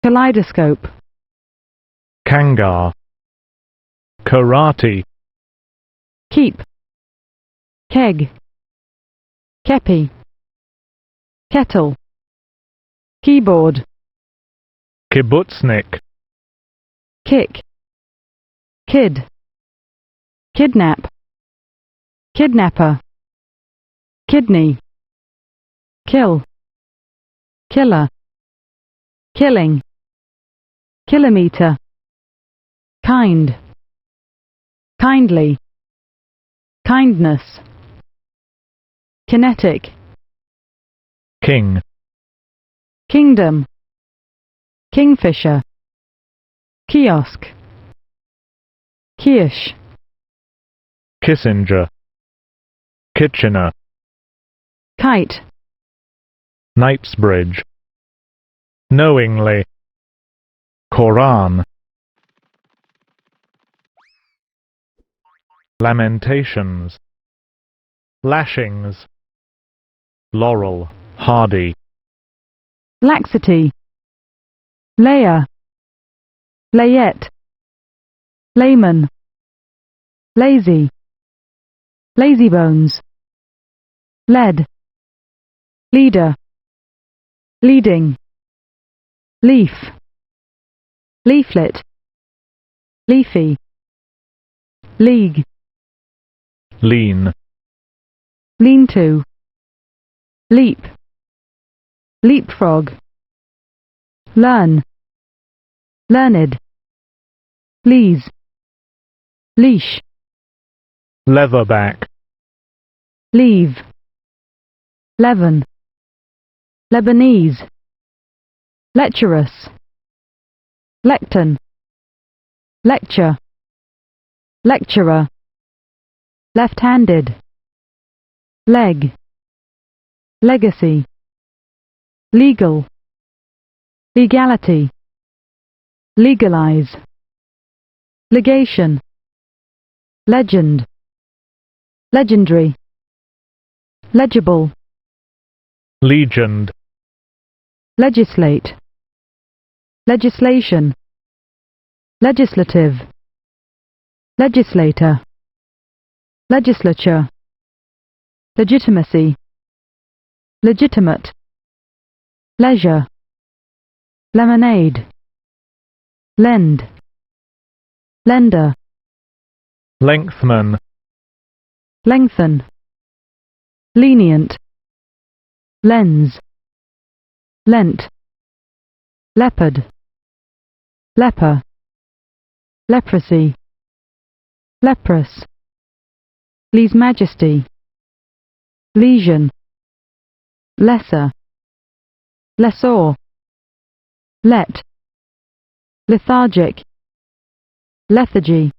kaleidoscope, Kangar, Karate, keep, keg, kepi, kettle, keyboard, Kibbutznik, kick, kid, kidnap, kidnapper, kidney, kill, killer, killing, kilometer, kind, kindly, kindness, kinetic, King, kingdom, kingfisher, kiosk, quiche, Kissinger, Kitchener, kite, Knightsbridge, knowingly, Koran, lamentations, lashings, laurel, hardy, laxity, layer, layette, layman, lazy, lazybones, lead, leader, leading, leaf, leaflet, leafy, league, lean, lean-to, leap, leapfrog, learn, learned, lees, leash, leatherback, leave, leaven, Lebanese, lecherous, lectern, lecture, lecturer, left-handed, leg, legacy, legal, legality, legalize, legation, legend, legendary, legible, legend, legislate, legislation, legislative, legislator, legislature, legitimacy, legitimate, leisure, lemonade, lend, lender, lengthman, lengthen, lenient, lens, lent, leopard, leper, leprosy, leprous, lese majesty, lesion, lesser, lessor, let, lethargic, lethargy,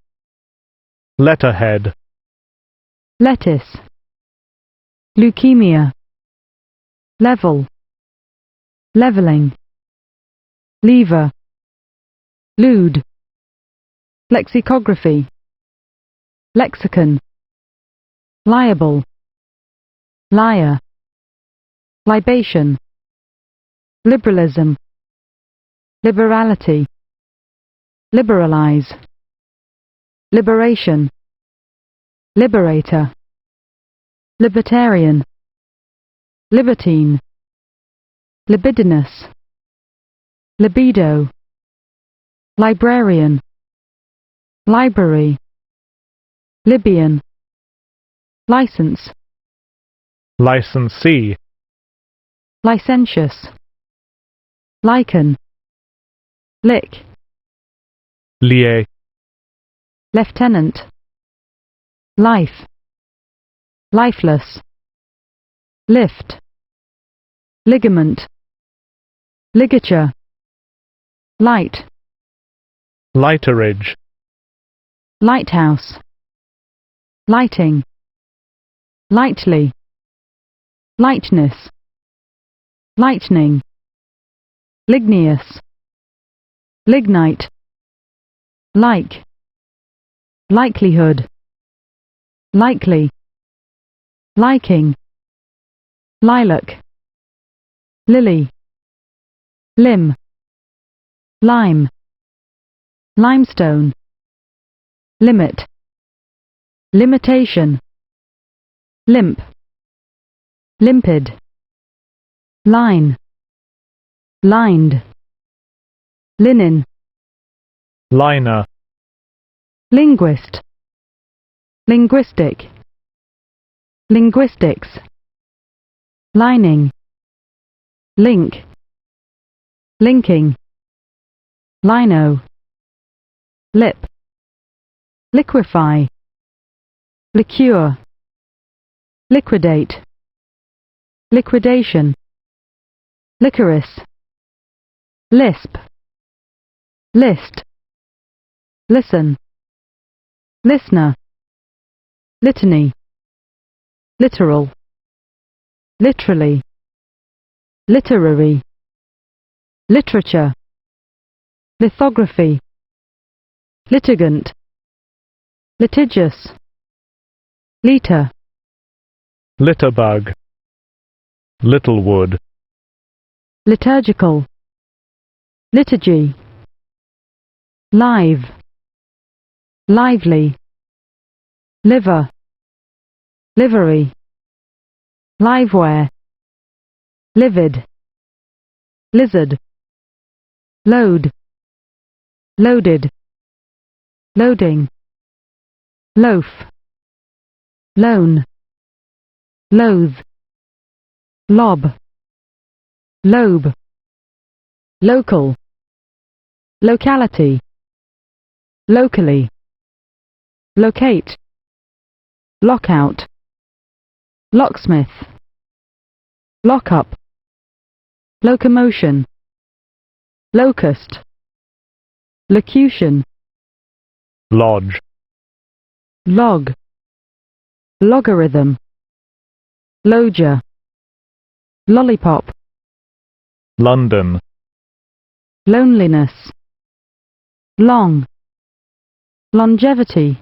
letterhead, lettuce, leukemia, level, leveling, lever, lewd, lexicography, lexicon, liable, liar, libation, liberalism, liberality, liberalize, liberation, liberator, libertarian, libertine, libidinous, libido, librarian, library, Libyan, license, licensee, licentious, lichen, lick, lié, lieutenant, life, lifeless, lift, ligament, ligature, light, literage, lighthouse, lighting, lightly, lightness, lightning, ligneous, lignite, like, likelihood, likely, liking, lilac, lily, limb, lime, limestone, limit, limitation, limp, limpid, line, lined, linen, liner, linguist, linguistic, linguistics, lining, link, linking, lino, lip, liquefy, liqueur, liquidate, liquidation, licorice, lisp, list, listen, listener, litany, literal, literally, literary, literature, lithography, litigant, litigious, liter, litterbug, littlewood, liturgical, liturgy, live, lively, liver, livery, liveware, livid, lizard, load, loaded, loading, loaf, loan, loathe, lob, lobe, local, locality, locally, locate, lockout, locksmith, lockup, locomotion, locust, locution, lodge, log, logarithm, loggia, lollipop, London, loneliness, long, longevity,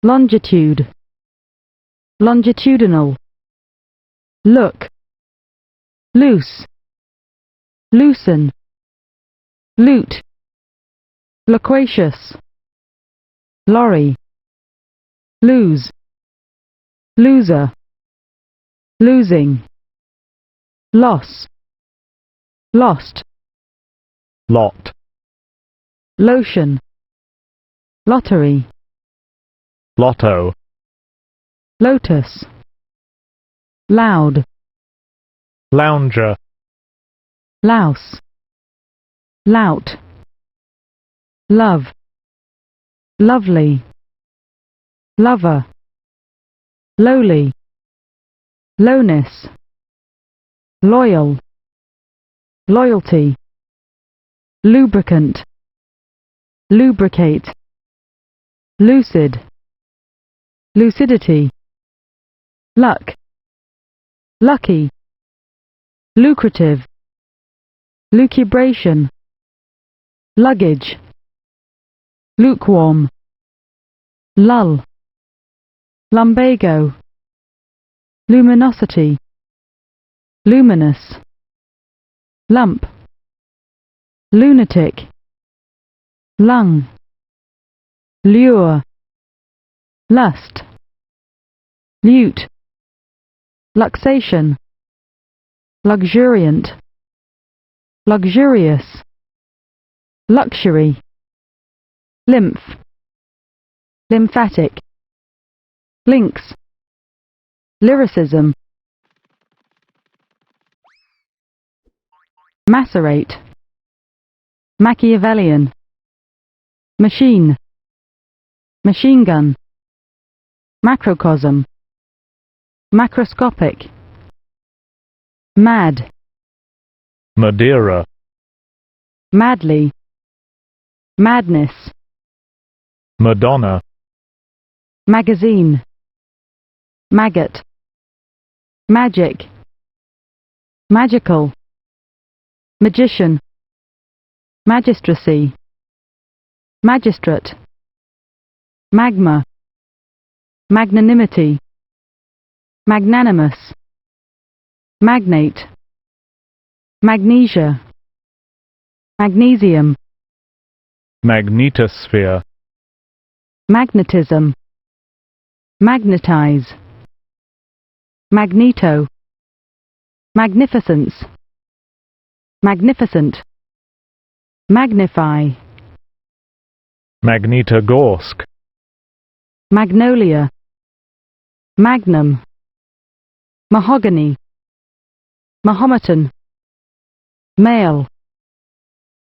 longitude, longitudinal, look, loose, loosen, loot, loquacious, lorry, lose, loser, losing, loss, lost, lot, lotion, lottery, lotto, lotus, loud, lounger, louse, lout, love, lovely, lover, lowly, lowness, loyal, loyalty, lubricant, lubricate, lucid, lucidity, luck, lucky, lucrative, lucubration, luggage, lukewarm, lull, lumbago, luminosity, luminous, lump, lunatic, lung, lure, lust, lute, luxation, luxuriant, luxurious, luxury, lymph, lymphatic, links, lyricism, macerate, Machiavellian, machine, machine gun, macrocosm, macroscopic, mad, Madeira, madly, madness, Madonna, magazine, maggot, magic, magical, magician, magistracy, magistrate, magma, magnanimity, magnanimous, magnate, magnesia, magnesium, magnetosphere, magnetism, magnetize, magneto, magnificence, magnificent, magnify, Magnitogorsk, magnolia, magnum, mahogany, mahometan, male,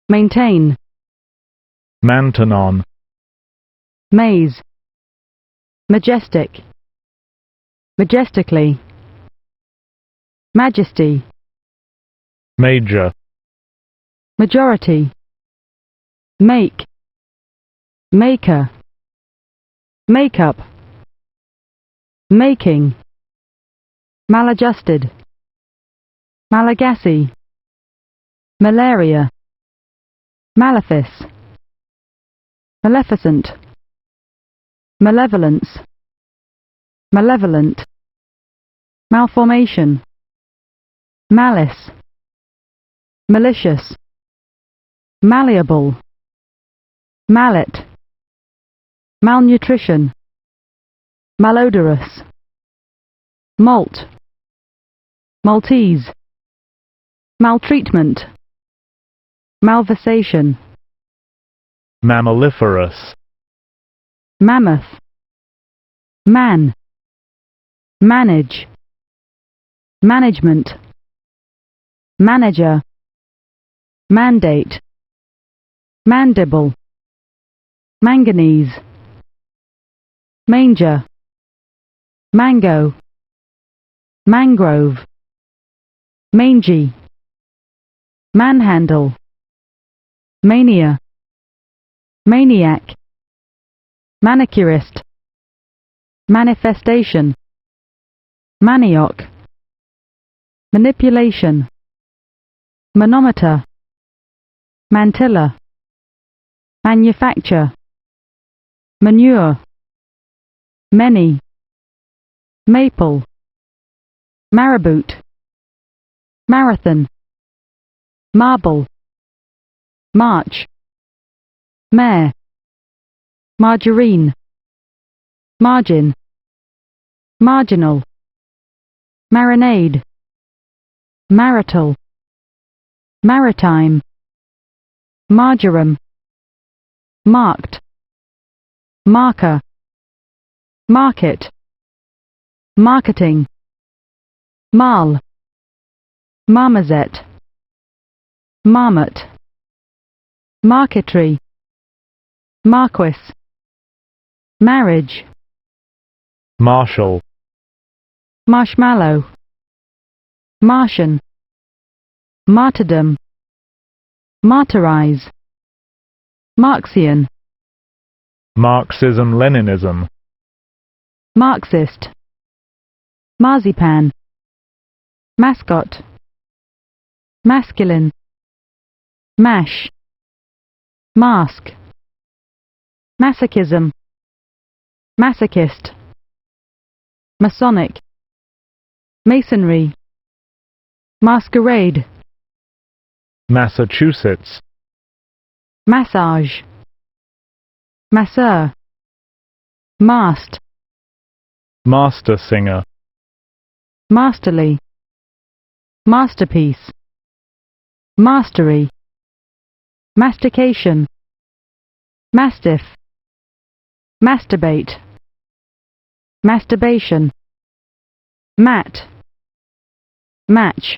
maintain, Mantanon, maze, majestic, majestically, majesty, major, majority, make, maker, makeup, making, maladjusted, Malagasy, malaria, malefice, maleficent, malevolence, malevolent, malformation, malice, malicious, malleable, mallet, malnutrition, malodorous, malt, Maltese, maltreatment, malversation, Mammaliferous. mammoth, man, manage, management, manager, mandate, mandible, manganese, manger, mango, mangrove, mangy, manhandle, mania, maniac, manicurist, manifestation, manioc, manipulation, manometer, mantilla, manufacture, manure, many, maple, marabouts, marathon, marble, march, mare, margarine, margin, marginal, marinade, marital, maritime, marjoram, marked, marker, market, marketing, marl, marmoset, marmot, marquetry, marquis, marriage, Marshal. marshmallow, Martian, martyrdom, martyrize, Marxian, Marxism-Leninism. Marxist, marzipan, mascot, masculine, mash, mask, masochism, masochist, Masonic, masonry, masquerade, Massachusetts. massage, masseur, mast, Master singer. masterly, masterpiece, mastery, mastication, mastiff, masturbate, masturbation, mat, match,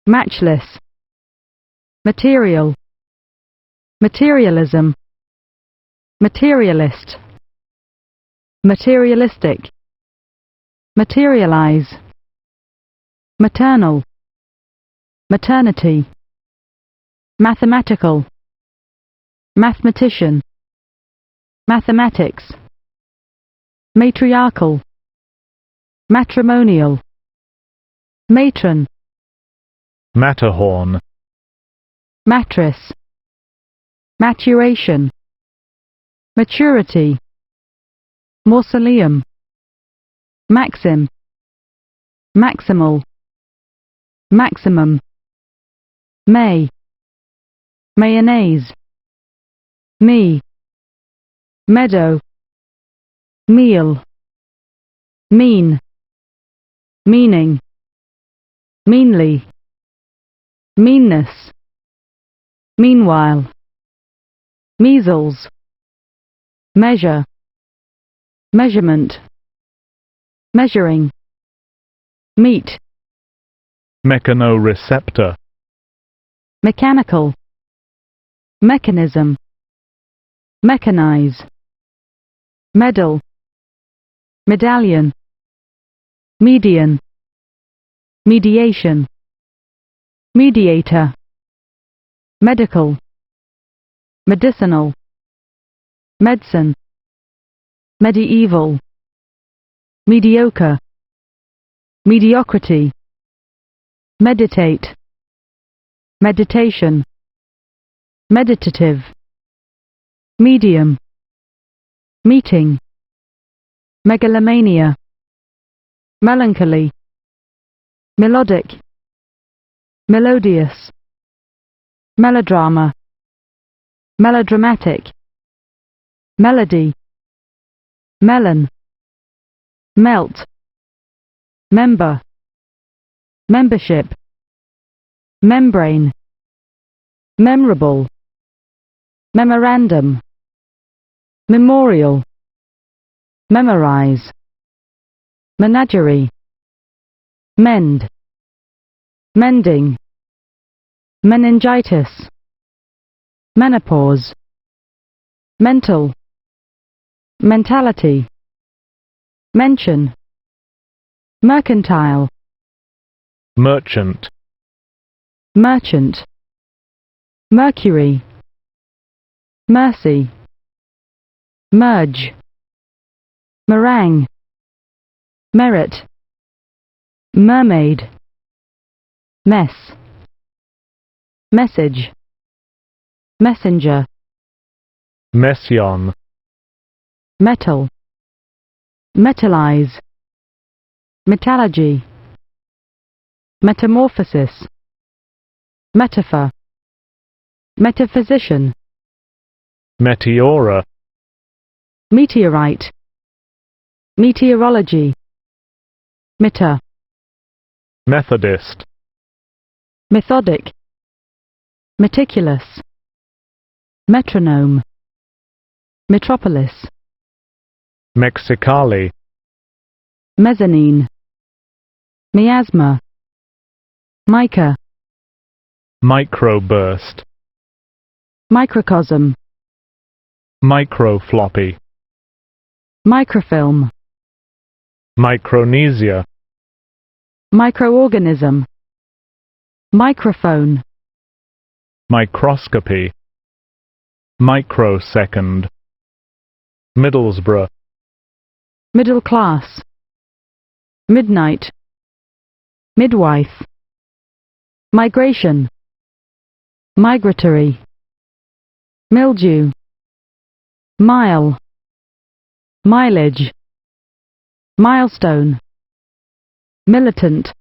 matchless, material, materialism, materialist, materialistic, materialize, maternal, maternity, mathematical, mathematician, mathematics, matriarchal, matrimonial, matron, Matterhorn. mattress, maturation, maturity, mausoleum, maxim, maximal, maximum, may, mayonnaise, me, meadow, meal, mean, meaning, meanly, meanness, meanwhile, measles, measure, measurement, measuring, meet, Mechanoreceptor. mechanical, mechanism, mechanize, medal, medallion, median, mediation, mediator, medical, medicinal, medicine, medieval, mediocre, mediocrity, meditate, meditation, meditative, medium, meeting, megalomania, melancholy, melodic, melodious, melodrama, melodramatic, melody, melon, melt, member, membership, membrane, memorable, memorandum, memorial, memorize, menagerie, mend, mending, meningitis, menopause, mental, mentality, mention, mercantile, merchant, merchant, mercury, mercy, merge, meringue, merit, mermaid, mess, message, messenger, messian, metal, metallize, metallurgy, metamorphosis, metaphor, metaphysician, meteora, meteorite, meteorology, meter, Methodist, methodic, meticulous, metronome, metropolis, Mexicali, mezzanine, miasma, mica, microburst, microcosm, microfloppy, microfilm, Micronesia, microorganism, microphone, microscopy, microsecond, Middlesbrough, middle class, midnight, midwife, migration, migratory, mildew, mile, mileage, milestone, militant,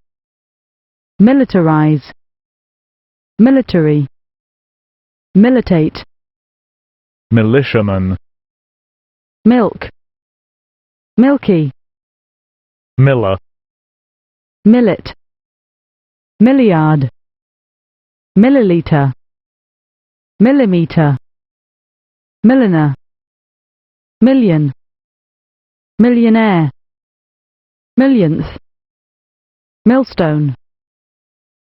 militarize, military, militate, militiaman, milk, milky, miller, millet, milliard, milliliter, millimeter, milliner, million, millionaire, millionth, millstone,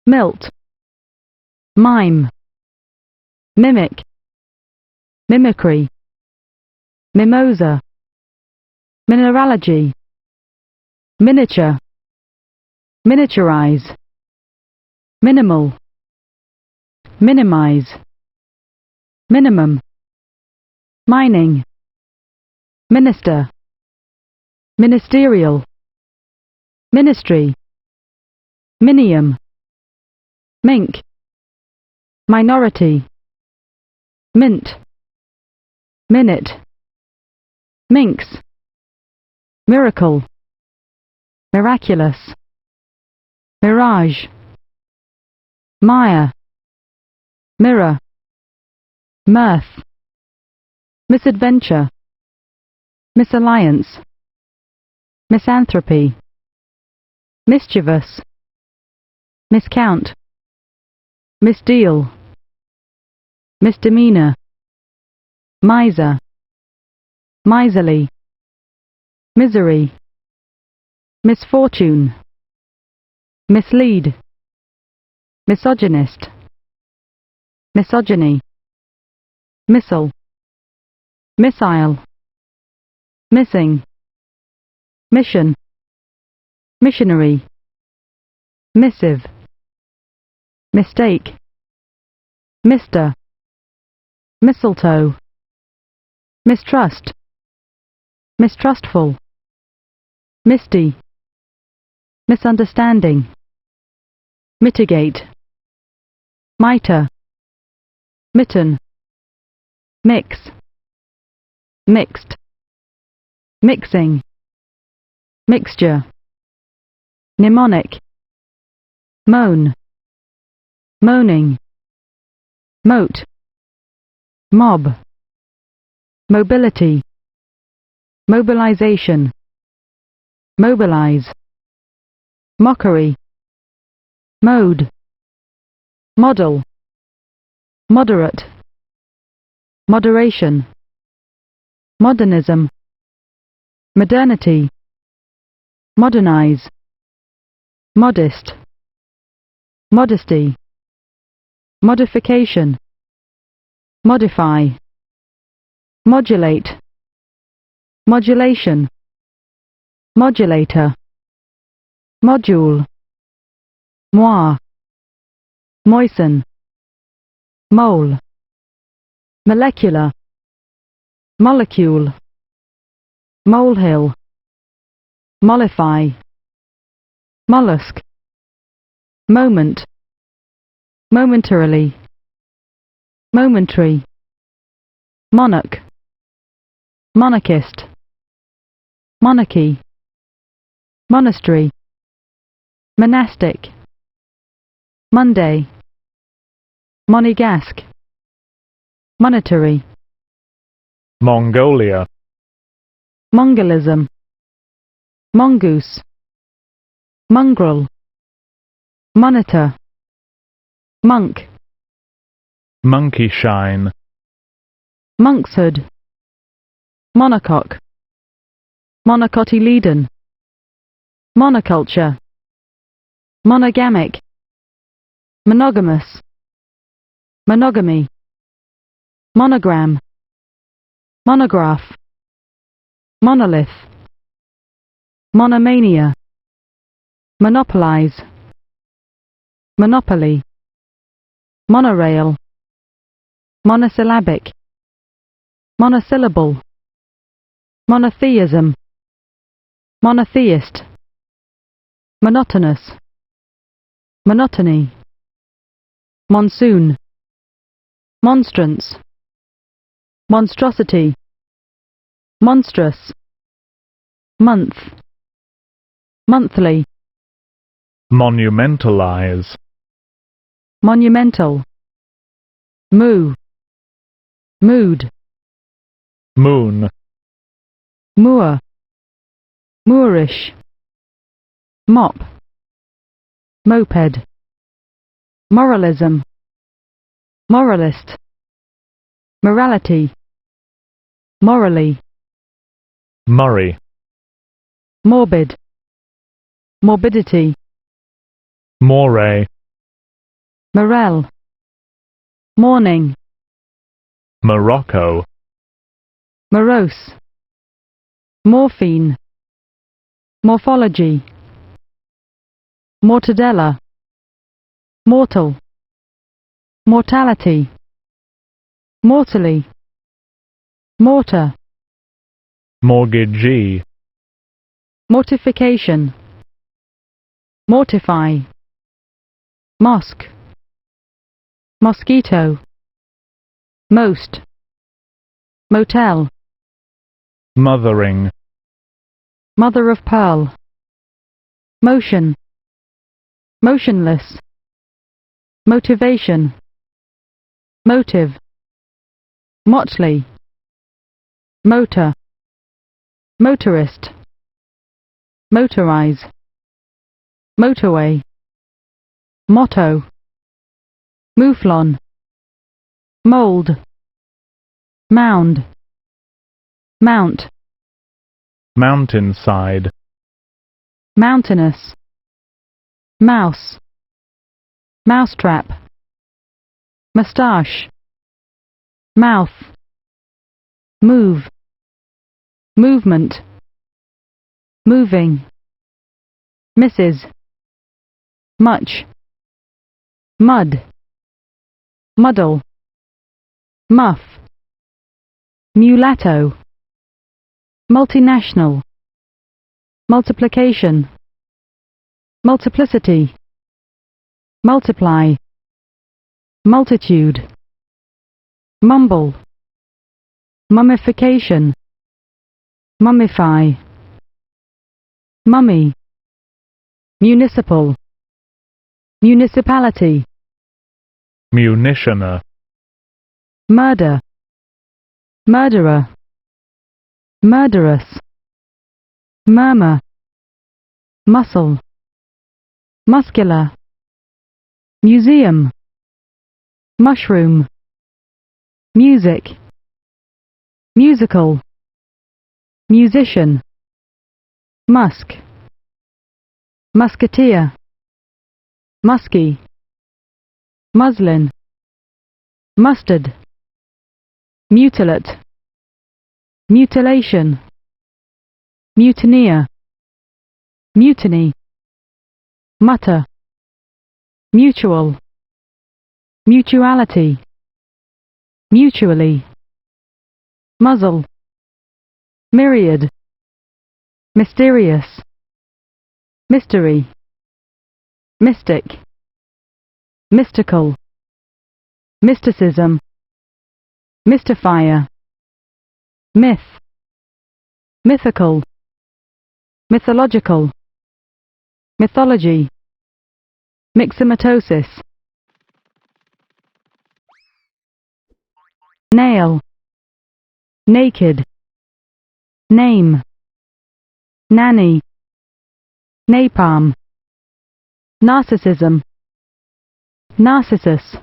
milt, mime, mimic, mimicry, mimosa, mineralogy, miniature, miniaturize, minimal, minimize, minimum, mining, minister, ministerial, ministry, minium, mink, minority, mint, minute, minx, miracle, miraculous, mirage, mire, mirror, mirth, misadventure, misalliance, misanthropy, mischievous, miscount, misdeal, misdemeanor, miser, miserly, misery, misfortune, mislead, misogynist, misogyny, missile, missile, missing, mission, missionary, missive, mistake, mister, mistletoe, mistrust, mistrustful, misty, misunderstanding, mitigate, mitre, mitten, mix, mixed, mixing, mixture, mnemonic, moan, moaning, moat, mob, mobility, mobilization, mobilize, mockery, mode, model, moderate, moderation, modernism, modernity, modernize, modest, modesty, modification, modify, modulate, modulation, modulator, module, moire, moisten, mole, molecular, molecule, molehill, mollify, mollusk, moment, momentarily, momentary, monarch, monarchist, monarchy, monastery, monastic, Monday, monegasque, monetary, Mongolia, Mongolism, mongoose, mongrel, monitor, monk, monkey shine, monkshood, monocoque, monocotyledon, monoculture, monogamic, monogamous, monogamy, monogram, monograph, monolith, monomania, monopolize, monopoly, monorail, monosyllabic, monosyllable, monotheism, monotheist, monotonous, monotony, monsoon, monstrance, monstrosity, monstrous, month, monthly, monumentalize, monumental, moo, mood, moon, moor, moorish, mop, moped, moralism, moralist, morality, morally, Murray, morbid, morbidity, moray, morale, morning, Morocco, morose, morphine, morphology, mortadella, mortal, mortality, mortally, mortar, mortgagee, mortification, mortify, mosque, mosquito, most, motel, mothering, mother of pearl, motion, motionless, motivation, motive, motley, motor, motorist, motorize, motorway, motto, mouflon, mold, mound, mount, mountainside, mountainous, mouse, mousetrap, moustache, mouth, move, movement, moving, Mrs., much, mud, muddle, muff, mulatto, multinational, multiplication, multiplicity, multiply, multitude, mumble, mummification, mummify, mummy, municipal, municipality, munitioner, murder, murderer, murderous, murmur, muscle, muscular, museum, mushroom, music, musical, musician, musk, musketeer, musky, muslin, mustard, mutilate, mutilation, mutineer, mutiny, mutter, mutual, mutuality, mutually, muzzle, myriad, mysterious, mystery, mystic, mystical, mysticism, mystifier, myth, mythical, mythological, mythology, myxomatosis, nail, naked, name, nanny, napalm, narcissism, narcissus,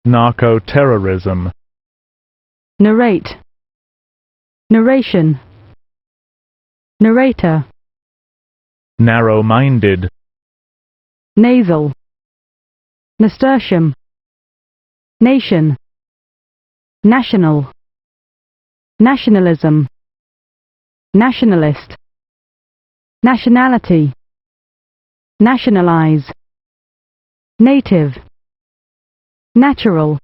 narco-terrorism, narrate, narration, narrator, narrow-minded, nasal, nasturtium, nation, national, nationalism, nationalist, nationality, nationalize, native, natural,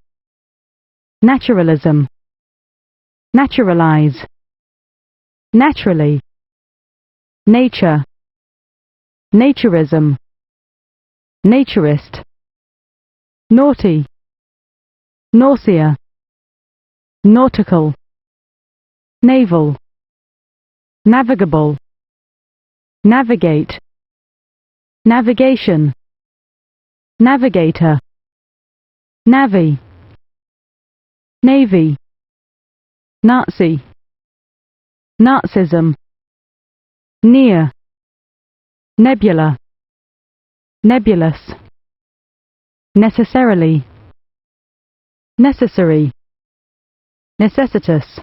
naturalism, naturalize, naturally, nature, naturism, naturist, naughty, nausea, nautical, naval, navigable, navigate, navigation, navigator, navy, navy, Nazi, Nazism, near, nebula, nebulous, necessarily, necessary, necessitous,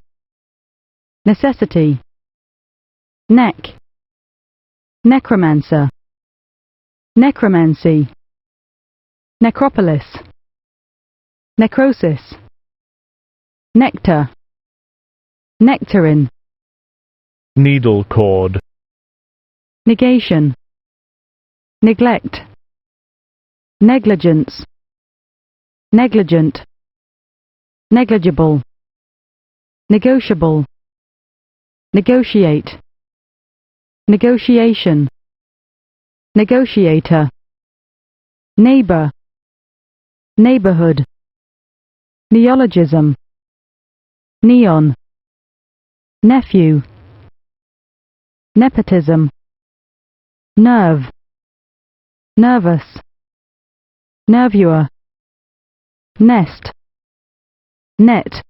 necessity, neck, necromancer, necromancy, necropolis, necrosis, nectar, nectarine, needle cord, negation, neglect, negligence, negligent, negligible, negotiable, negotiate, negotiation, negotiator, neighbor, neighborhood, neologism, neon, nephew, nepotism, nerve, nervous, nervure, nest, net,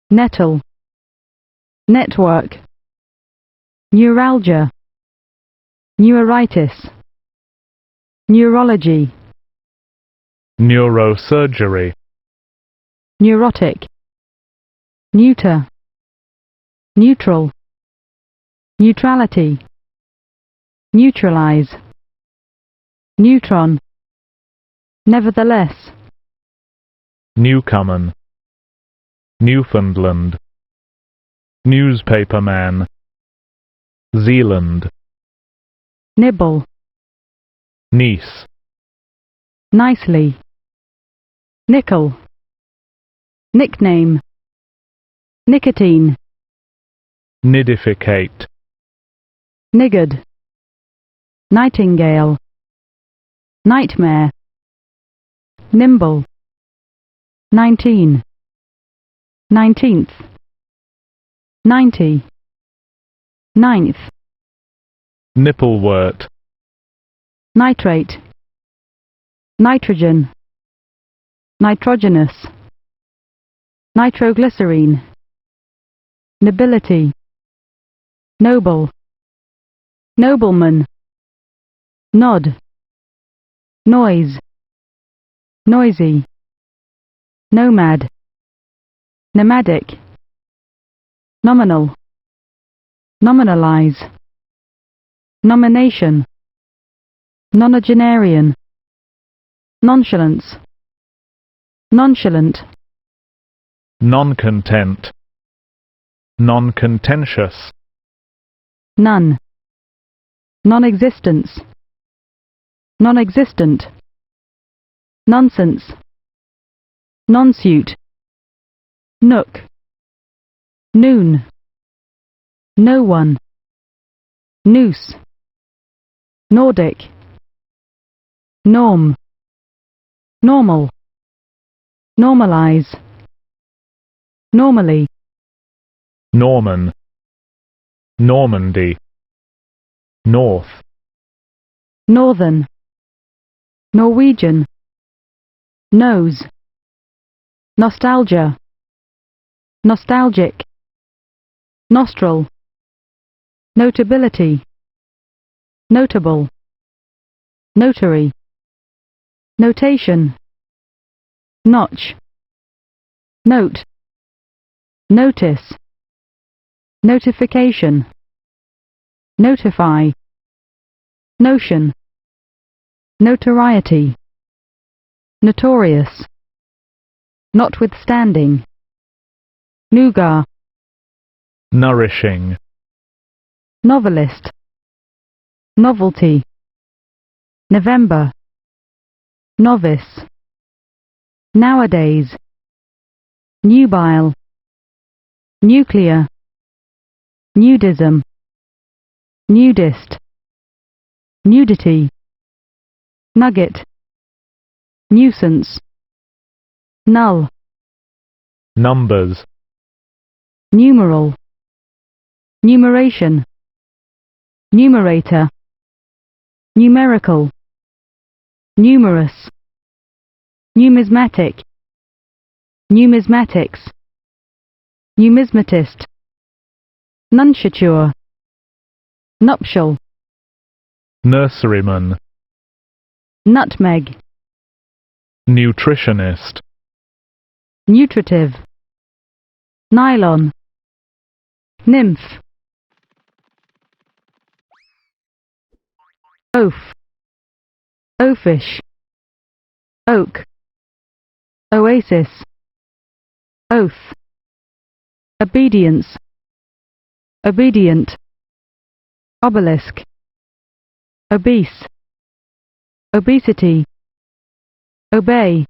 nettle, network, neuralgia, neuritis, neurology, neurosurgery, neurotic, neuter, neutral, neutrality, neutralize, neutron, nevertheless, Newcomen, Newfoundland, newspaperman, Zealand, nibble, niece, nicely, nickel, nickname, nicotine, nidificate, niggard, nightingale, nightmare, nimble, 19, 19th, 90, 9th, nipplewort, nitrate, nitrogen, nitrogenous, nitroglycerine, nobility, noble, nobleman, nod, noise, noisy, nomad, nomadic, nominal, nominalize, nomination, nonagenarian, nonchalance, nonchalant, non-content, non-contentious, none, non-existence, non-existent, nonsense, nonsuit, nook, noon, no one, noose, Nordic, norm, normal, normalize, normally, Norman, Normandy, north, northern, Norwegian, nose, nostalgia, nostalgic, nostril, notability, notable, notary, notation, notch, note, notice, notification, notify, notion, notoriety, notorious, notwithstanding, nougat, nourishing, novelist, novelty, November, novice, nowadays, nubile, nuclear, nudism, nudist, nudity, nugget, nuisance, null, numbers, numeral, numeration, numerator, numerical, numerous, numismatic, numismatics, numismatist, nunciature, nuptial, nurseryman, nutmeg, nutritionist, nutritive, nylon, nymph, oaf, oafish, oak, oasis, oath, obedience, obedient, obelisk, obese, obesity, obey,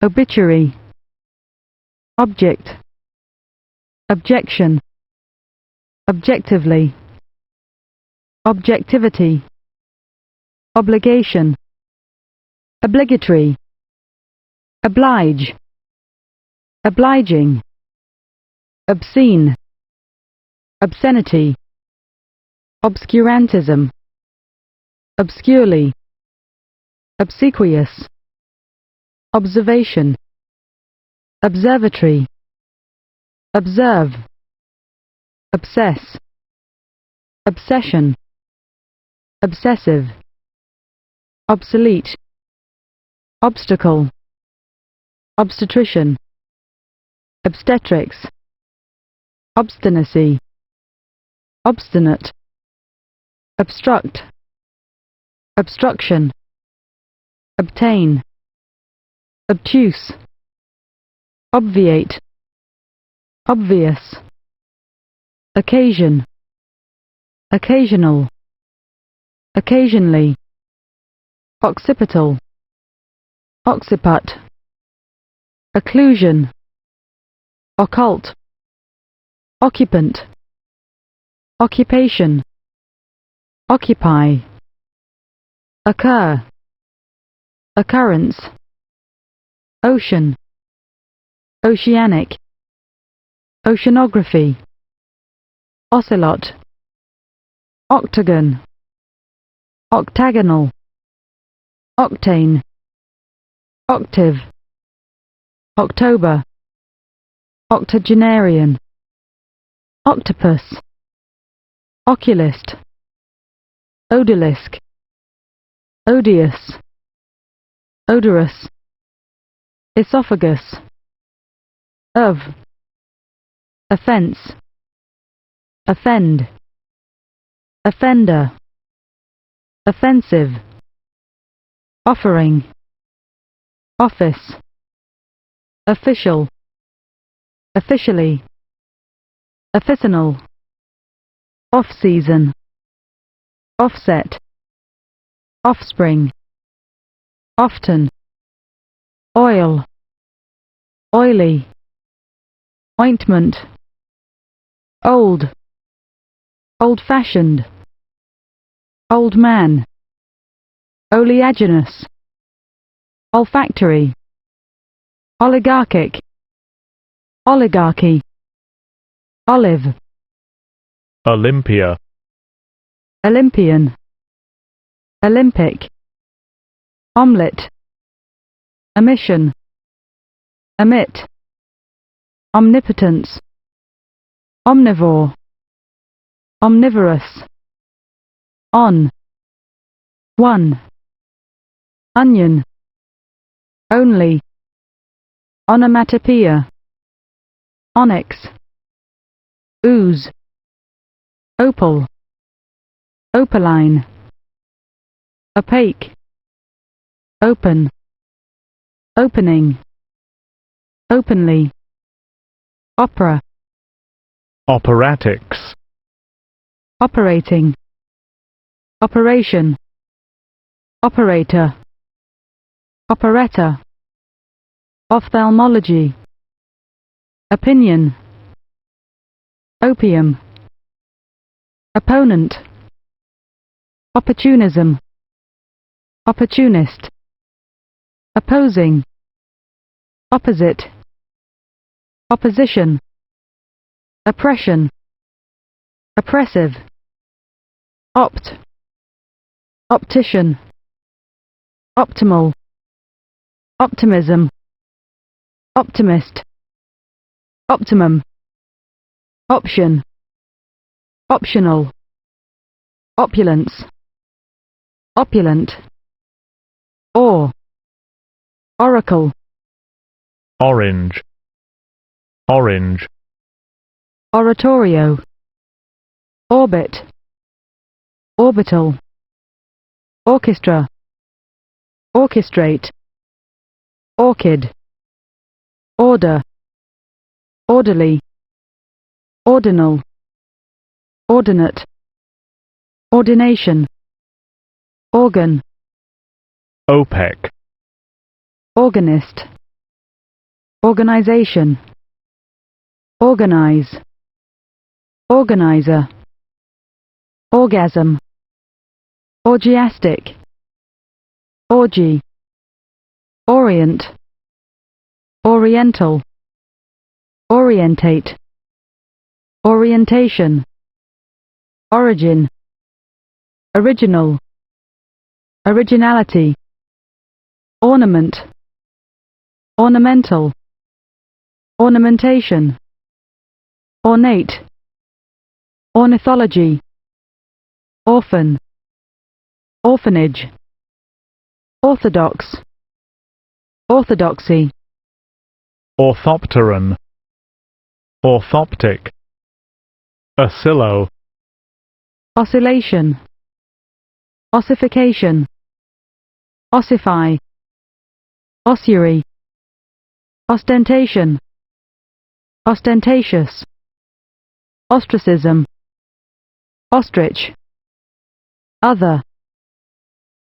obituary, object, objection, objectively, objectivity, obligation, obligatory, oblige, obliging, obscene, obscenity, obscurantism, obscurely, obsequious, observation, observatory, observe, obsess, obsession, obsessive, obsolete, obstacle, obstetrician, obstetrics, obstinacy, obstinate, obstruct, obstruction, obtain, obtuse, obviate, obvious, occasion, occasional, occasionally, occipital, occiput, occlusion, occult, occupant, occupation, occupy, occur, occurrence, ocean, oceanic, oceanography, ocelot, octagon, octagonal, octane, octave, October, octogenarian, octopus, oculist, odalisque, odious, odorous, esophagus, of, offence, offend, offender, offensive, offering, office, official, officially, officinal, off-season, offset, offspring, often, oil, oily, ointment, old, old-fashioned, old man, oleaginous, olfactory, oligarchic, oligarchy, olive, Olympia, Olympian, Olympic, omelette, omission, omit, omnipotence, omnivore, omnivorous, on, one, onion, only, onomatopoeia, onyx, ooze, opal, opaline, opaque, open, opening, openly, opera, operatics, operating, operation, operator, operetta, ophthalmology, opinion, opium, opponent, opportunism, opportunist, opposing, opposite, opposition, oppression, oppressive, opt, optician, optimal, optimism, optimist, optimum, option, optional, opulence, opulent, or, oracle, orange, orange, oratorio, orbit, orbital, orchestra, orchestrate, orchid, order, orderly, ordinal, ordinate, ordination, organ, OPEC, organist, organization, organize, organizer, orgasm, orgiastic, orgy, orient, oriental, orientate, orientation, origin, original, originality, ornament, ornamental, ornamentation, ornate, ornithology, orphan, orphanage, orthodox, orthodoxy, orthopteron, orthoptic, oscillo, oscillation, ossification, ossify, ossuary, ostentation, ostentatious, ostracism, ostrich, other,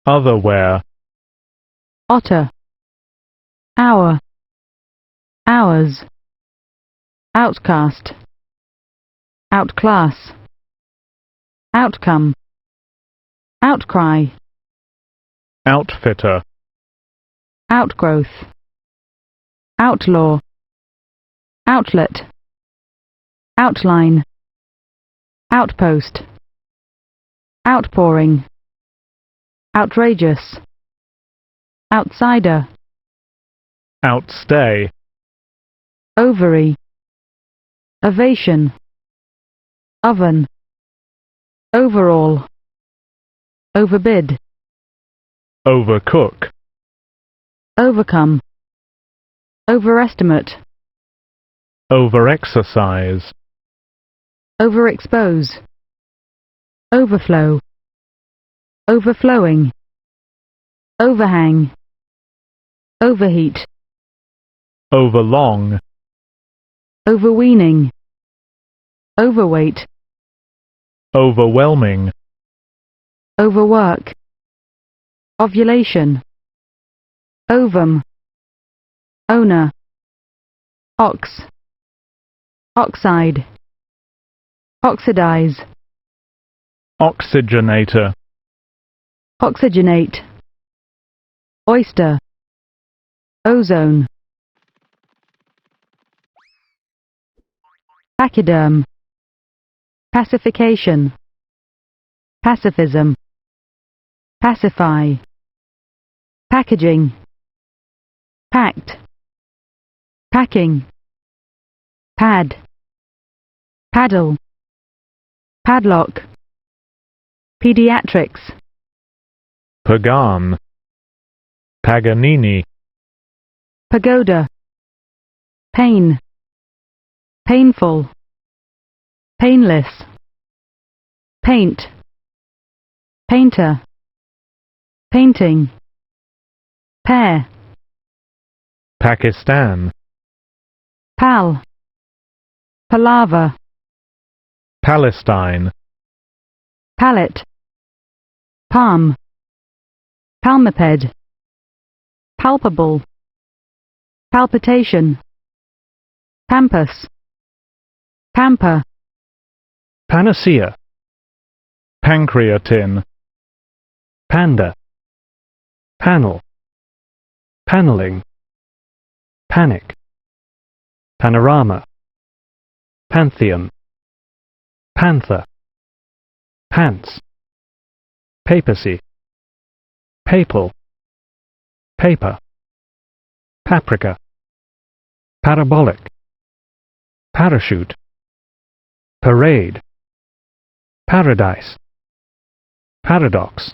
otherwhere, otter, hour, hours, outcast, outclass, outcome, outcry, outfitter, outgrowth, outlaw, outlet, outline, outpost, outpouring, outrageous, outsider, outstay, ovary, ovation, oven, overall, overbid, overcook, overcome, overestimate, overexercise, overexpose, overflow, overflowing, overhang, overheat, overlong, overweening, overweight, overwhelming, overwork, ovulation, ovum, owner, ox, oxide, oxidize, oxygenator, oxygenate, oyster, ozone, pachyderm, pacification, pacifism, pacify, packaging, packed, packing, pad, paddle, padlock, pediatrics, Pagan, Paganini, pagoda, pain, painful, painless, paint, painter, painting, pair, Pakistan, pal, palaver, Palestine, palette, palm, palmiped, palpable, palpitation, pampas, pamper, Panacea, Pancreatin, Panda, Panel, Paneling, Panic, Panorama, Pantheon, Panther, Pants, Papacy, Papal, Paper, Paprika, Parabolic, Parachute, Parade, Paradise, Paradox,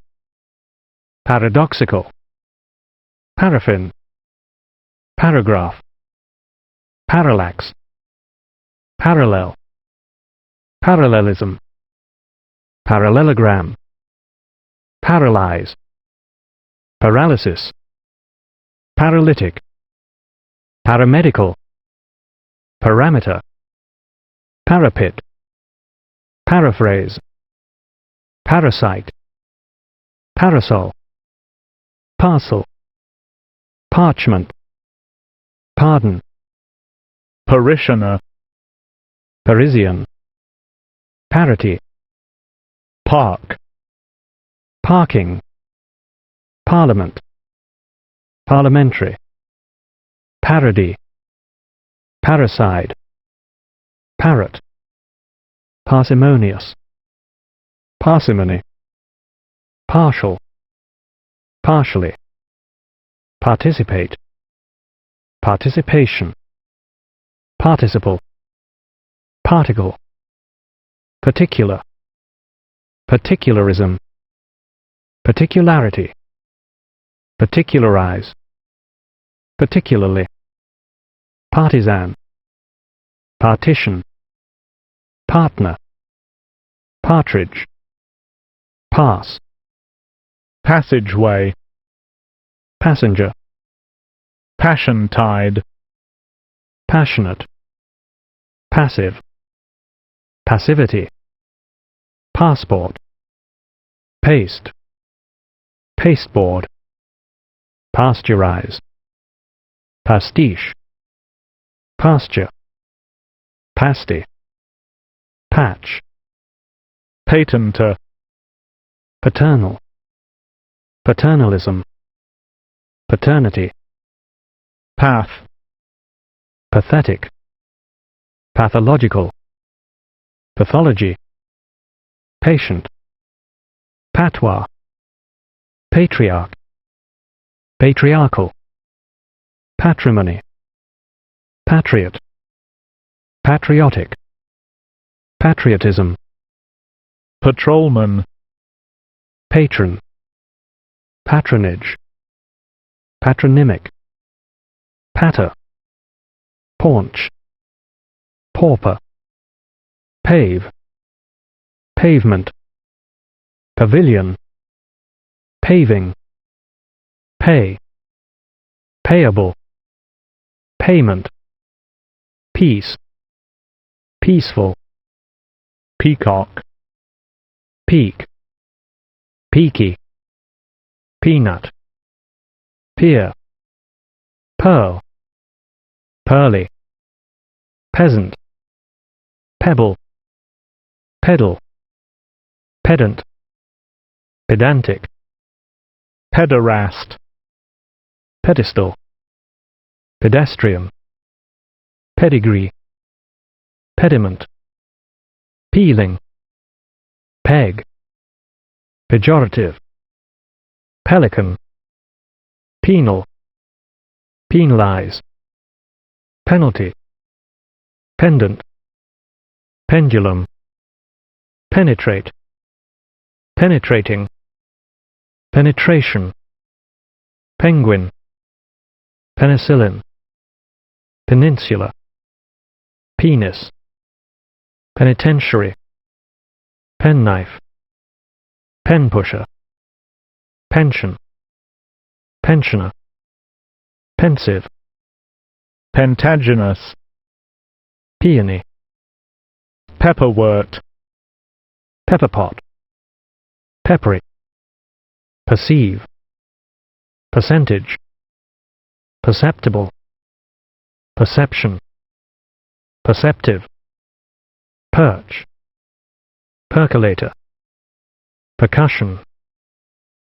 Paradoxical, Paraffin, Paragraph, Parallax, Parallel, Parallelism, Parallelogram, Paralyze, Paralysis, Paralytic, Paramedical, Parameter, Parapet, Paraphrase, Parasite, Parasol, Parcel, Parchment, Pardon, Parishioner, Parisian, Parity, Park, Parking, Parliament, Parliamentary, Parody, Parricide, Parrot, Parsimonious, Parsimony, Partial, Partially, Participate, Participation, Participle, Particle, Particular, Particularism, Particularity, Particularize, Particularly, Partisan, Partition, Partner, Partridge, Pass, Passageway, Passenger, Passion tide, Passionate, Passive, Passivity, Passport, Paste, Pasteboard, Pasteurize, Pastiche, Pasture, Pasty, Patch, Patenter, Paternal, Paternalism, Paternity, Path, Pathetic, Pathological, Pathology, Patient, Patois, Patriarch, Patriarchal, Patrimony, Patriot, Patriotic, patriotism, patrolman, patron, patronage, patronymic, patter, paunch, pauper, pave, pavement, pavilion, paving, pay, payable, payment, peace, peaceful, peacock, peak, peaky, peanut, peer, pearl, pearly, peasant, pebble, pedal, pedant, pedantic, pederast, pedestal, pedestrian, pedigree, pediment, peeling, peg, pejorative, pelican, penal, penalize, penalty, pendant, pendulum, penetrate, penetrating, penetration, penguin, penicillin, peninsula, penis, penitentiary, penknife, pen pusher, pension, pensioner, pensive, pentagynous, peony, pepperwort, pepperpot, peppery, perceive, percentage, perceptible, perception, perceptive, perch, percolator, percussion,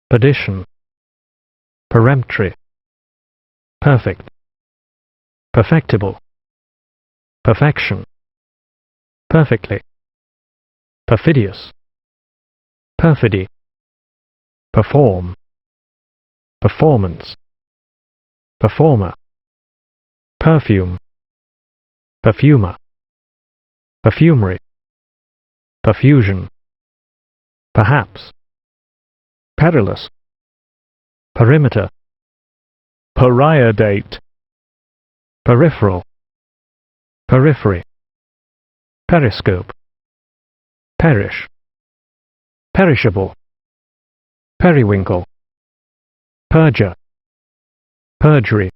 perdition, peremptory, perfect, perfectible, perfection, perfectly, perfidious, perfidy, perform, performance, performer, perfume, perfumer, perfumery, perfusion, perhaps, perilous, perimeter, periodate, peripheral, periphery, periscope, perish, perishable, periwinkle, perjure, perjury,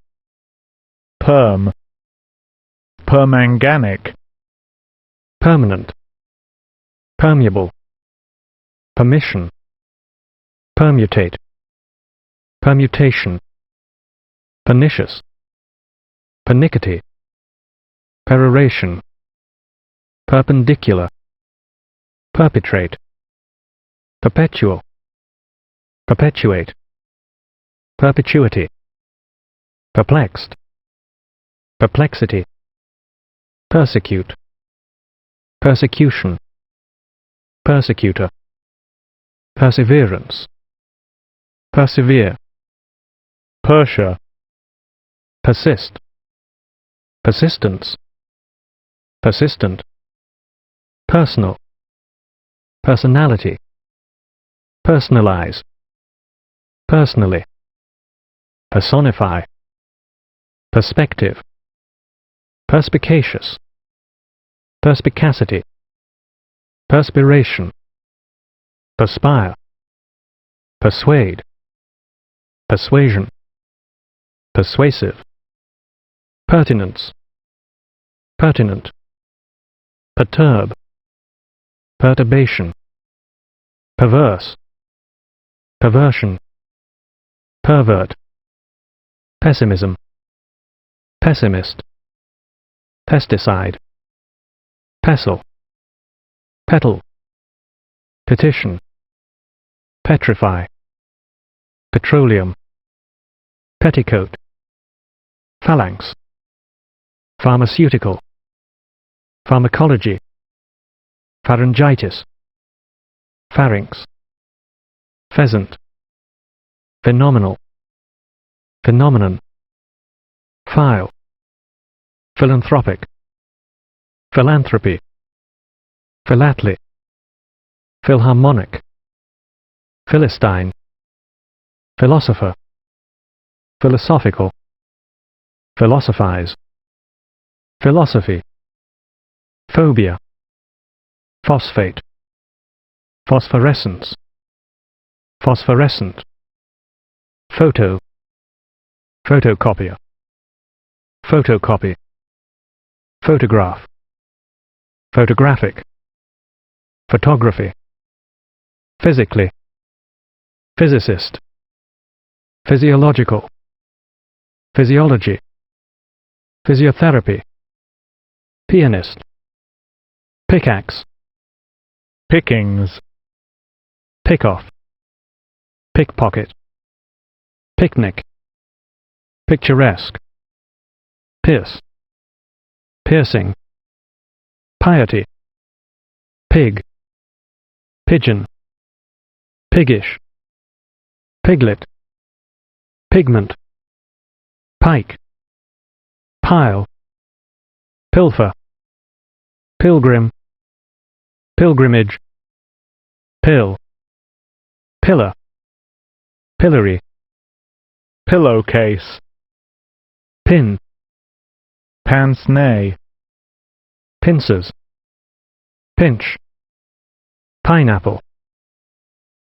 perm, permanganic, permanent, permeable, permission, permutate, permutation, pernicious, pernickety, peroration, perpendicular, perpetrate, perpetual, perpetuate, perpetuity, perplexed, perplexity, persecute, persecution, persecutor, perseverance, persevere, Persia, persist, persistence, persistent, personal, personality, personalize, personally, personify, perspective, perspicacious, perspicacity, perspiration, perspire, persuade, persuasion, persuasive, pertinence, pertinent, perturb, perturbation, perverse, perversion, pervert, pessimism, pessimist, pesticide, pestle, petal, petition, petrify, petroleum, petticoat, phalanx, pharmaceutical, pharmacology, pharyngitis, pharynx, pheasant, phenomenal, phenomenon, file, philanthropic, philanthropy, Philately, Philharmonic, Philistine, Philosopher, Philosophical, Philosophize, Philosophy, Phobia, Phosphate, Phosphorescence, Phosphorescent, Photo, Photocopier, Photocopy, Photograph, Photographic, Photography, Physically, Physicist, Physiological, Physiology, Physiotherapy, Pianist, Pickaxe, Pickings. Pick-off, Pickpocket, Picnic, Picturesque, Pierce, Piercing, Piety, Pig, Pigeon, Piggish, Piglet, Pigment, Pike, Pile, Pilfer, Pilgrim, Pilgrimage, Pill, Pillar, Pillory, Pillowcase. Pin, Pince-nez. Pincers, Pinch, Pineapple,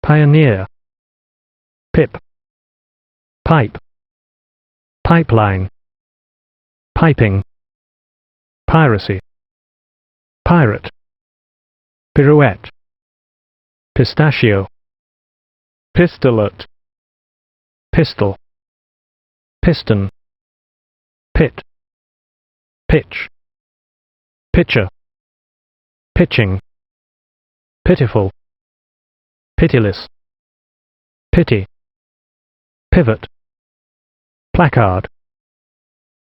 Pioneer, Pip, Pipe, Pipeline, Piping, Piracy, Pirate, Pirouette, Pistachio, Pistolate. Pistol, Piston, Pit, Pitch, Pitcher, Pitching, Pitiful, Pitiless, Pity, Pivot, Placard,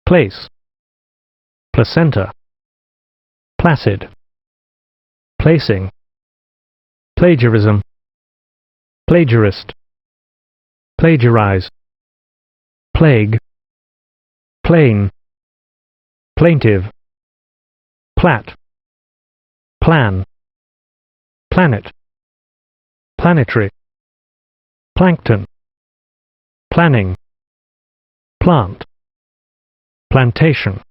Place, Placenta, Placid, Placing, Plagiarism, Plagiarist, Plagiarize, Plague, Plain, Plaintive, Plat, Plan, Planet, Planetary, Plankton, Planning, Plant, Plantation,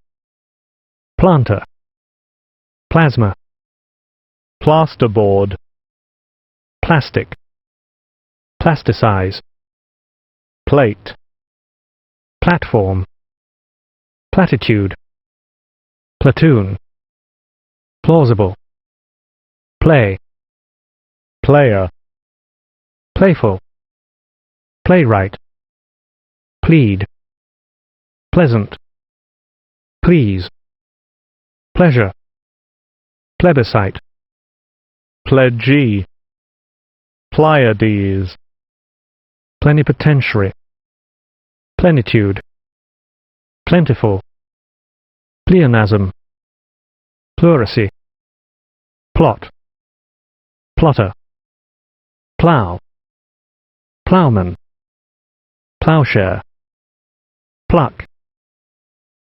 Planter, Plasma, Plasterboard. Plastic, Plasticize, Plate. Platform, Platitude, Platoon, Plausible, Play, Player. Playful, Playwright, Plead, Pleasant, Please, Pleasure, Plebiscite, Pledgee. Pleiades. Plenipotentiary, Plenitude, Plentiful, Pleonasm, Pleurisy, Plot, Plotter, Plough, Ploughman, Ploughshare, Pluck,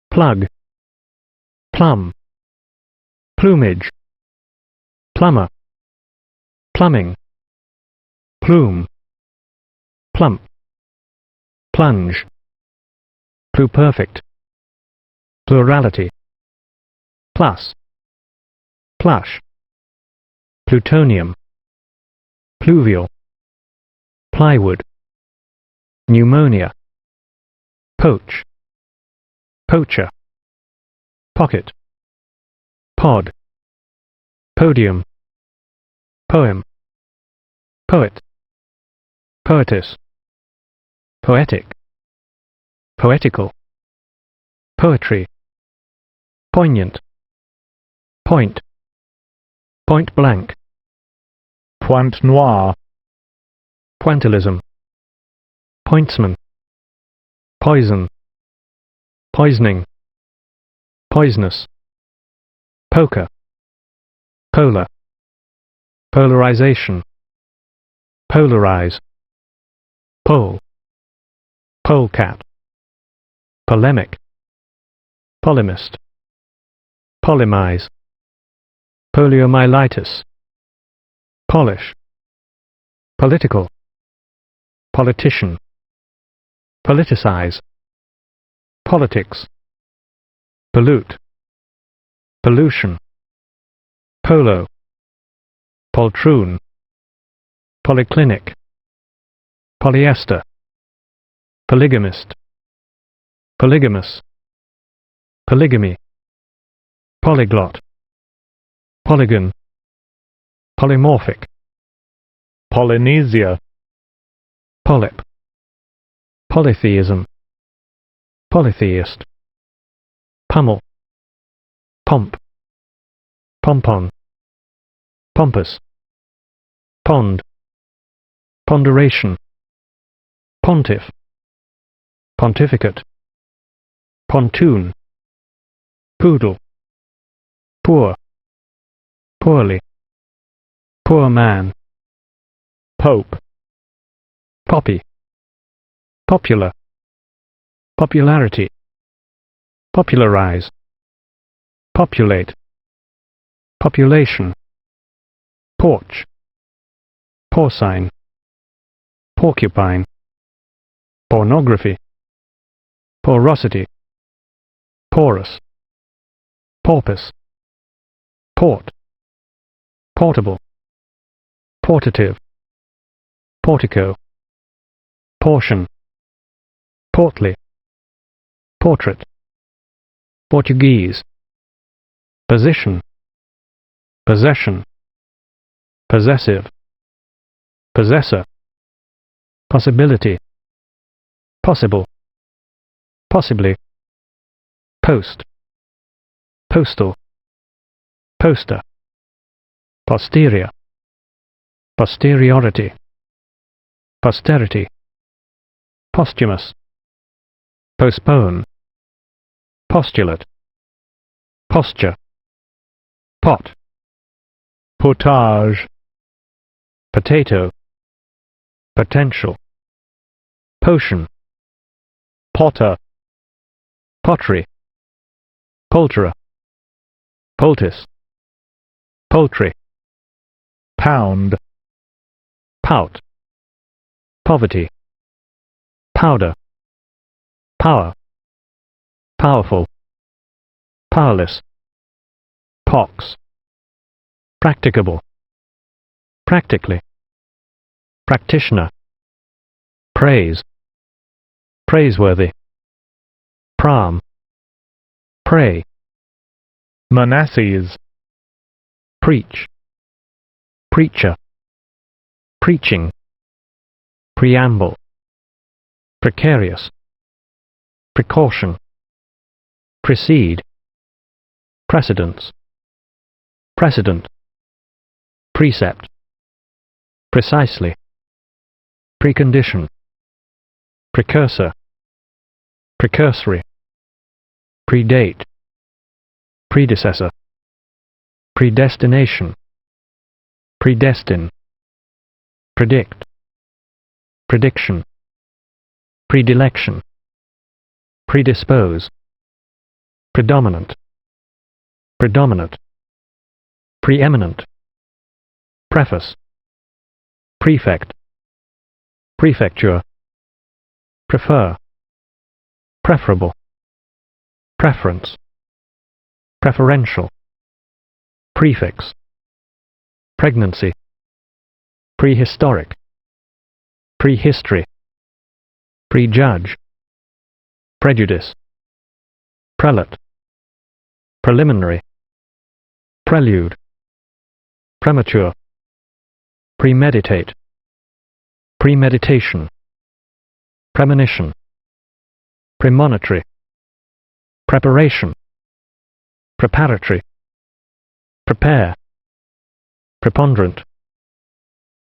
Plug, Plum, Plumage, Plumber, Plumbing, Plume, Plump, Plunge, Pluperfect, Plurality, Plus, Plush, Plutonium, Pluvial, Plywood, Pneumonia, Poach, Poacher, Pocket, Pod, Podium, Poem, Poet, Poetess, Poetic, Poetical, Poetry, Poignant, Point, Point blank, Pointe noire. Pointillism, Pointsman, Poison, Poisoning, Poisonous, Poker, Polar, Polarization, Polarize, Pole, Polecat, Polemic, Polemist, Polymize, Poliomyelitis, polish, political, politician, politicize, politics, pollute, pollution, polo, poltroon, polyclinic, polyester, polygamist, polygamous, polygamy, polyglot, polygon, polymorphic, Polynesia, polyp, polytheism, polytheist, pummel, pomp, pompon, pompous, pond, ponderation, pontiff, pontificate, pontoon, poodle, poor, poorly, poor man, Pope, poppy, popular, popularity, popularize, populate, population, porch, porcine, porcupine, pornography, porosity, porous, porpoise, port, portable, portative, portico, portion, portly, portrait, Portuguese, position, possession, possessive, possessor, possibility, possible, possibly, post, postal, poster, posterior, posteriority, posterity, posthumous, postpone, postulate, posture, pot, Potage, potato, potential, potion, Potter, pottery, poulterer, poultice, poultry, Pound, pout, poverty, powder, power, powerful, powerless, pox, practicable, practically, practitioner, praise, praiseworthy, prom, pray, Manasses, preach, preacher, preaching, preamble, precarious, precaution, precede, precedence, precedent, precept, precisely, precondition, precursor, precursory, predate, predecessor, predestination, predestine, predict, prediction, predilection, predispose, predominant, predominate, preeminent, preface, prefect, prefecture, prefer, preferable, preference, preferential, prefix, pregnancy, prehistoric, prehistory, prejudge, prejudice, prelate, preliminary, prelude, premature, premeditate, premeditation, premonition, premonitory, preparation, preparatory, prepare, preponderant,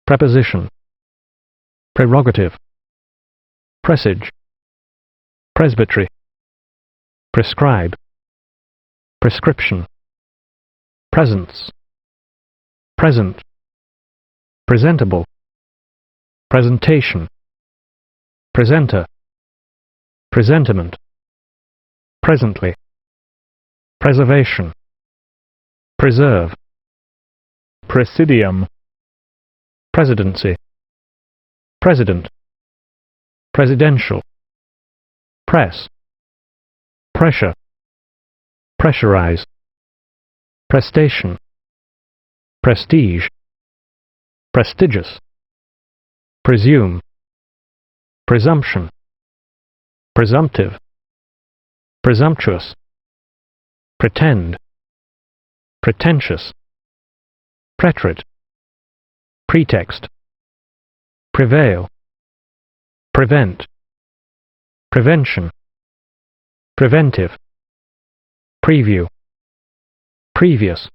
preposition, prerogative, presage, presbytery, prescribe, prescription, presence, present, presentable, presentation, presenter, presentiment, presently, preservation, preserve, Presidium, presidency, president, presidential, press, pressure, pressurize, prestation, prestige, prestigious, presume, presumption, presumptive, presumptuous, pretend, pretentious, preterite, pretext, prevail, prevent, prevention, preventive, preview, previous,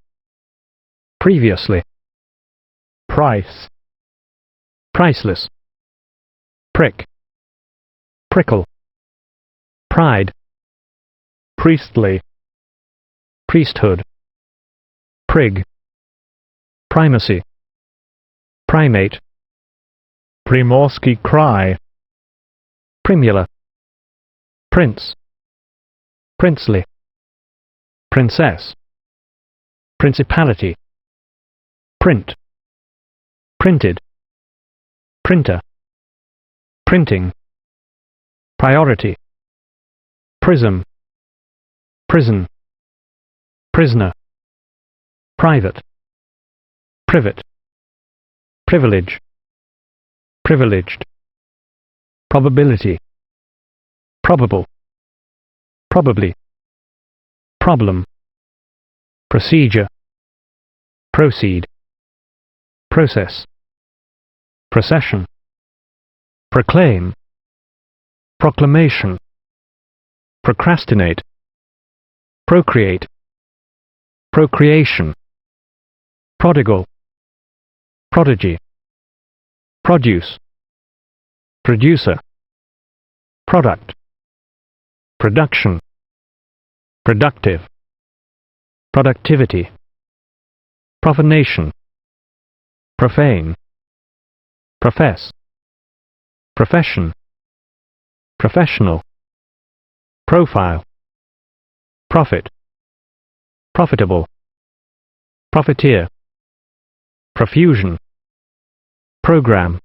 previously, price, priceless, prick, prickle, pride, priestly, priesthood, prig, primacy, primate, Primorsky cry, primula, prince, princely, princess, principality, print, printed, printer, printing, priority, prism, prison, prisoner, private, privet, privilege, privileged, probability, probable, probably, problem, procedure, proceed, process, procession, proclaim, proclamation, procrastinate, procreate, procreation, prodigal, prodigy, produce, producer, product, production, productive, productivity, profanation, profane, profess, profession, professional, profile, profit, profitable, profiteer, profusion, program,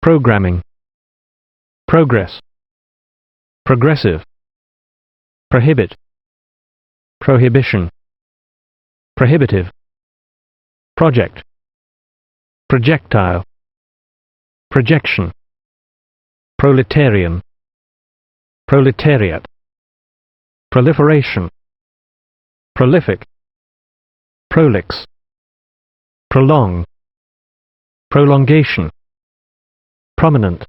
programming, progress, progressive, prohibit, prohibition, prohibitive, project, projectile, projection, proletarian, proletariat, proliferation, prolific, prolix, prolong, prolongation, prominent,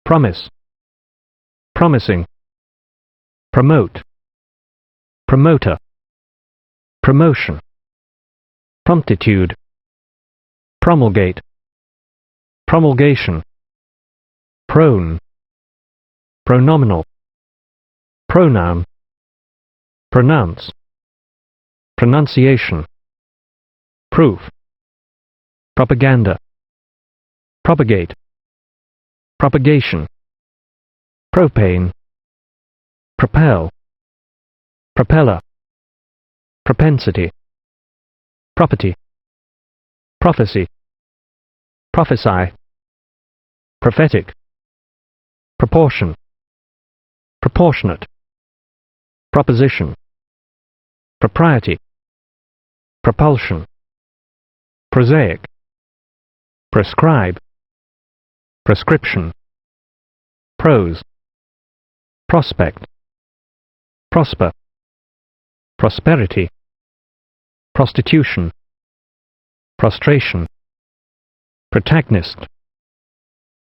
promise, promising, promote, promoter, promotion, promptitude, promulgate, promulgation, prone, pronominal, pronoun, pronounce, pronunciation, proof, propaganda, propagate, propagation, propane, propel, propeller, propensity, property, prophecy, prophesy, prophetic, proportion, proportionate, proposition, propriety, propulsion, prosaic, prescribe, prescription, prose, prospect, prosper, prosperity, prostitution, prostration, protagonist,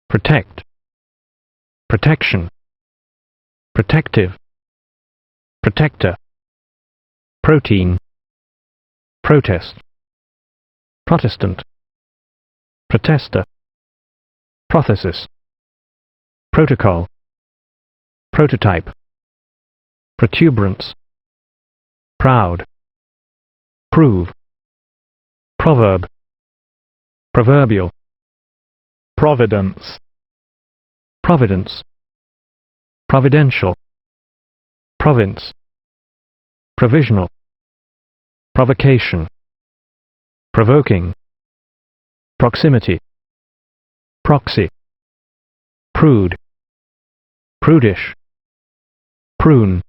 protect, protection, protective, protector, protein, protest, Protestant, protester, prothesis, protocol, prototype, protuberance, proud, prove, proverb, proverbial, providence, providence, providential, province, provisional, provocation, provoking, proximity, proxy, prude, prudish, prune,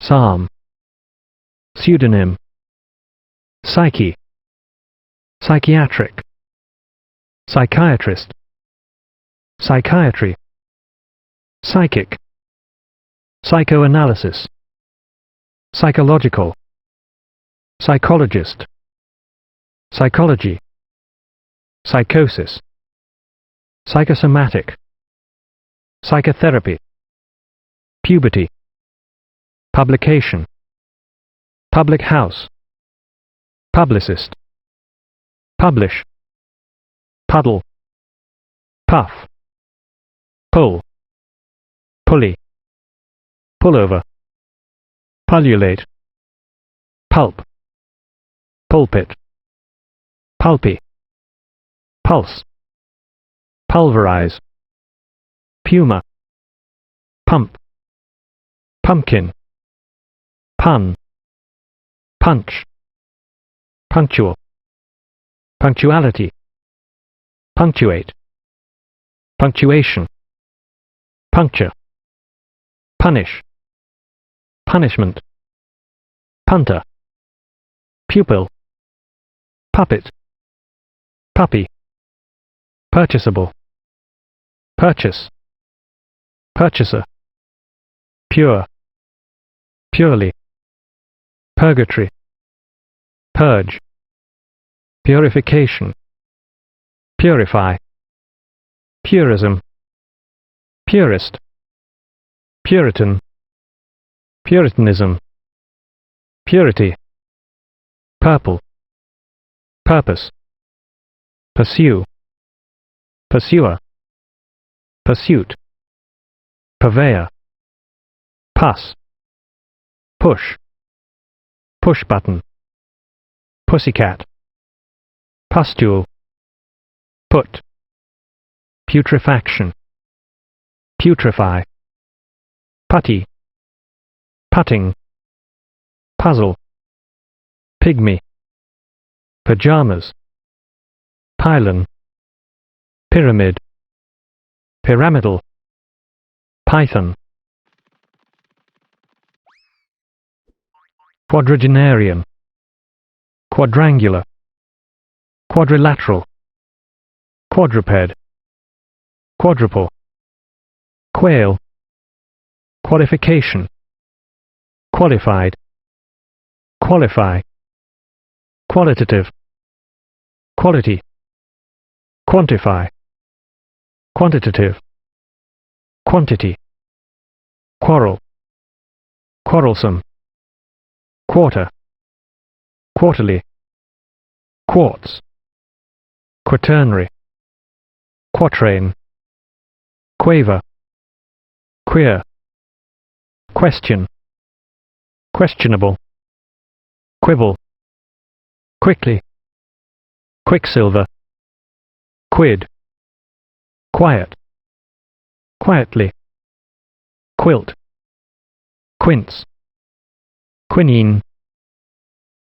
psalm, pseudonym, psyche, psychiatric, psychiatrist, psychiatry, psychic, psychoanalysis, psychological, psychologist, psychology, psychosis, psychosomatic, psychotherapy, puberty, publication, public house, publicist, publish, puddle, puff, pull, pulley, pullover, pullulate, pulp, pulpit, pulpy, pulse, pulverize, puma, pump, pumpkin, pun, punch, punctual, punctuality, punctuate, punctuation, puncture, punish, punishment, punter, pupil, puppet, puppy, purchasable, purchase, purchaser, pure, purely, purgatory, purge, purification, purify, purism, purist, Puritan, Puritanism, purity, purple, purpose, pursue, pursuer, pursuit, purveyor, pus, push, push button, pussycat, pustule, put, putrefaction, putrefy, putty, putting, puzzle, pygmy, pajamas, pylon, pyramid, pyramidal, python, quadragenarian, quadrangular, quadrilateral, quadruped, quadruple, quail, qualification, qualified, qualify, qualitative, quality, quantify, quantitative, quantity, quarrel, quarrelsome, quarter, quarterly, quartz, quaternary, quatrain, quaver, queer, question, questionable, quibble, quickly, quicksilver, quid, quiet, quietly, quilt, quince, quinine,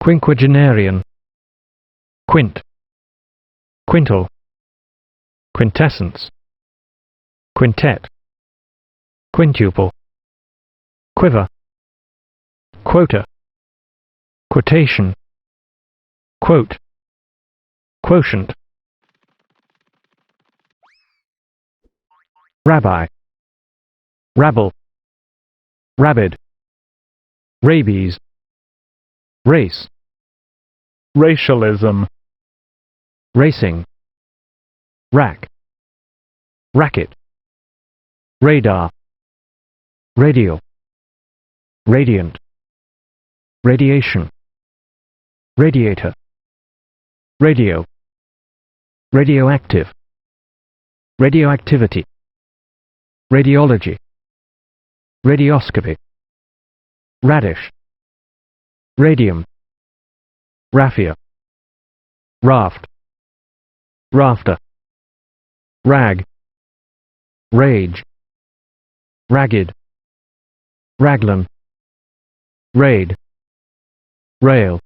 quinquagenarian, quint, quintal, quintessence, quintet, quintuple, quiver, quota, quotation, quote, quotient, rabbi, rabble, rabid, rabies, race, racialism, racing, rack, racket, radar, radial, radiant, radiation, radiator, radio, radioactive, radioactivity, radiology, radioscopy, radish, radium, raffia, raft, rafter, rag, rage, ragged, raglan, raid, rail,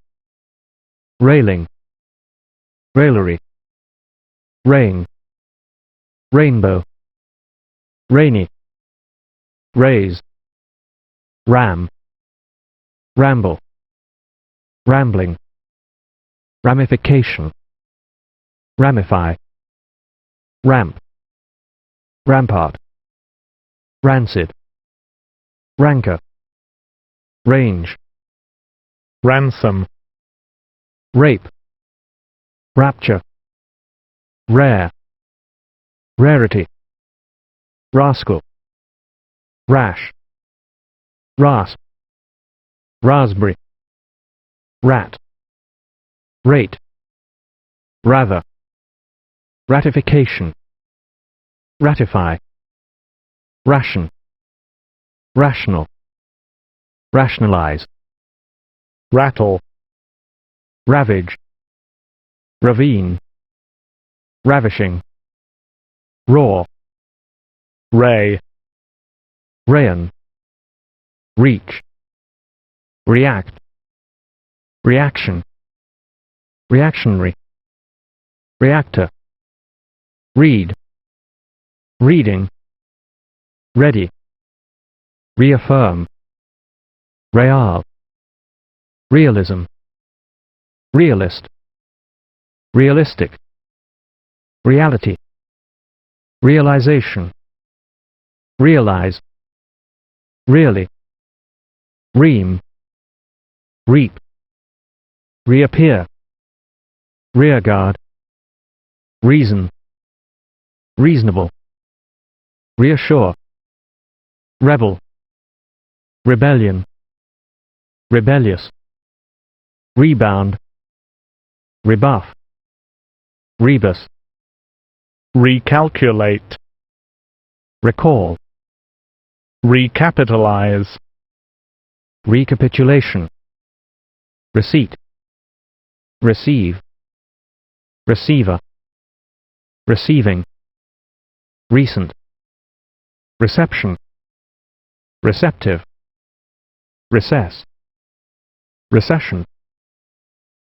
railing, raillery, rain, rainbow, rainy, raise, ram, ramble, rambling, ramification, ramify, ramp, rampart, rancid, rancor, range, ransom, rape, rapture, rare, rarity, rascal, rash, rasp, raspberry, rat, rate, rather, ratification, ratify, ration, rational, rationalize, rattle, ravage, ravine, ravishing, roar, ray, rayon, reach, react, reaction, reactionary, reactor, read, reading, ready, reaffirm, real, realism, realist, realistic, reality, realization, realize, really, ream, reap, reappear, rearguard, reason, reasonable, reassure, rebel, rebellion, rebellious, rebound, rebuff, rebus, recalculate, recall, recapitalize, recapitulation, receipt, receive, receiver, receiving, recent, reception, receptive, recess, recession,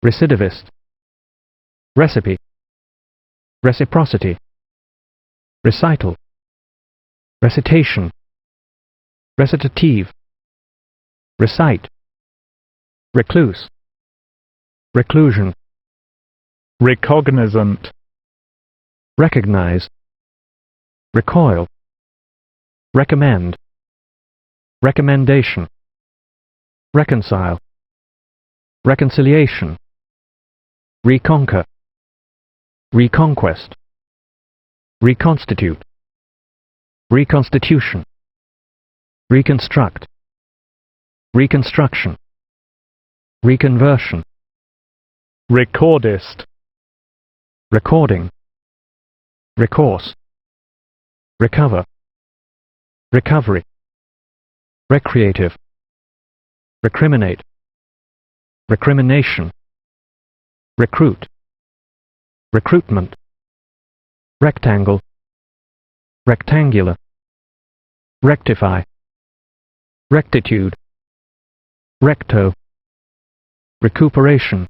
recidivist, recipe, reciprocity, recital, recitation, recitative, recite, recluse, reclusion, recognizant, recognize, recoil, recommend, recommendation, reconcile, reconciliation, reconquer, reconquest, reconstitute, reconstitution, reconstruct, reconstruction, reconversion, recordist, recording, recourse, recover, recovery, recreative, recriminate, recrimination, recruit, recruitment, rectangle, rectangular, rectify, rectitude, recto, recuperation,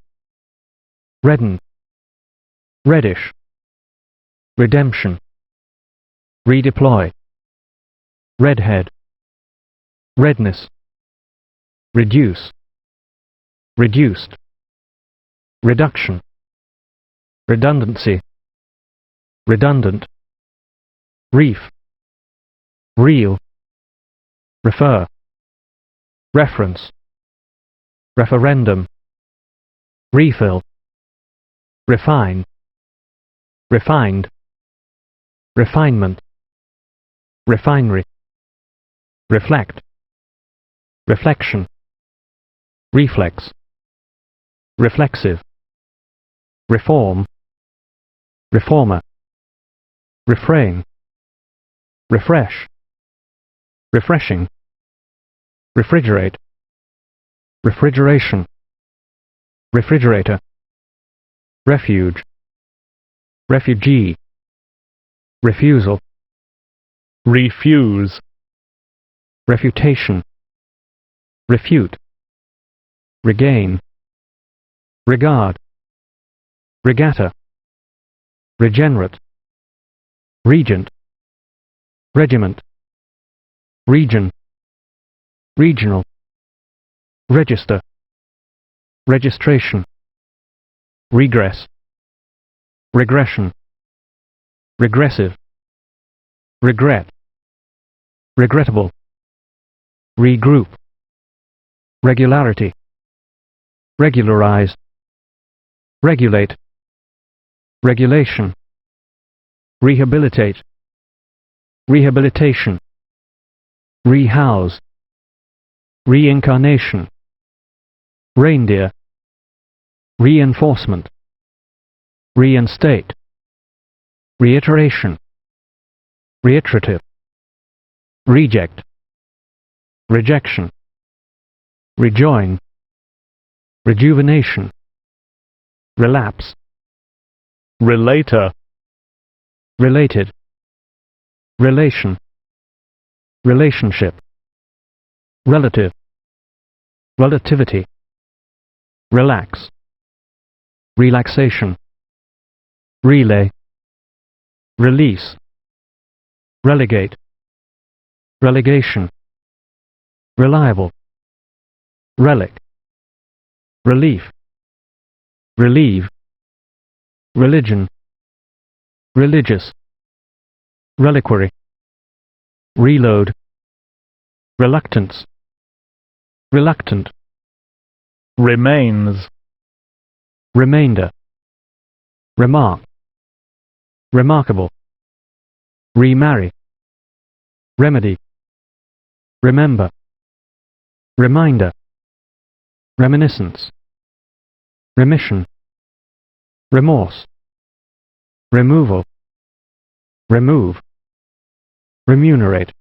redden, reddish, redemption, redeploy, redhead, redness, reduce, reduced, reduction, redundancy, redundant, reef, real, refer, reference, referendum, refill, refine, refined, refinement, refinery, reflect, reflection, reflex, reflexive, reform, reformer, refrain, refresh, refreshing, refrigerate, refrigeration, refrigerator, refuge, refugee, refusal, refuse, refutation, refute, regain, regard, regatta, regenerate, regent, regiment, region, regional, register, registration, regress, regression, regressive, regret, regrettable, regroup, regularity, regularize, regulate, regulation, rehabilitate, rehabilitation, rehouse, reincarnation, reindeer, reinforcement, reinstate, reiteration, reiterative, reject, rejection, rejoin, rejuvenation, relapse, relator, related, relation, relationship, relative, relativity, relax, relaxation, relay, release, relegate, relegation, reliable, relic, relief, relieve, religion, religious, reliquary, reload, reluctance, reluctant, remains, remainder, remark, remarkable, remarry, remedy, remember, reminder, reminiscence, remission, remorse, removal, remove, remunerate,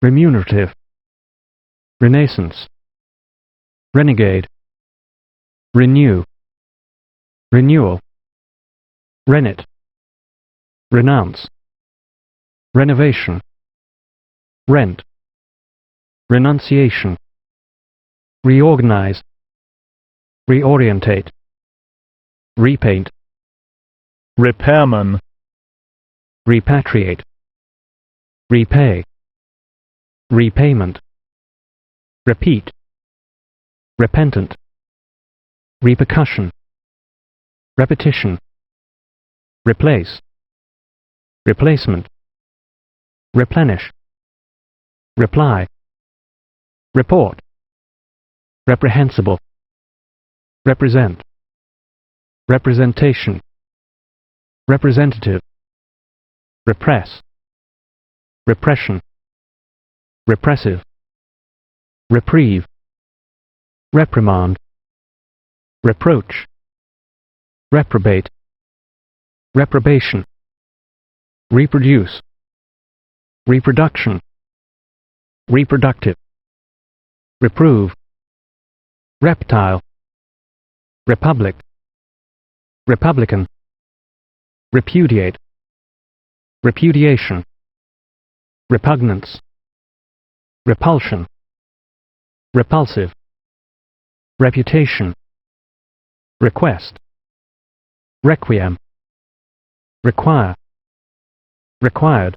remunerative, renaissance, renegade, renew, renewal, rennet, renounce, renovation, rent, renunciation, reorganize, reorientate, repaint, repairman, repatriate, repay, repayment, repeat, repentant, repercussion, repetition, replace, replacement, replenish, reply, report, reprehensible, represent, representation, representative, repress, repression, repressive, reprieve, reprimand, reproach, reprobate, reprobation, reproduce, reproduction, reproductive, reprove, reptile, republic, republican, repudiate, repudiation, repugnance, repulsion, repulsive, reputation, request, requiem, require, required,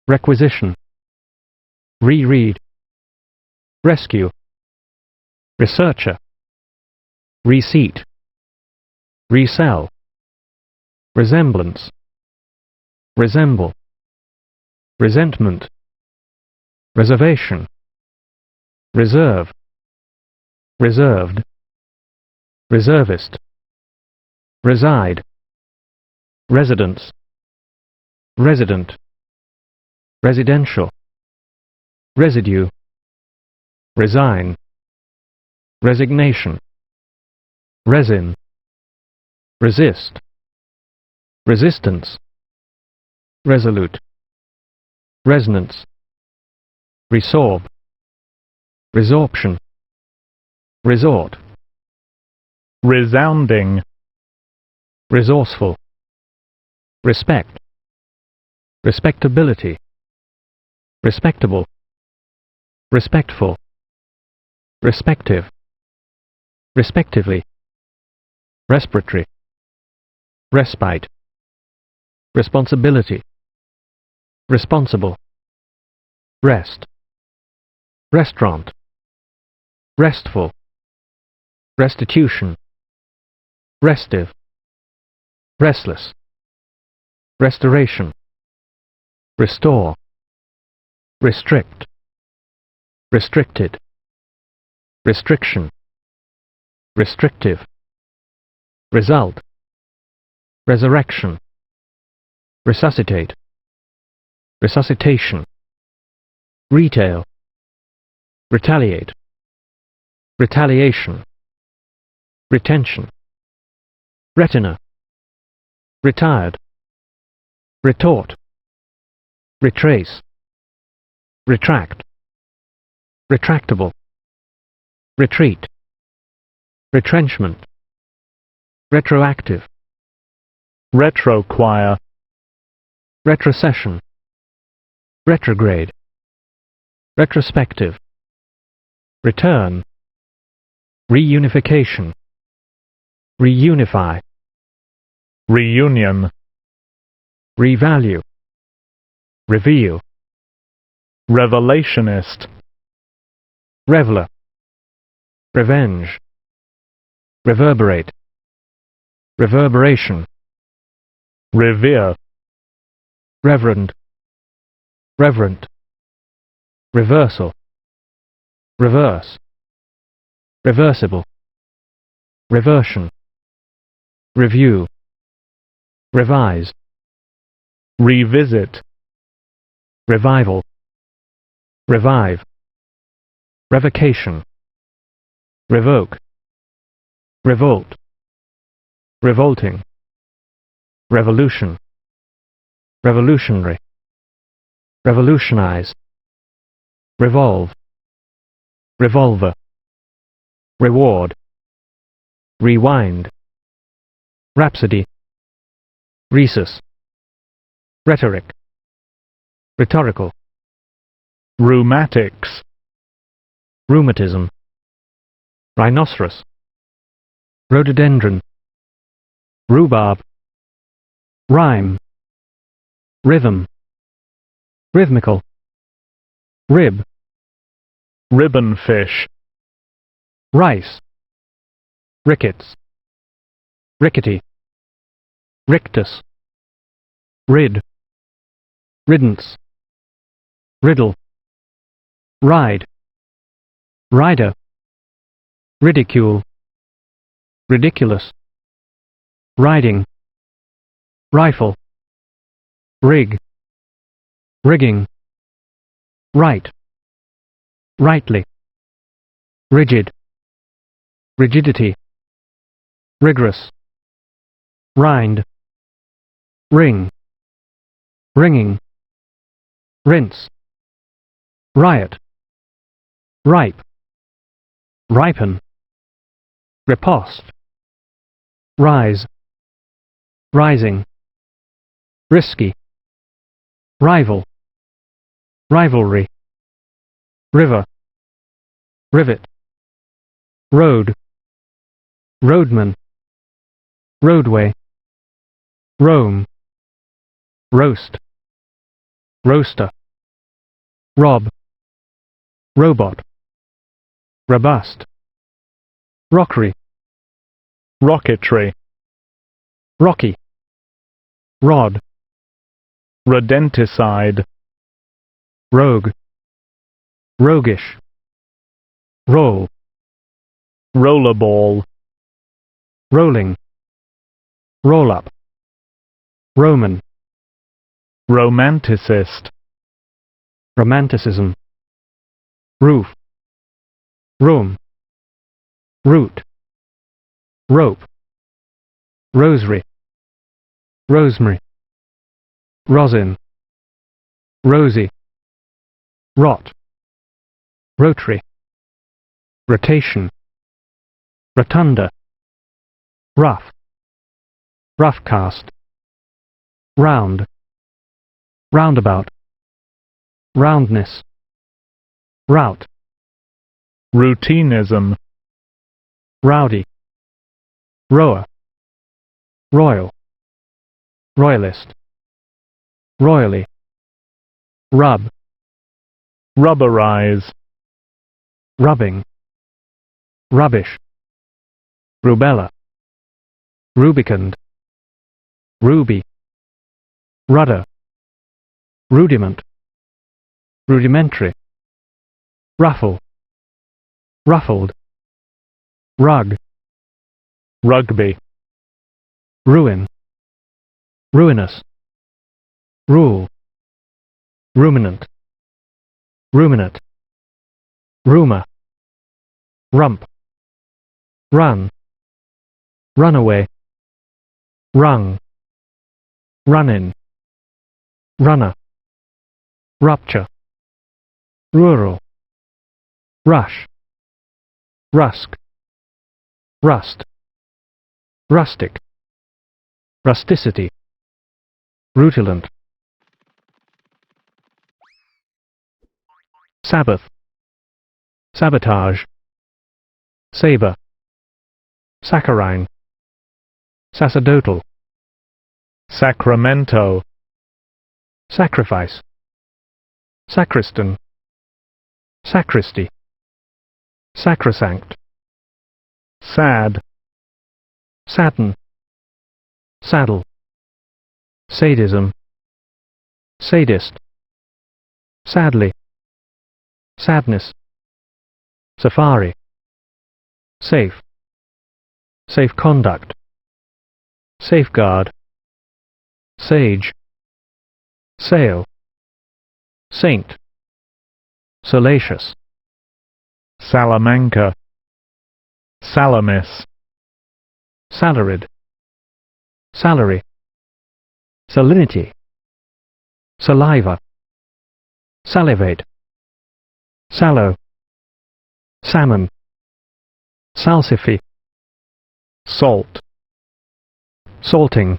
requisition, reread, rescue, researcher, receipt, resell, resemblance, resemble, resentment, reservation, reserve, reserved, reservist, reside, residence, resident, residential, residue, resign, resignation, resin, resist, resistance, resolute, resonance, resorb, resorption, resort, resounding, resourceful, respect, respectability, respectable, respectful, respective, respectively, respiratory, respite, responsibility, responsible, rest, restaurant, restful, restitution, restive, restless, restoration, restore, restrict, restricted, restriction, restrictive, result, resurrection, resuscitate, resuscitation, retail, retaliate, retaliation, retention, retina, retired, retort, retrace, retract, retractable, retreat, retrenchment, retroactive, retrochoir, retrocession, retrograde, retrospective, return, reunification, reunify, reunion, revalue, reveal, revelationist, reveler, revenge, reverberate, reverberation, revere, reverend, reverent, reversal, reverse, reversible, reversion, review, revise, revisit, revival, revive, revocation, revoke, revolt, revolting, revolution, revolutionary, revolutionize, revolve, revolver, reward, rewind, rhapsody, rhesus, rhetoric, rhetorical, rheumatics, rheumatism, rhinoceros, rhododendron, rhubarb, rhyme, rhythm, rhythmical, rib, ribbonfish, rice, rickets, rickety, rictus, rid, riddance, riddle, ride, rider, ridicule, ridiculous, riding, rifle, rig, rigging, right, rightly, rigid, rigidity, rigorous, rind, ring, ringing, rinse, riot, ripe, ripen, riposte, rise, rising, risky, rival, rivalry, river, rivet, road, roadman, roadway, Rome, roast, roaster, rob, robot, robust, rockery, rocketry, rocky, rod, rodenticide, rogue, roguish, roll, rollerball, rolling, roll up, Roman, romanticist, romanticism, roof, room, root, rope, rosary, rosemary, rosin, rosy, rot, rotary, rotation, rotunda, rough, rough cast, round, roundabout, roundness, route, routinism, rowdy, rower, royal, royalist, royally, rub, rubberize, rubbing, rubbish, rubella, rubicund, ruby, rudder, rudiment, rudimentary, ruffle, ruffled, rug, rugby, ruin, ruinous, rule, ruminant, ruminate, rumour, rump, run, runaway, rung, run-in, runner, rupture, rural, rush, rusk, rust, rustic, rusticity, rutilant, Sabbath, sabotage, sabre, saccharine, sacerdotal, Sacramento, sacrifice, sacristan, sacristy, sacrosanct, sad, satin, saddle, sadism, sadist, sadly, sadness, safari, safe, safe conduct, safeguard, sage, sail, saint, salacious, Salamanca, Salamis, salaried, salary, salinity, saliva, salivate, sallow, salmon, salsify, salt, salting,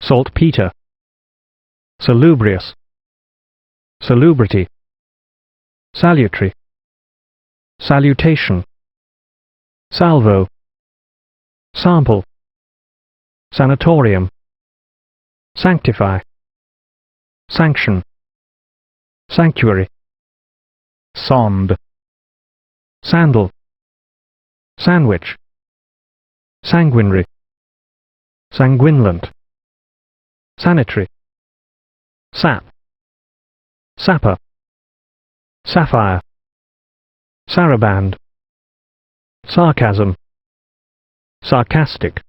saltpeter, salubrious, salubrity, salutary, salutation, salvo, sample, sanatorium, sanctify, sanction, sanctuary, sond, sandal, sandwich, sanguinary, sanguinolent, sanitary, sap, sapper, sapphire, saraband, sarcasm, sarcastic,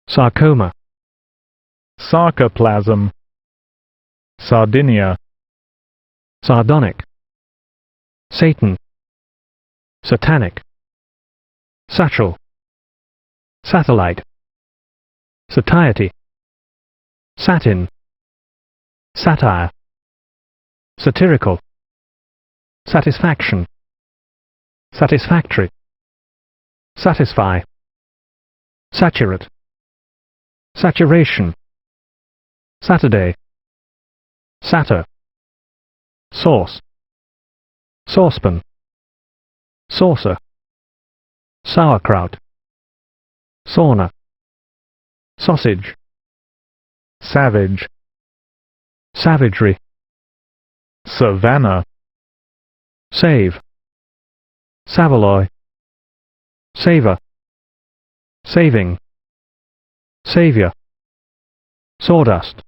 sarcoma, sarcoplasm, Sardinia, sardonic, Satan, satanic, satchel, satellite, satiety, satin, satire, satirical, satisfaction, satisfactory, satisfy, saturate, saturation, Saturday, satyr, sauce, saucepan, saucer, sauerkraut, sauna, sausage, savage, savagery, savannah, save, saveloy, savor, saving, saviour, sawdust,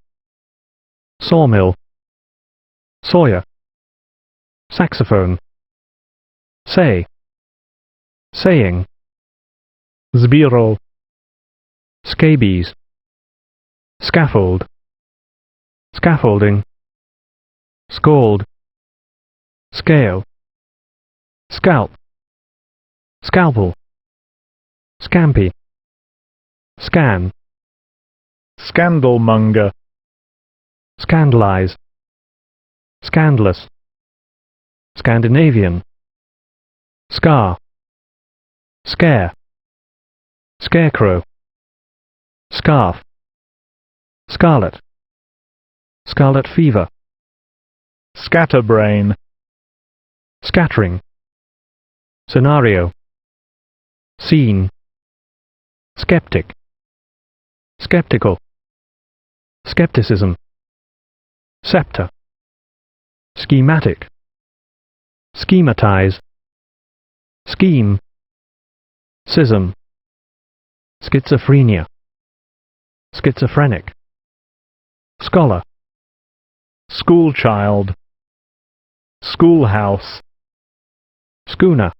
sawmill, sawyer, saxophone, say, saying, sbirro, scabies, scaffold, scaffolding, scald, scale, scalp, scalpel, scampi, scan, scandalmonger, scandalize, scandalous, Scandinavian, scar, scare, scarecrow, scarf, scarlet, scarlet fever, scatterbrain, scattering, scenario, scene, skeptic, skeptical, skepticism, scepter, schematic, schematize, scheme, schism, schizophrenia, schizophrenic, scholar, schoolchild, schoolhouse, schooner,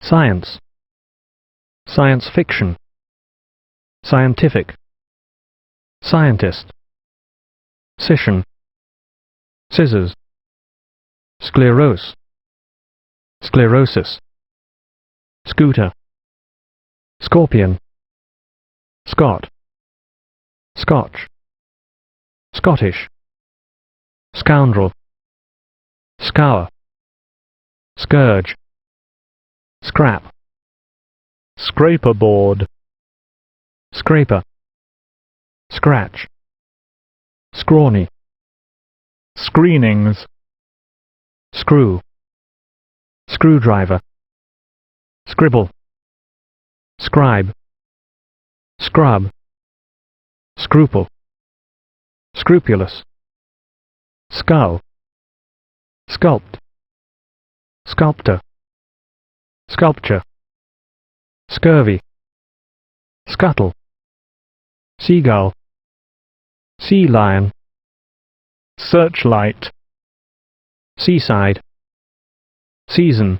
science, science fiction, scientific, scientist, scission, scissors, sclerose, sclerosis, scooter, scorpion, Scot, Scotch, Scottish, scoundrel, scour, scourge, scrap, scraperboard, scraper, scratch, scrawny, screenings, screw, screwdriver, scribble, scribe, scrub, scruple, scrupulous, skull, sculpt, sculptor, sculpture, scurvy, scuttle, seagull, sea lion, searchlight, seaside, season,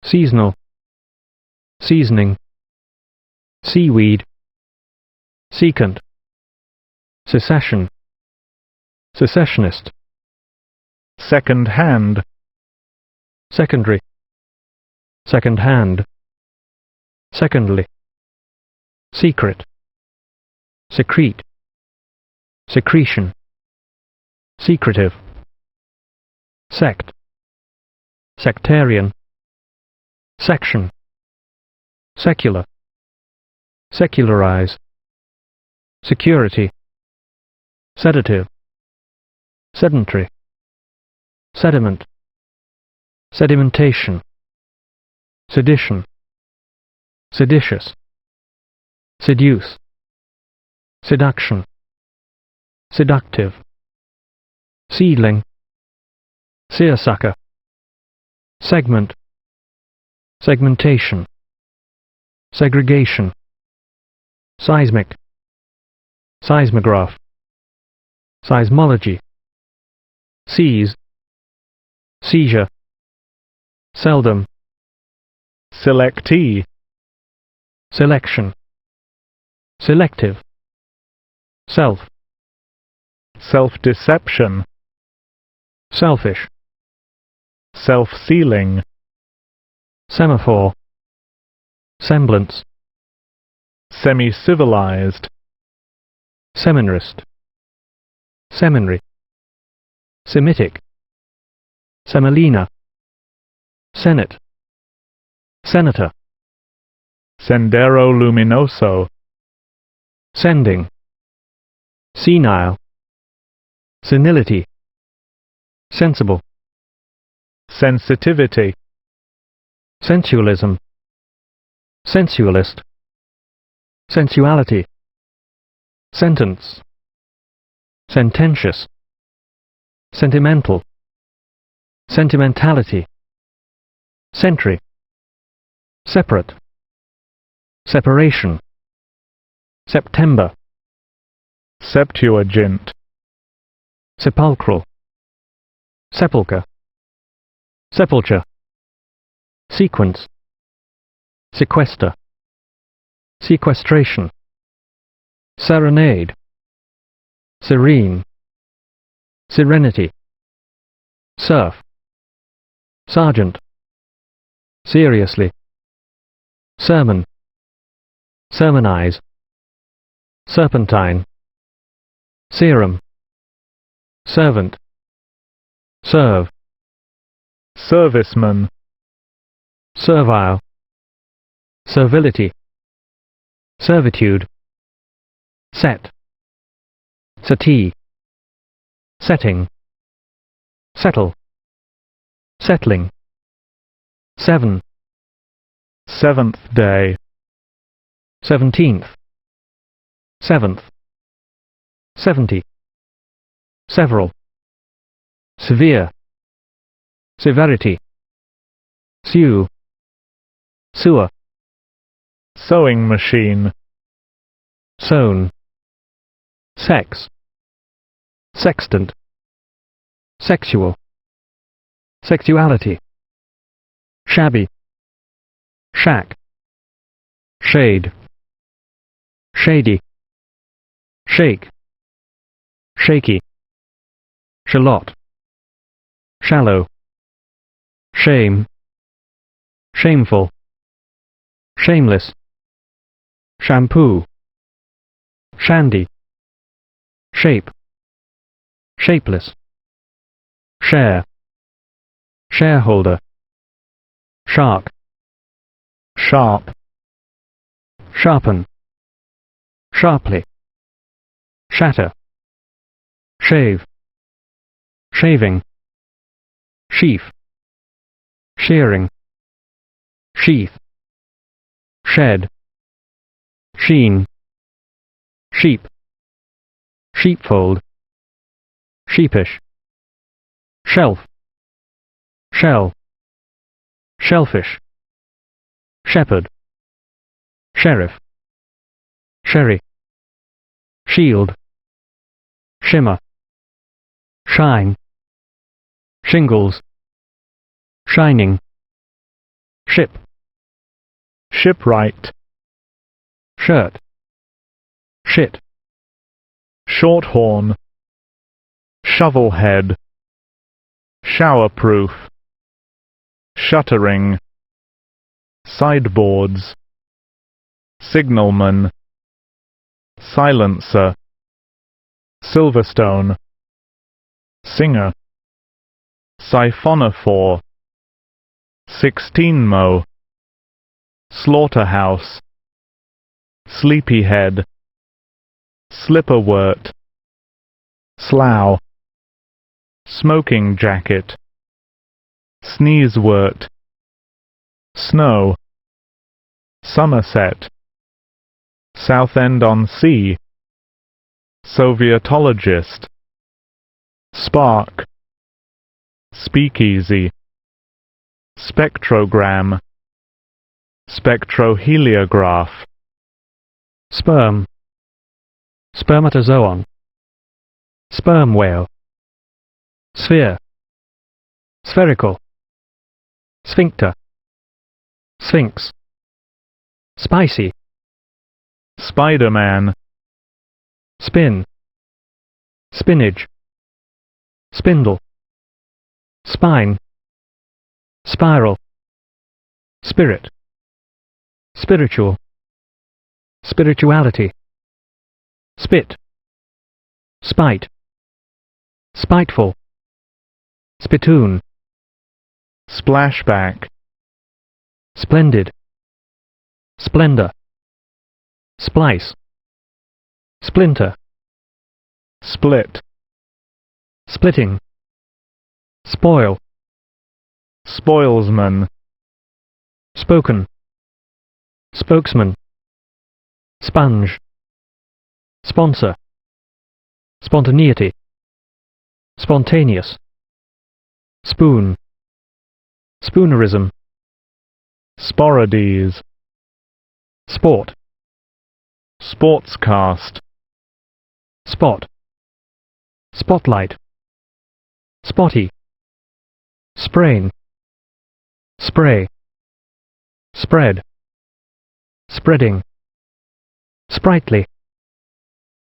seasonal, seasoning, seaweed, secant, secession, secessionist, second hand, secondary, second hand, secondly, secret, secrete, secretion, secretive, sect, sectarian, section, secular, secularize, security, sedative, sedentary, sediment, sedimentation, sedition, seditious, seduce, seduction, seductive, seedling, seersucker, segment, segmentation, segregation, seismic, seismograph, seismology, seize, seizure, seldom, selectee, selection, selective, self, self-deception, selfish, self-sealing, semaphore, semblance, semi-civilized, seminarist, seminary, Semitic, semolina, senate, senator, sendero luminoso, sending, senile, senility, sensible, sensitivity, sensualism, sensualist, sensuality, sentence, sententious, sentimental, sentimentality, sentry, separate, separation, September, Septuagint, sepulchral, sepulchre, sepulture, sequence, sequester, sequestration, serenade, serene, serenity, surf, sergeant, seriously, sermon, sermonize, serpentine, serum, servant, serve, serviceman, servile, servility, servitude, set, settee, setting, settle, settling, seven, seventh day, 17th, seventh, 70. Several. Severe. Severity. Sew. Sewer. Sewing machine. Sewn. Sex. Sextant. Sexual. Sexuality. Shabby. Shack. Shade. Shady. Shake. Shaky. Shallot. Shallow. Shame. Shameful. Shameless. Shampoo. Shandy. Shape. Shapeless. Share. Shareholder. Shark. Sharp. Sharpen. Sharply. Shatter. Shave. Shaving. Sheaf. Shearing. Sheath. Shed. Sheen. Sheep. Sheepfold. Sheepish. Shelf. Shell. Shellfish. Shepherd. Sheriff. Sherry. Shield. Shimmer. Shine. Shingles. Shining. Ship. Shipwright. Shirt. Shit. Shorthorn. Shovelhead. Showerproof. Shuttering. Sideboards. Signalman. Silencer. Silverstone. Singer. Siphonophore. 16mo. Slaughterhouse. Sleepyhead. Slipperwort. Slough. Smoking jacket. Sneezewort. Snow. Somerset. Southend-on-Sea. Sovietologist. Spark. Speakeasy. Spectrogram. Spectroheliograph. Sperm. Spermatozoon. Sperm whale. Sphere. Spherical. Sphincter. Sphinx. Spicy. Spider-Man. Spin. Spinach. Spindle. Spine. Spiral. Spirit. Spiritual. Spirituality. Spit. Spite. Spiteful. Spittoon. Splashback. Splendid. Splendor. Splice. Splinter. Split. Splitting. Spoil. Spoilsman. Spoken. Spokesman. Sponge. Sponsor. Spontaneity. Spontaneous. Spoon. Spoonerism. Sporades. Sport. Sportscast. Spot. Spotlight. Spotty. Sprain. Spray. Spread. Spreading. Sprightly.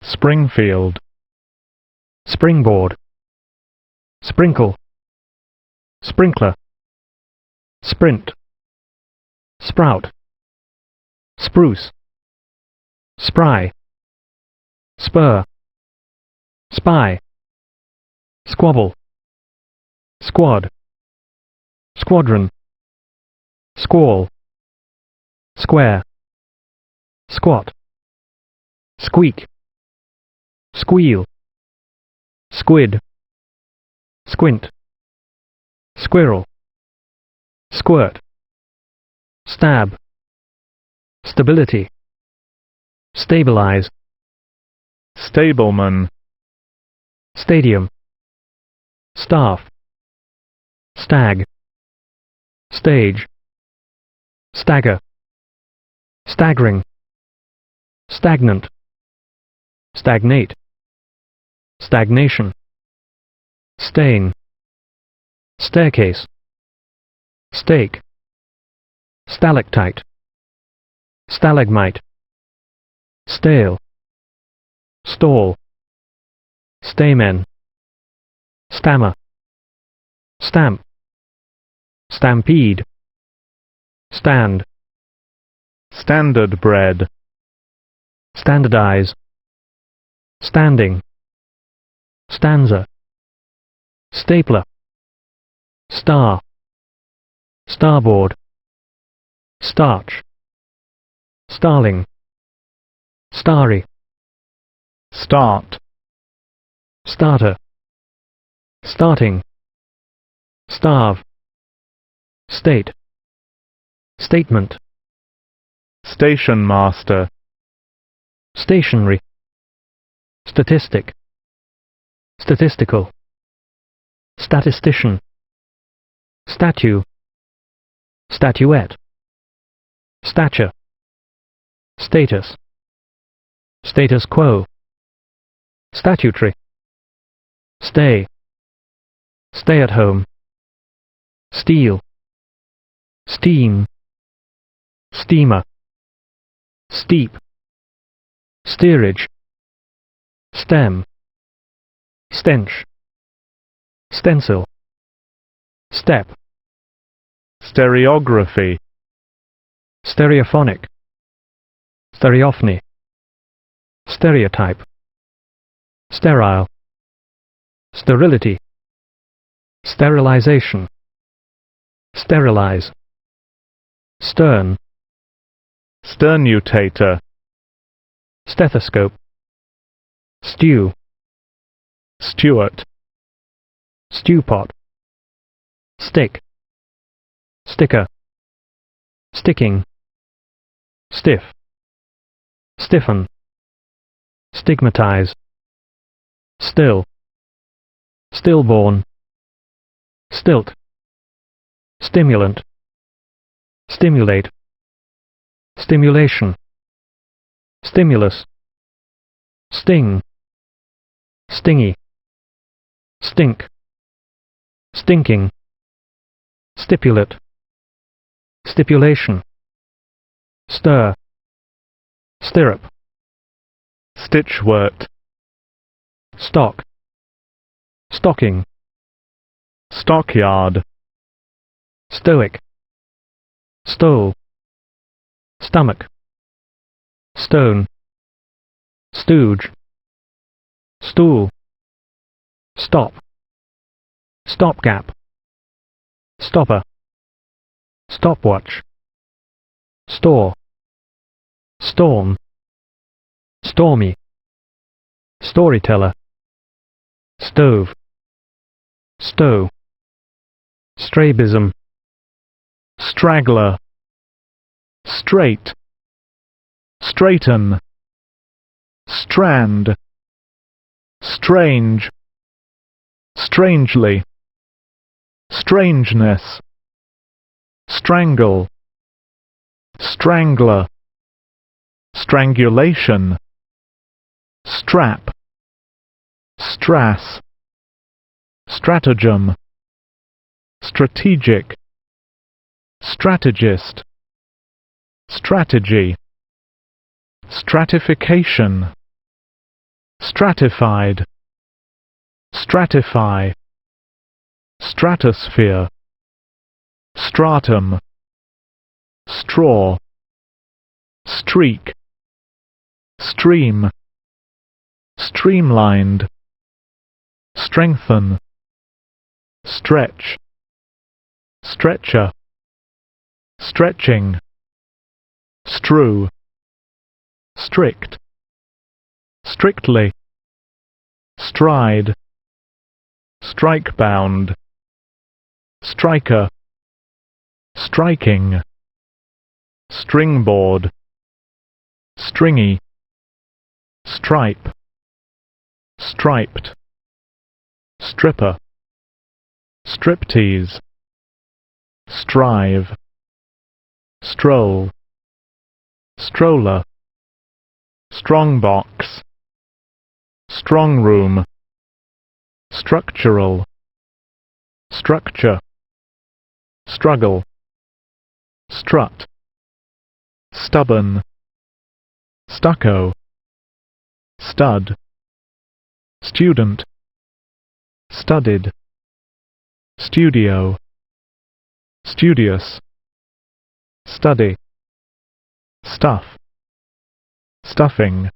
Springfield. Springboard. Sprinkle. Sprinkler. Sprint. Sprout. Spruce. Spry. Spur. Spy. Squabble. Squad. Squadron. Squall. Square. Squat. Squeak. Squeal. Squid. Squint. Squirrel. Squirt. Stab. Stability. Stabilize. Stableman. stadium, staff, stag, stage, stagger, staggering, stagnant, stagnate, stagnation, stain, staircase, stake, stalactite, stalagmite, stale, stall, stamen, stammer, stamp, stampede, stand, standard bread, standardize, standing, stanza, stapler, star, starboard, starch, starling, starry, start, starter, starting, starve, state, statement, station master, stationary, statistic, statistical, statistician, statue, statuette, stature, status, status quo, statutory, stay, stay at home, steel, steam, steamer, steep, steerage, stem, stench, stencil, step, stereography, stereophonic, stereophony, stereotype, sterile, sterility, sterilization, sterilize, stern, sternutator, stethoscope, stew, Stuart, stewpot, stick, sticker, sticking, stiff, stiffen, stigmatize, still, stillborn, stilt, stimulant, stimulate, stimulation, stimulus, sting, stingy, stink, stinking, stipulate, stipulation, stir, stirrup, stitchwort, stock, stocking, stockyard, stoic, stole, stomach, stone, stooge, stool, stop, stopgap, stopper, stopwatch, store, storm, stormy, storyteller, stove, stow, strabism, straggler, straight, straighten, strand, strange, strangely, strangeness, strangle, strangler, strangulation, strap, strass, stratagem, strategic, strategist, strategy, stratification, stratified, stratify, stratosphere, stratum, straw, streak, stream, streamlined, strengthen, stretch, stretcher, stretching, strew, strict, strictly, stride, strike-bound, striker, striking, stringboard, stringy, stripe, striped, stripper, striptease, strive, stroll, stroller, strongbox, strongroom, structural, structure, struggle, strut, stubborn, stucco, stud, student, studied, studio, studious, study, stuff, stuffing,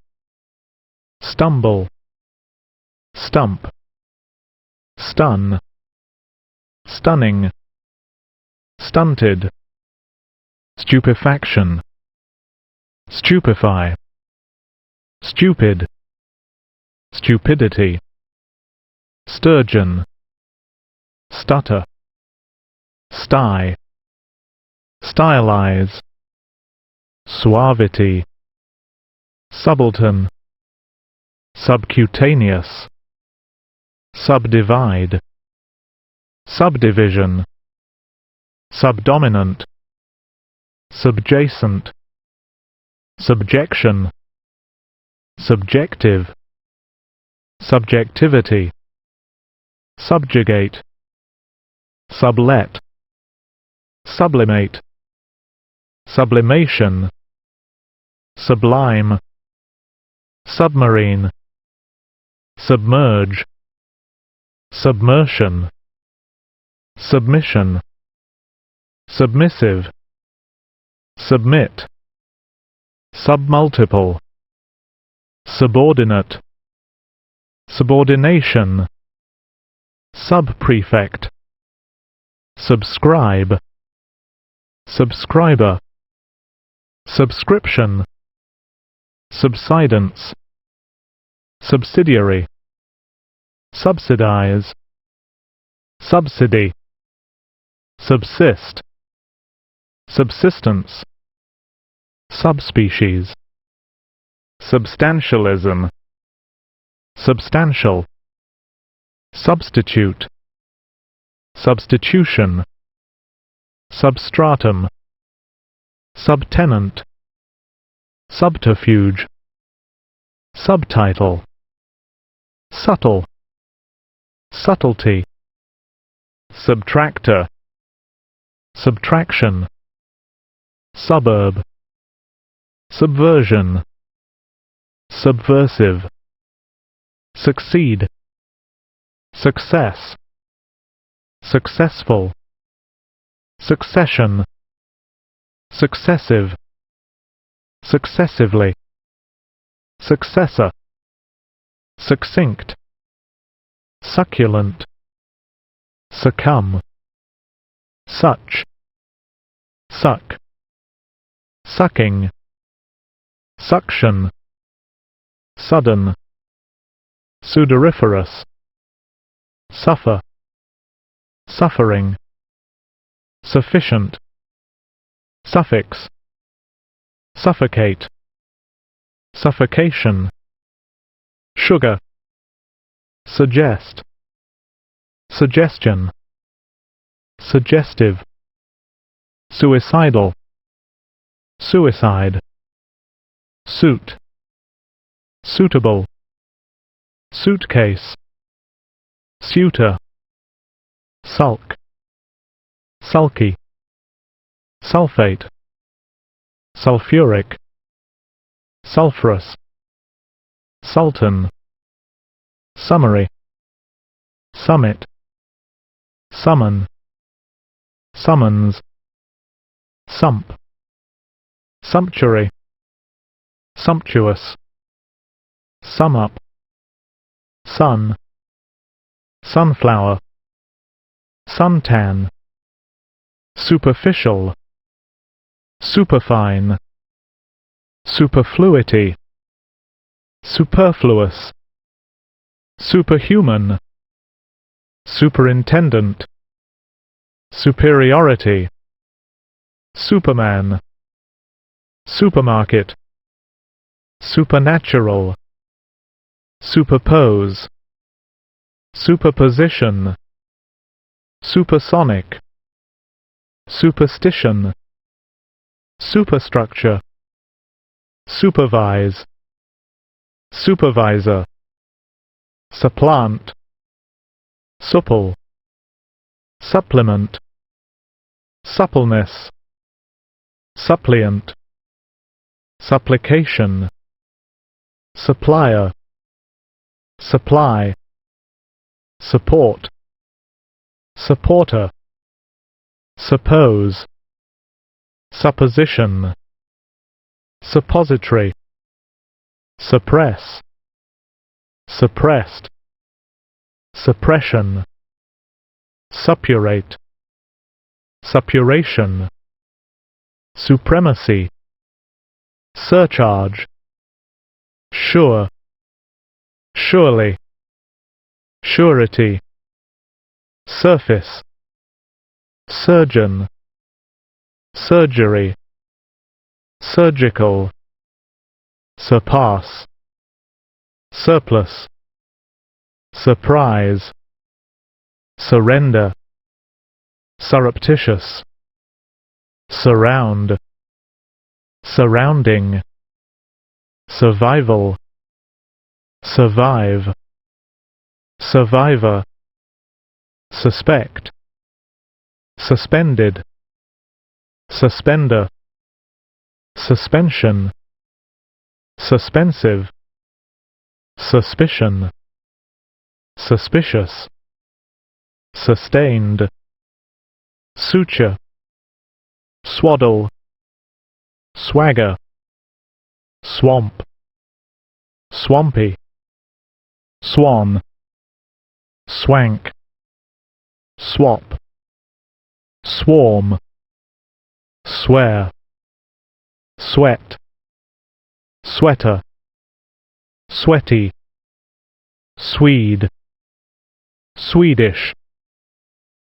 stumble, stump, stun, stunning, stunted, stupefaction, stupefy, stupid, stupidity, sturgeon, stutter, sty, stylize, suavity, subaltern, subcutaneous, subdivide, subdivision, subdominant, subjacent, subjection, subjective, subjectivity, subjugate, sublet, sublimate, sublimation, sublime, submarine, submerge, submersion, submission, submissive, submit, submultiple, subordinate, subordination, subprefect, subscribe, subscriber, subscription, subsidence, subsidiary, subsidize, subsidy, subsist, subsistence, subspecies, substantialism, substantial, substitute, substitution, substratum, subtenant, subterfuge, subtitle, subtle, subtlety, subtractor, subtraction, suburb, subversion, subversive, succeed, success, successful, succession, successive, successively, successor, succinct, succulent, succumb, such, suck, sucking, suction, sudden, sudoriferous, suffer, suffering, sufficient, suffix, suffocate, suffocation, sugar, suggest, suggestion, suggestive, suicidal, suicide, suit, suitable, suitcase, suitor, sulk, sulky, sulfate, sulfuric, sulphurous, sultan, summary, summit, summon, summons, sump, sumptuary, sumptuous, sum up, sun, sunflower, suntan, superficial, superfine, superfluity, superfluous, superhuman, superintendent, superiority, superman, supermarket, supernatural, superpose, superposition, supersonic, superstition, superstructure, supervise, supervisor, supplant, supple, supplement, suppleness, suppliant, supplication, supplier, supply, support, supporter, suppose, supposition, suppository, suppress, suppressed, suppression, suppurate, suppuration, supremacy, surcharge, sure, surely, surety, surface, surgeon, surgery, surgical, surpass, surplus, surprise, surrender, surreptitious, surround, surrounding, survival, survive, survivor, suspect, suspended, suspender, suspension, suspensive, suspicion, suspicious, sustained, suture, swaddle, swagger, swamp, swampy, swan, swank, swap, swarm, swear, sweat, sweater, sweaty, Swede, Swedish,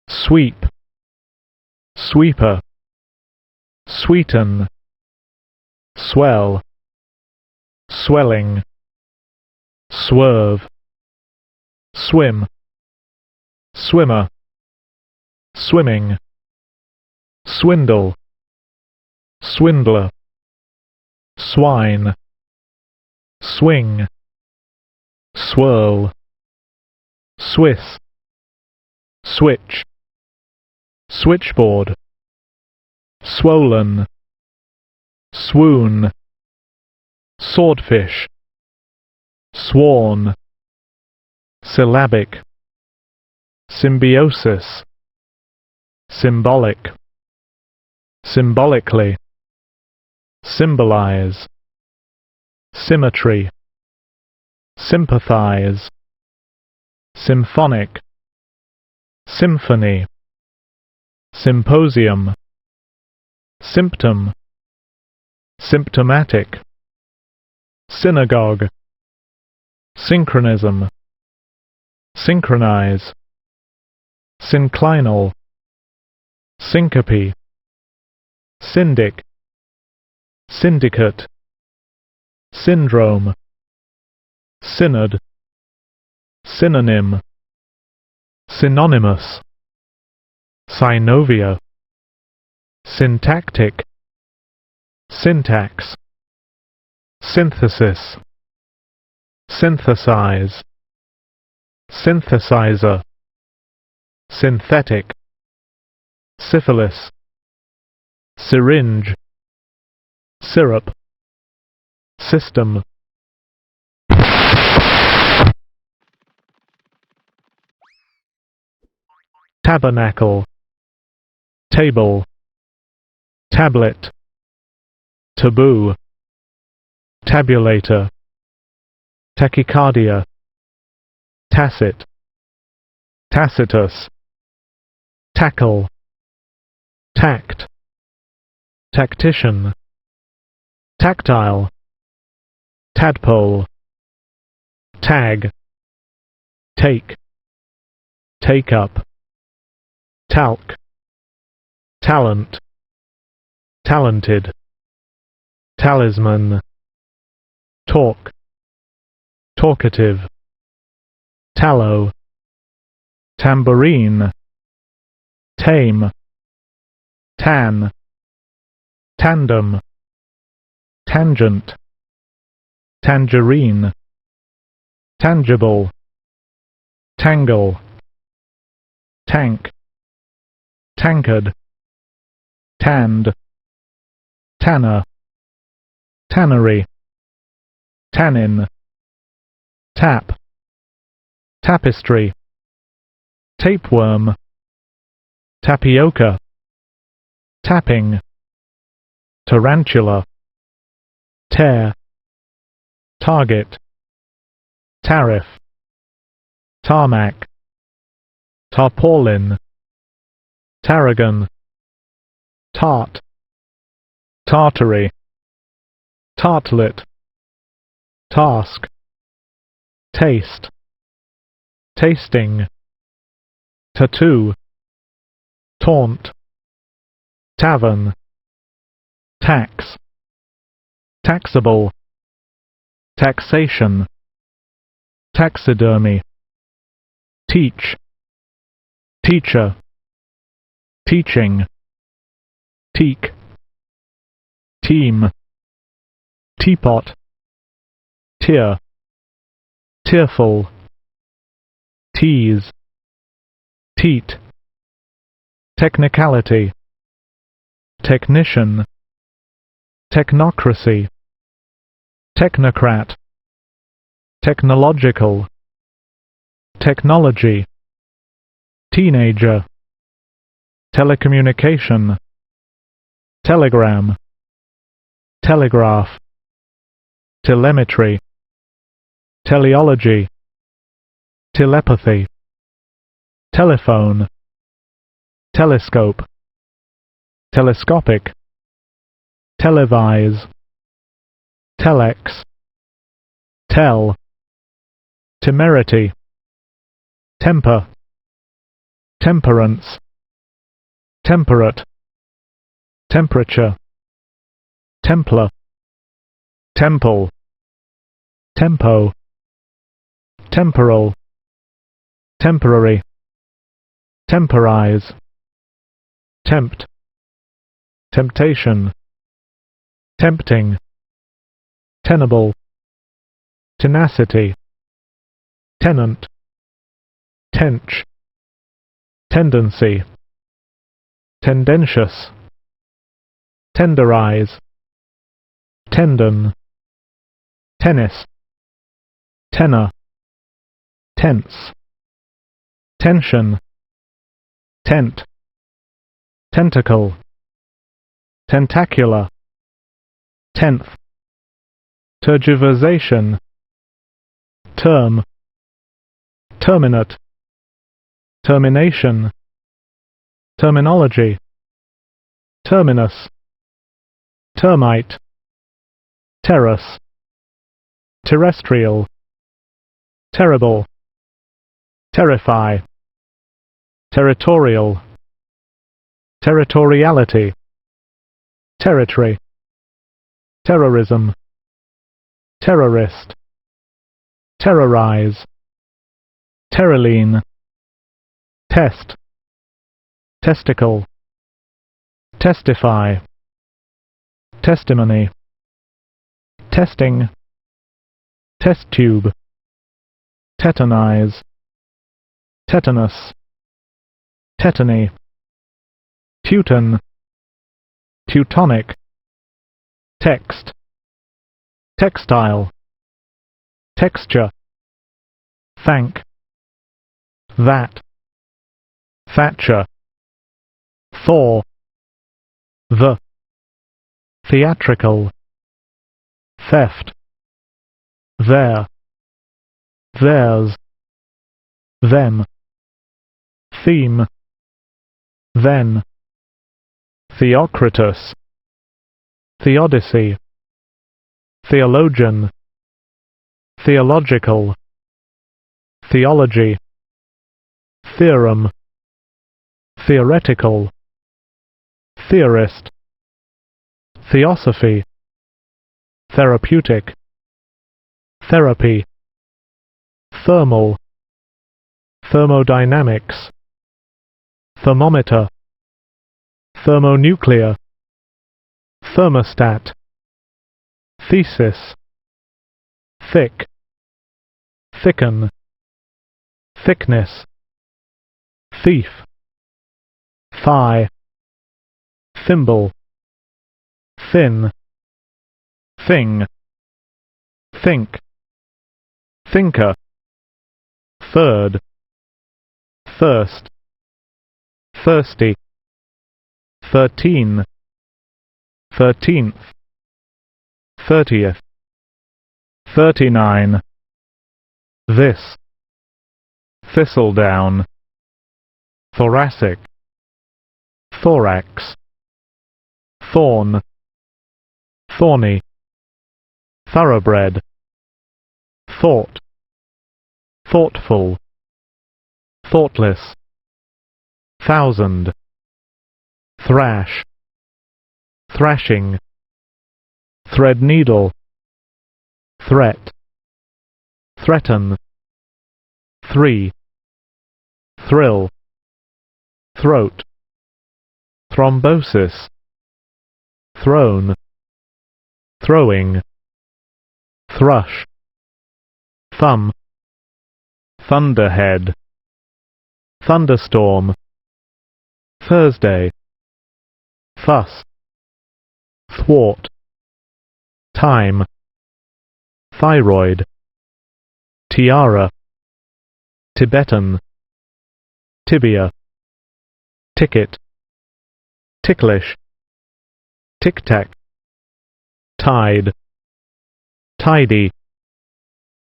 sweep, sweeper, sweeten, swell, swelling, swerve, swim, swimmer, swimming, swindle, swindler, swine, swing, swirl, Swiss, switch, switchboard, swollen, swoon, swordfish, sworn, syllabic, symbiosis, symbolic, symbolically, symbolize, symmetry, sympathize, symphonic, symphony, symposium, symptom, symptomatic, synagogue, synchronism, synchronize, synclinal, syncope, syndic, syndicate, syndrome, synod, synonym, synonymous, synovia, syntactic, syntax, synthesis, synthesize, synthesizer, synthetic, syphilis, syringe, syrup, system. Tabernacle, table, tablet, taboo, tabulator, tachycardia, tacit, tacitus, tackle, tact, tactician, tactile, tadpole, tag, take, take up, talc, talent, talented, talisman, talk, talkative, tallow, tambourine, tame, tan, tandem, tangent, tangerine, tangible, tangle, tank, tankard, tanned, tanner, tannery, tannin, tap, tapestry, tapeworm, tapioca, tapping, tarantula, tear, target, tariff, tarmac, tarpaulin, tarragon, tart, tartary, tartlet, task, taste, tasting, tattoo, taunt, tavern, tax, taxable, taxation, taxidermy, teach, teacher, teaching, teak, team, teapot, tear, tearful, tease, teat, technicality, technician, technocracy, technocrat, technological, technology, teenager, telecommunication, telegram, telegraph, telemetry, teleology, telepathy, telephone, telescope, telescopic, televise, telex, tell, temerity, temper, temperance, temperate, temperature, templar, temple, tempo, temporal, temporary, temporize, tempt, temptation, tempting, tenable, tenacity, tenant, tench, tendency, tendentious, tenderize, tendon, tennis, tenor, tense, tension, tent, tentacle, tentacular, tenth, tergiversation, term, terminate, termination, terminology, terminus, termite, terrace, terrestrial, terrible, terrify, territorial, territoriality, territory, terrorism, terrorist, terrorize, terraline, test, testicle, testify, testimony, testing, test tube, tetanize, tetanus, tetany, Teuton, Teutonic, text, textile, texture, thank, that, Thatcher, Thor, the, theatrical, theft, there, theirs, them, theme, then, Theocritus, Theodicy, theologian, theological, theology, theorem, theoretical, theorist, theosophy, therapeutic, therapy, thermal, thermodynamics, thermometer, thermonuclear, thermostat, thesis, thick, thicken, thickness, thief, thigh, thimble, thin, thing, think, thinker, third, thirst, thirsty, 13, 13th, 30th, 39, this, thistledown, thoracic, thorax, thorn, thorny, thoroughbred, thought, thoughtful, thoughtless, thousand, thrash, thrashing, threadneedle, threat, threaten, three, thrill, throat, thrombosis, throne, throwing, thrush, thumb, thunderhead, thunderstorm, Thursday, fuss, thwart, time, thyroid, tiara, Tibetan, tibia, ticket, ticklish, tic-tac, tide, tidy,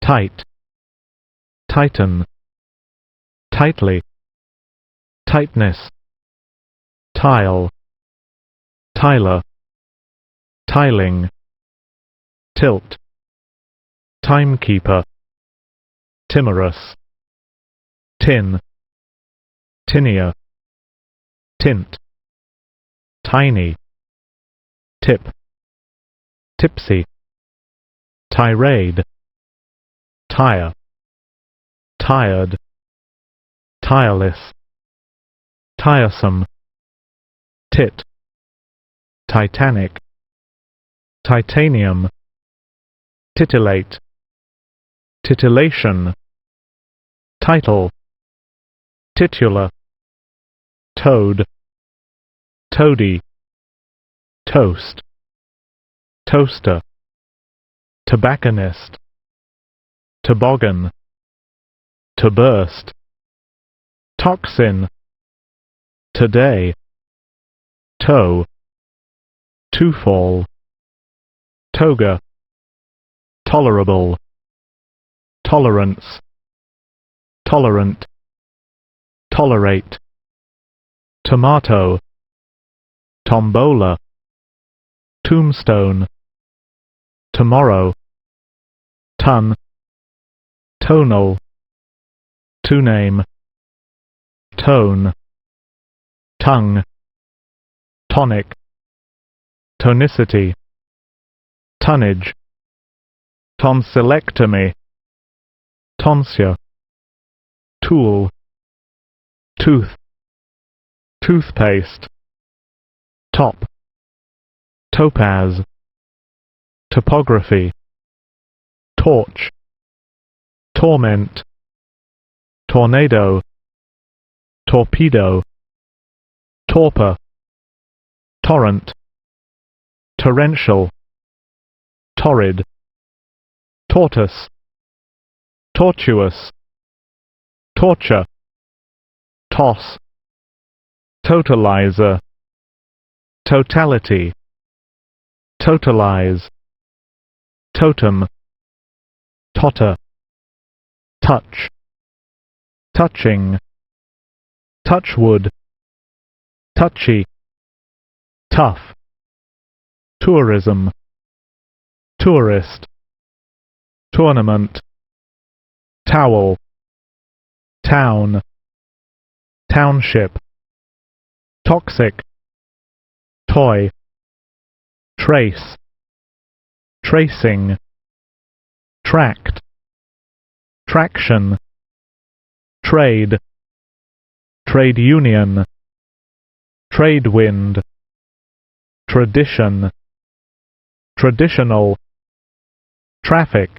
tight, tighten, tightly, tightness, tile, tiler, tiling, tilt, timekeeper, timorous, tin, tinea, tint, tiny, tip, tipsy, tirade, tire, tired, tireless, tiresome, tit, titanic, titanium, titillate, titillation, title, titular, toad, toady, toast, toaster, tobacconist, toboggan, to burst, toxin, today, toe, to fall, toga, tolerable, tolerance, tolerant, tolerate, tomato, tombola, tombstone, tomorrow, ton, tonal, to name, tone, tongue, tonic, tonicity, tonnage, tonsillectomy, tonsure, tool, tooth, toothpaste, top, topaz, topography, torch, torment, tornado, torpedo, torpor, torrent, torrential, torrid, tortoise, tortuous, torture, toss, totalizer, totality, totalize, totem, totter, touch, touching, touchwood, touchy, tough, tourism, tourist, tournament, towel, town, township, toxic, toy, trace, tracing, tract, traction, trade, trade union, trade wind, tradition, traditional, traffic,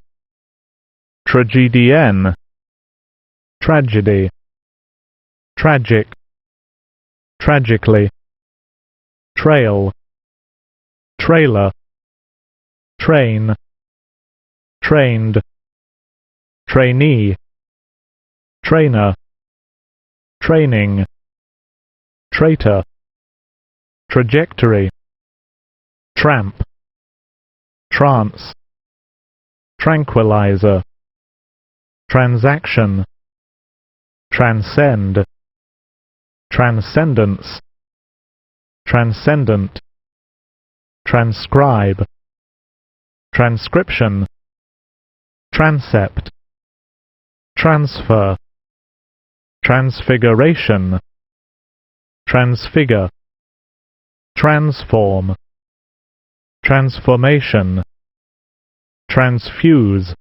tragedienne, tragedy, tragic, tragically, trail, trailer, train, trained, trainee, trainer, training, traitor, trajectory, tramp, trance, tranquilizer, transaction, transcend, transcendence, transcendent, transcribe, transcription, transept, transfer, transfiguration, transfigure, transform, transformation, transfuse,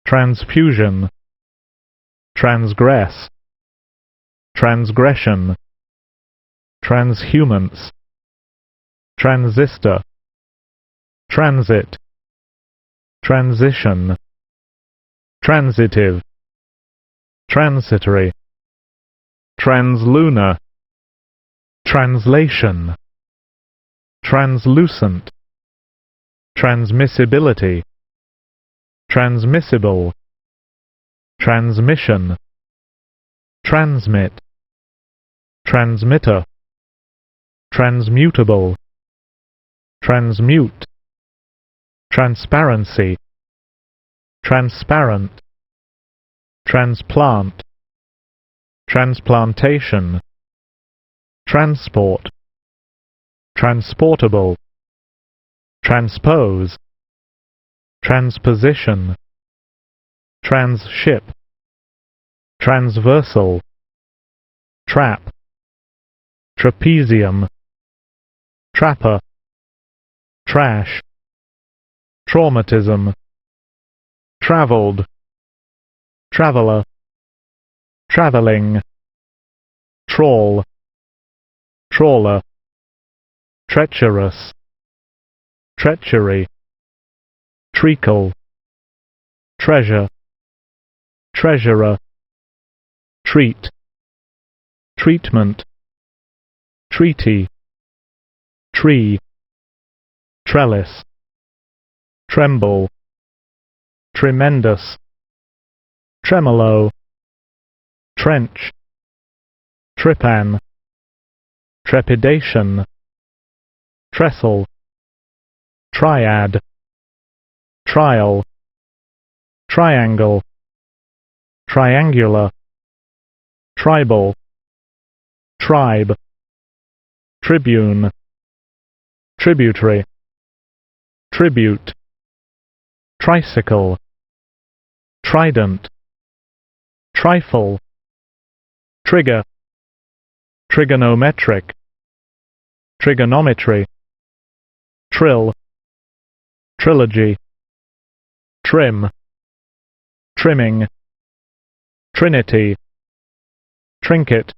transfusion, transgress, transgression, transhumance, transistor, transit, transition, transitive, transitory, translunar, translation, translucent, transmissibility, transmissible, transmission, transmit, transmitter, transmutable, transmute, transparency, transparent, transplant, transplantation, transport, transportable, transpose, transposition, transship, transversal, trap, trapezium, trapper, trash, traumatism, travelled, traveller, travelling, trawl, trawler, treacherous, treachery, treacle, treasure, treasurer, treat, treatment, treaty, tree, trellis, tremble, tremendous, tremolo, trench, trepan, trepidation, trestle, triad, trial, triangle, triangular, tribal, tribe, tribune, tributary, tribute, tricycle, trident, trifle, trigger, trigonometric, trigonometry, trill, trilogy, trim, trimming, trinity, trinket,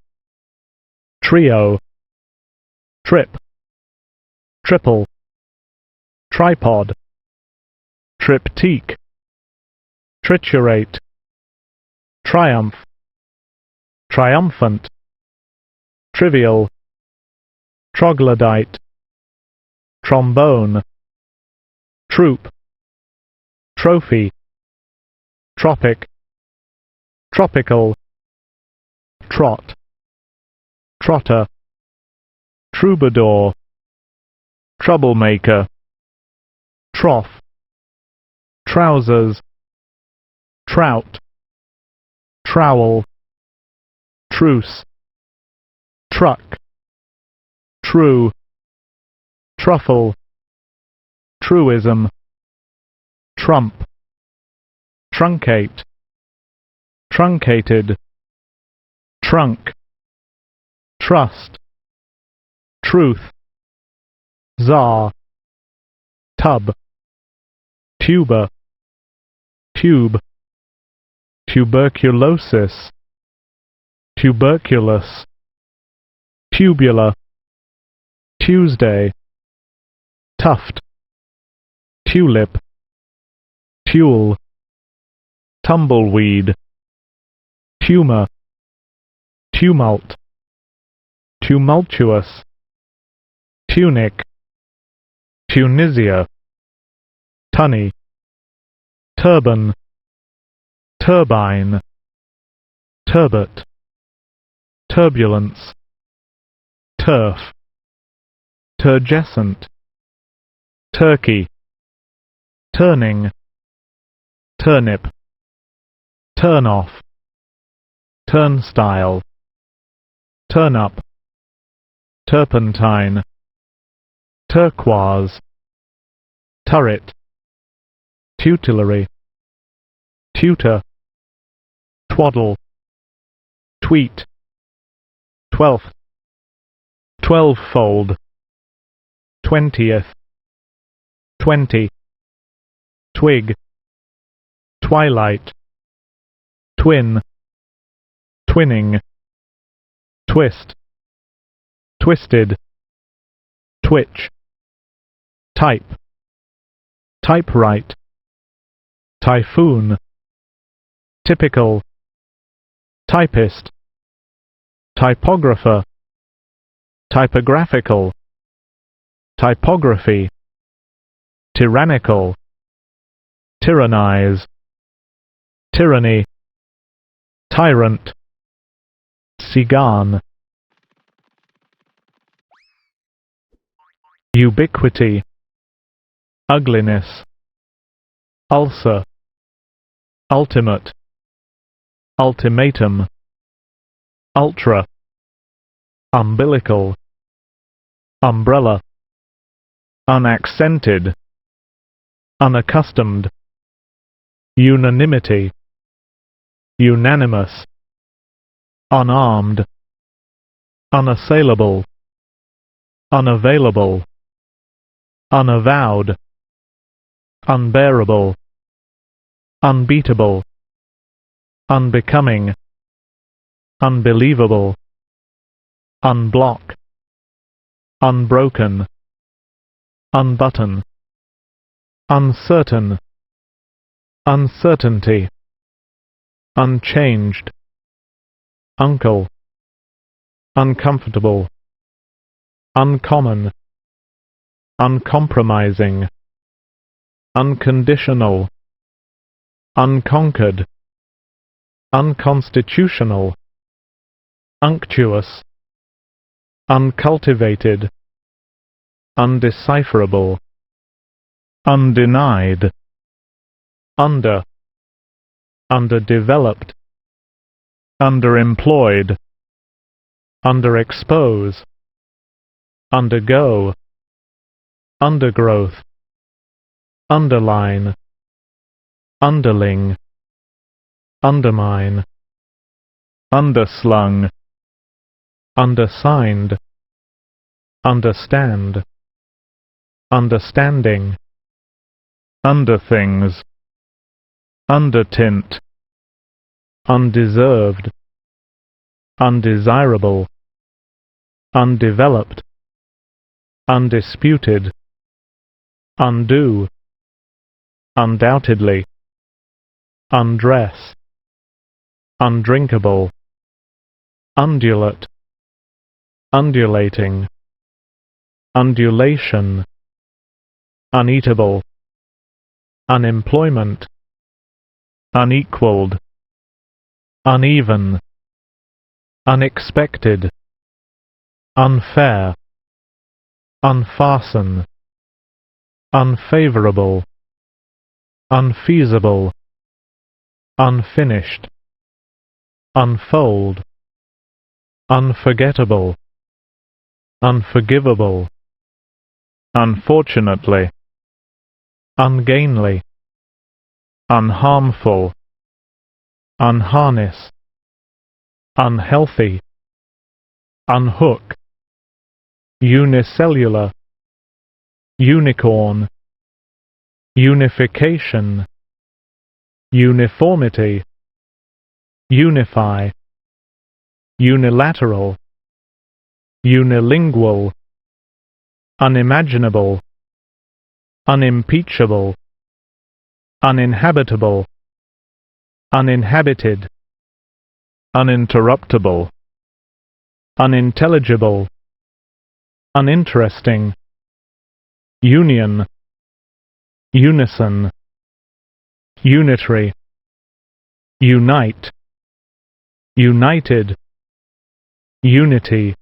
trio, trip, triple, tripod, triptyque, triturate, triumph, triumphant, trivial, troglodyte, trombone, troop, trophy, tropic, tropical, trot, trotter, troubadour, troublemaker, trough, trousers, trout, trowel, truce, truck, true, truffle, truism, trump, truncate, truncated, trunk, trust, truth, czar, tub, tuber, tube, tuberculosis, tuberculous, tubular, Tuesday, tuft, tulip, tulle, tumbleweed, tumor, tumult, tumultuous, tunic, Tunisia, tunny, turban, turbine, turbot, turbulence, turf, turgescent, turkey, turning, turnip, turn off, turnstile, turn up, turpentine, turquoise, turret, tutelary, tutor, twaddle, tweet, twelfth, 12-fold, 20th, 20, twig, twilight, twin, twinning, twist, twisted, twitch, type, typewrite, typhoon, typical, typist, typographer, typographical, typography, tyrannical, tyrannize, tyranny, tyrant, Sigan, ubiquity, ugliness, ulcer, ultimate, ultimatum, ultra, umbilical, umbrella, unaccented, unaccustomed, unanimity, unanimous, unarmed, unassailable, unavailable, unavowed, unbearable, unbeatable, unbecoming, unbelievable, unblock, unbroken, unbutton, uncertain, uncertainty, unchanged, uncle, uncomfortable, uncommon, uncompromising, unconditional, unconquered, unconstitutional, unctuous, uncultivated, undecipherable, undenied, underdeveloped, underemployed, underexpose, undergo, undergrowth, underline, underling, undermine, underslung, undersigned, understand, understanding, underthings, undertint, undeserved, undesirable, undeveloped, undisputed, undo, undoubtedly, undress, undrinkable, undulate, undulating, undulation, uneatable, unemployment, unequalled, uneven, unexpected, unfair, unfasten, unfavorable, unfeasible, unfinished, unfold, unforgettable, unforgivable, unfortunately, ungainly, unharmful, unharness, unhealthy, unhook, unicellular, unicorn, unification, uniformity, unify, unilateral, unilingual, unimaginable, unimpeachable, uninhabitable, uninhabited, uninterruptible, unintelligible, uninteresting, union, unison, unitary, unite, united, unity,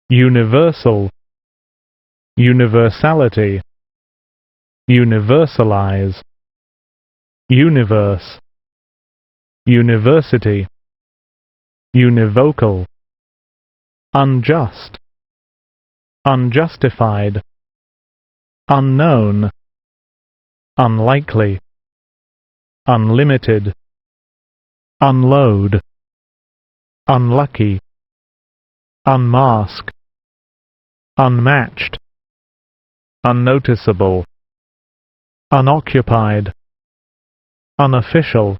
universal, universality, universalize, universe, university, univocal, unjust, unjustified, unknown, unlikely, unlimited, unload, unlucky, unmask, unmatched, unnoticeable, unoccupied, unofficial,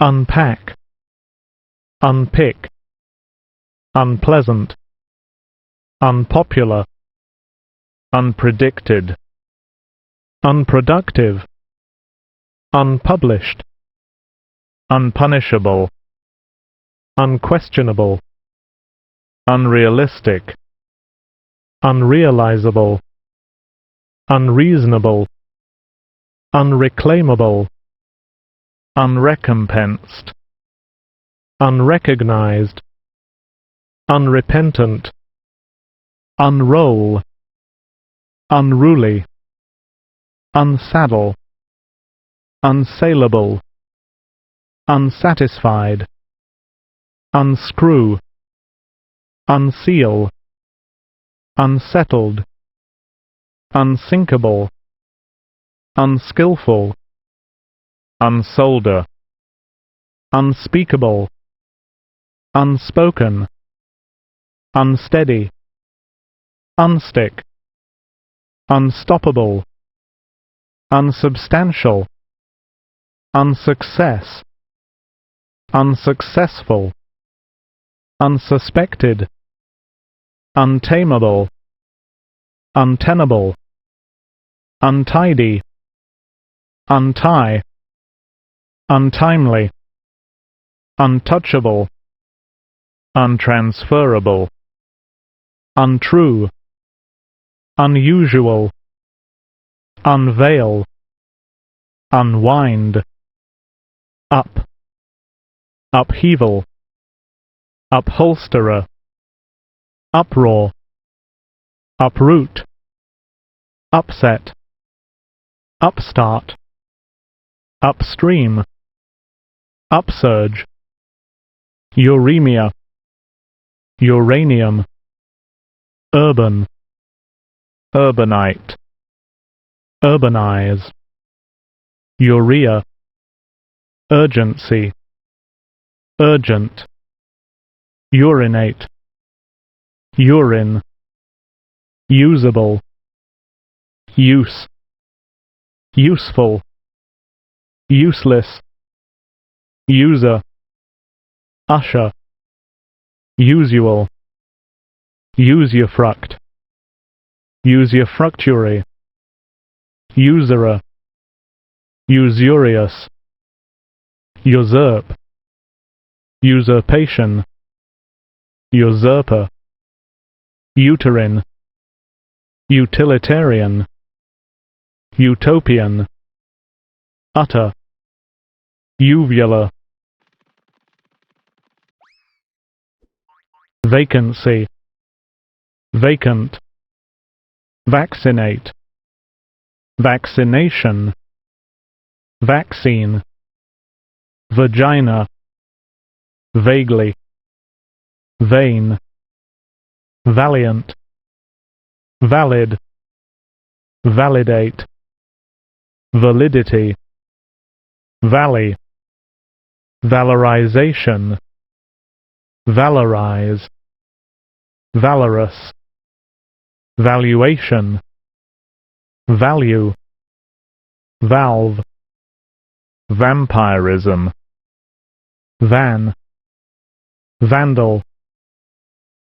unpack, unpick, unpleasant, unpopular, unpredicted, unproductive, unpublished, unpunishable, unquestionable, unrealistic, unrealizable, unreasonable, unreclaimable, unrecompensed, unrecognized, unrepentant, unroll, unruly, unsaddle, unsaleable, unsatisfied, unscrew, unseal, unsettled, unsinkable, unskillful, unsolder, unspeakable, unspoken, unsteady, unstick, unstoppable, unsubstantial, unsuccess, unsuccessful, unsuspected, untamable, untenable, untidy, untie, untimely, untouchable, untransferable, untrue, unusual, unveil, unwind, up, upheaval, upholsterer, uproar, uproot, upset, upstart, upstream, upsurge, uremia, uranium, urban, urbanite, urbanize, urea, urgency, urgent, urinate, urine, usable, use, useful, useless, user, usher, usual, usufruct, usufructuary, usurer, usurious, usurp, usurpation, usurper, uterine, utilitarian, utopian, utter, uvular, vacancy, vacant, vaccinate, vaccination, vaccine, vagina, vaguely, vain, valiant, valid, validate, validity, valley, valorization, valorize, valorous, valuation, value, valve, vampirism, van, vandal,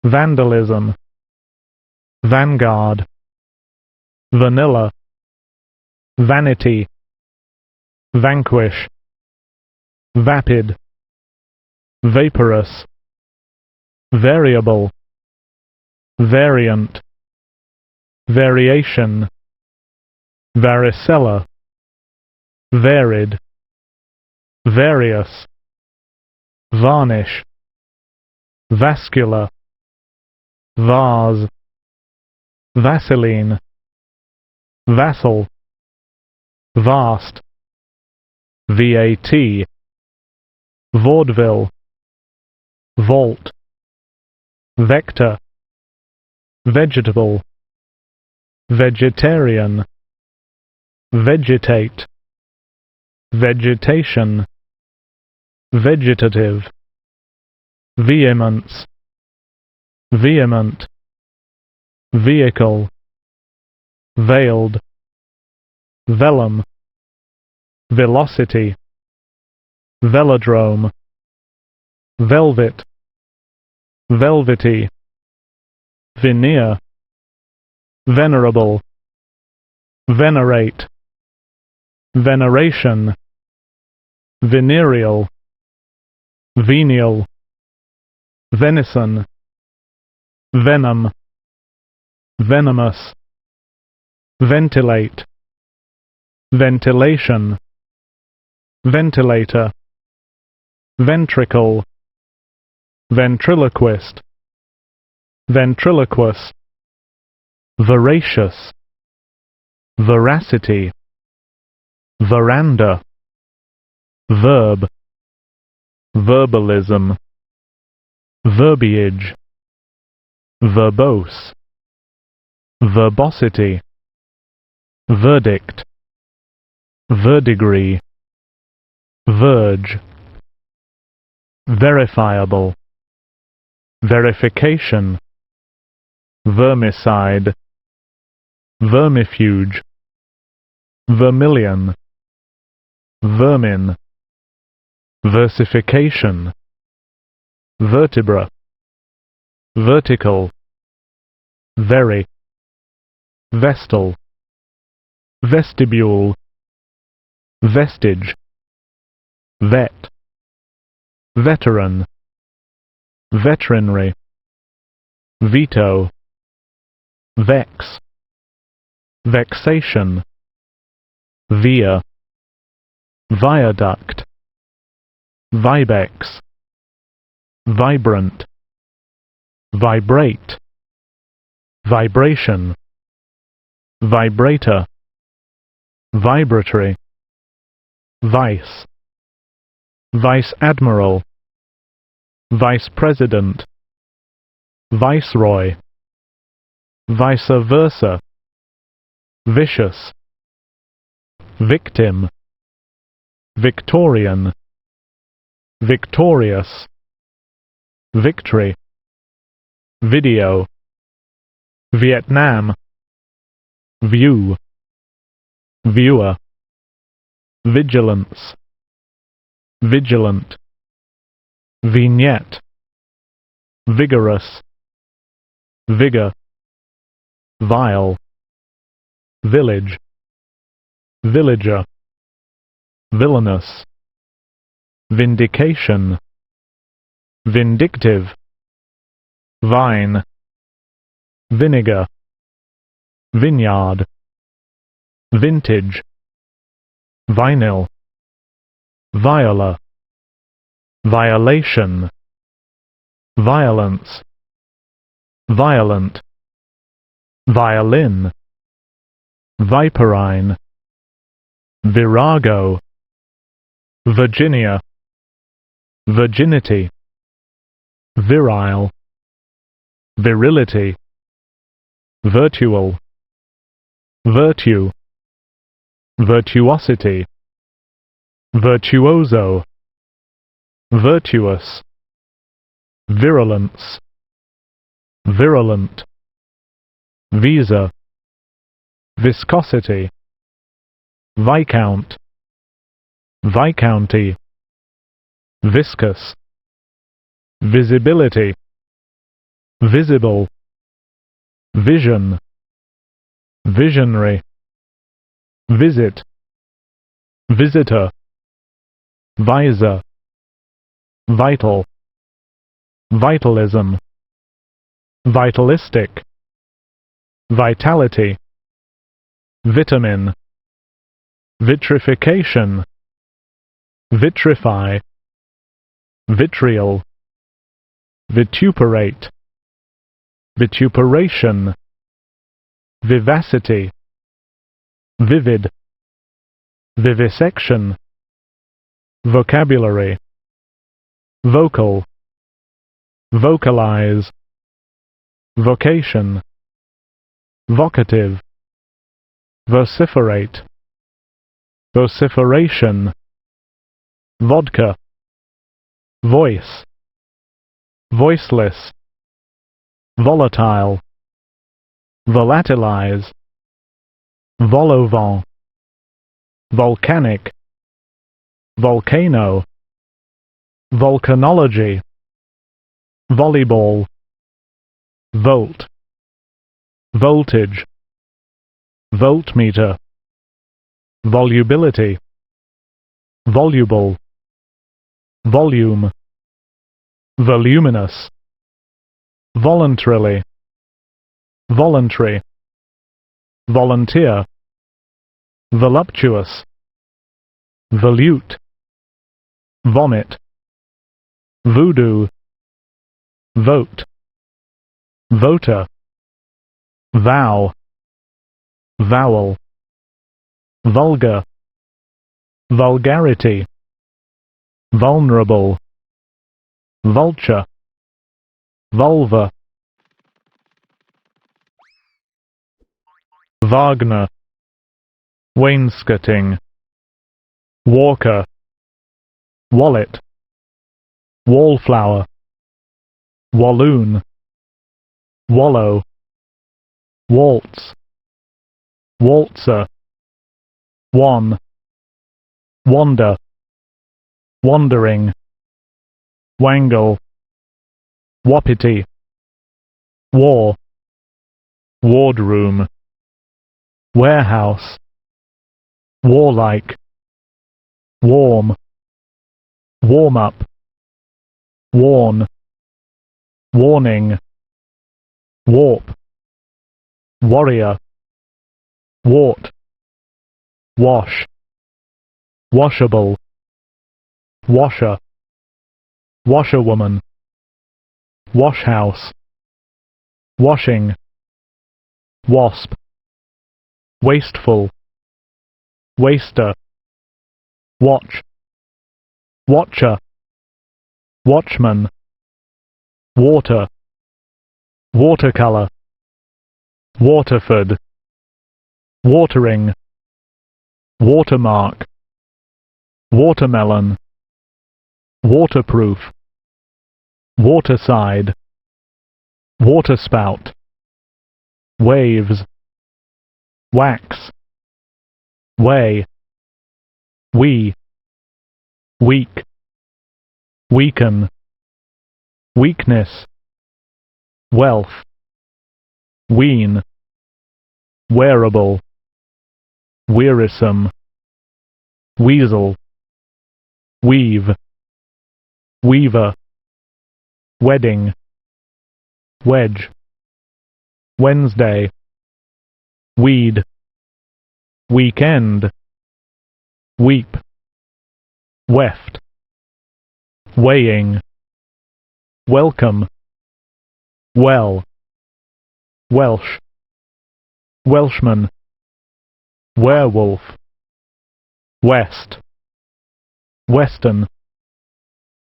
vandalism, vanguard, vanilla, vanity, vanquish, vapid, vaporous, variable, variant, variation, varicella, varied, various, varnish, vascular, vase, vaseline, vassal, vast, VAT, vaudeville, vault, vector, vegetable, vegetarian, vegetate, vegetation, vegetative, vehemence, vehement, vehicle, veiled, vellum, velocity, velodrome, velvet, velvety, veneer, venerable, venerate, veneration, venereal, venial, venison, venom, venomous, ventilate, ventilation, ventilator, ventricle, ventriloquist, ventriloquous, voracious, veracity, veranda, verb, verbalism, verbiage, verbose, verbosity, verdict, verdigris, verge, verifiable, verification, vermicide, vermifuge, vermilion, vermin, versification, vertebra, vertical, very, vestal, vestibule, vestige, vet, veteran, veterinary, veto, vex, vexation, via, viaduct, vibex, vibrant, vibrate, vibration, vibrator, vibratory, vice, vice admiral, vice president, viceroy, vice versa, vicious, victim, Victorian, victorious, victory, video, Vietnam, view, viewer, vigilance, vigilant, vignette, vigorous, vigor, vile, village, villager, villainous, vindication, vindictive, vine, vinegar, vineyard, vintage, vinyl, viola, violation, violence, violent, violin, viperine, virago, Virginia, virginity, virile, virility, virtual, virtue, virtuosity, virtuoso, virtuous, virulence, virulent, visa, viscosity, viscount, viscounty, viscous, visibility, visible, vision, visionary, visit, visitor, visor, vital, vitalism, vitalistic, vitality, vitamin, vitrification, vitrify, vitriol, vituperate, vituperation, vivacity, vivid, vivisection, vocabulary, vocal, vocalize, vocation, vocative, vociferate, vociferation, vodka, voice, voiceless, volatile, volatilize, vol-au-vent, volcanic, volcano, volcanology, volleyball, volt, voltage, voltmeter, volubility, voluble, volume, voluminous, voluntarily, voluntary, volunteer, voluptuous, volute, vomit, voodoo, vote, voter, vow, vowel, vulgar, vulgarity, vulnerable, vulture, vulva, Wagner, wainscoting, walker, wallet, wallflower, walloon, wallow, waltz, waltzer, wan, wander, wandering, wangle, wapiti, war, wardroom, warehouse, warlike, warm, warm up, warn, warning, warp, warrior, wart, wash, washable, washer, washerwoman, washhouse, washing, wasp, wasteful, waster, watch, watcher, watchman, water, watercolor, Waterford, watering, watermark, watermelon, waterproof, waterside, waterspout, waves, wax, way, we, weak, weaken, weakness, wealth, wean, wearable, wearisome, weasel, weave, weaver, wedding, wedge, Wednesday, weed, weekend, weep, weft, weighing, welcome, well, Welsh, Welshman, werewolf, west, western,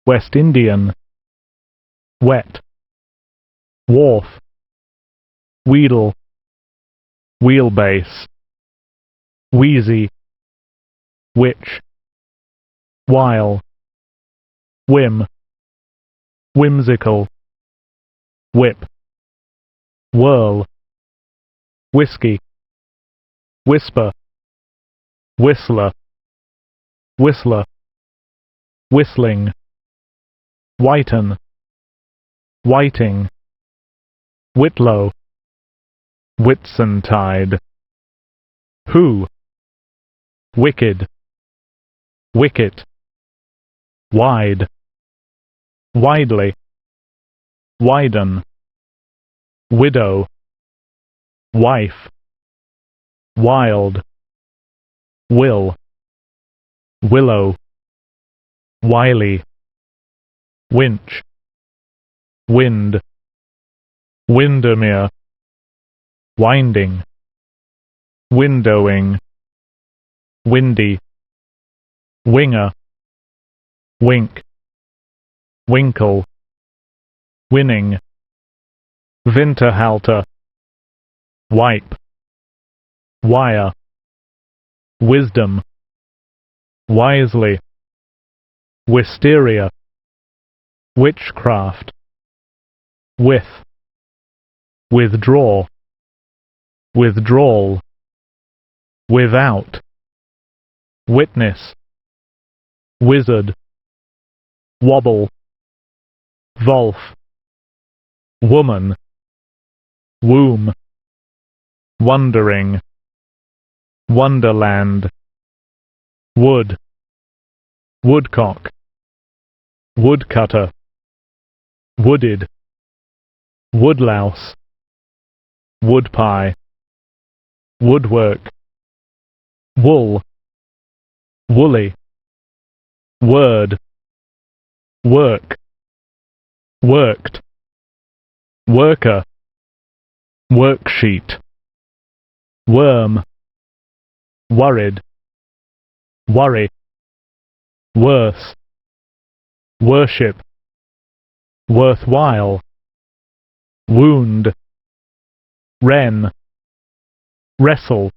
West Indian, wet, wharf, wheedle, wheelbase, wheezy, witch, while, whim, whimsical, whip, whirl, whiskey, whisper, whistler, whistler, whistling, whiten, Whiting, Whitlow, Whitsuntide. Who, wicked, wicket. Wide, widely, widen. Widow, wife. Wild, will, willow. Wily, winch. Wind, Windermere. Winding, windowing. Windy, winger. Wink, winkle. Winning, Winterhalter. Wipe, wire. Wisdom, wisely. Wisteria, witchcraft. With, withdraw. Withdrawal, without. Witness, wizard. Wobble, Wolf. Woman, womb. Wondering, wonderland. Wood, woodcock. Woodcutter, wooded. Woodlouse, woodpie. Woodwork, wool. Woolly, word. Work, worked. Worker, worksheet. Worm, worried. Worry, worse. Worship, worthwhile. Wound, wren. Wrestle,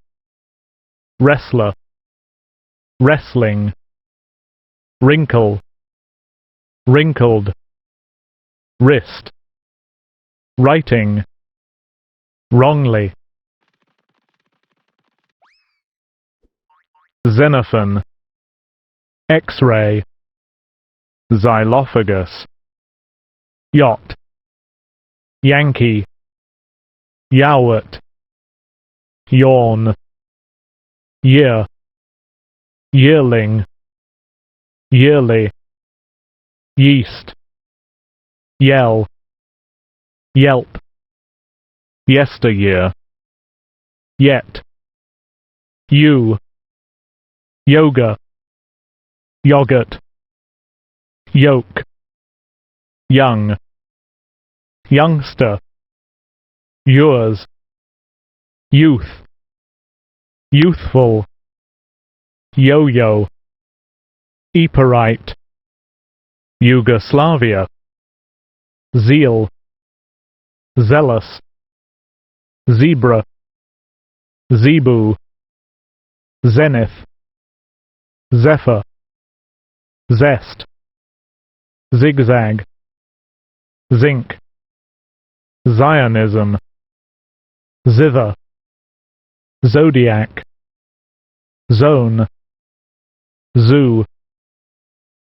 wrestler. Wrestling, wrinkle. Wrinkled, wrist. Writing, wrongly. Xenophon, X-ray. Xylophagus, yacht. Yankee, yowert. Yawn, year. Yearling, yearly. Yeast, yell. Yelp, yesteryear. Yet, you. Yoga, yogurt. Yoke, young. Youngster, yours. Youth, youthful. Yo-yo, Eperite. Yugoslavia, zeal. Zealous, zebra. Zebu, zenith. Zephyr, zest. Zigzag, zinc. Zionism, zither. Zodiac, zone. Zoo,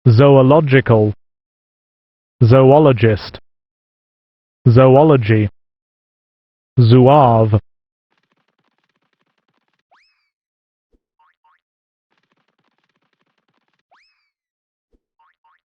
zoological. Zoologist, zoology. Zouave,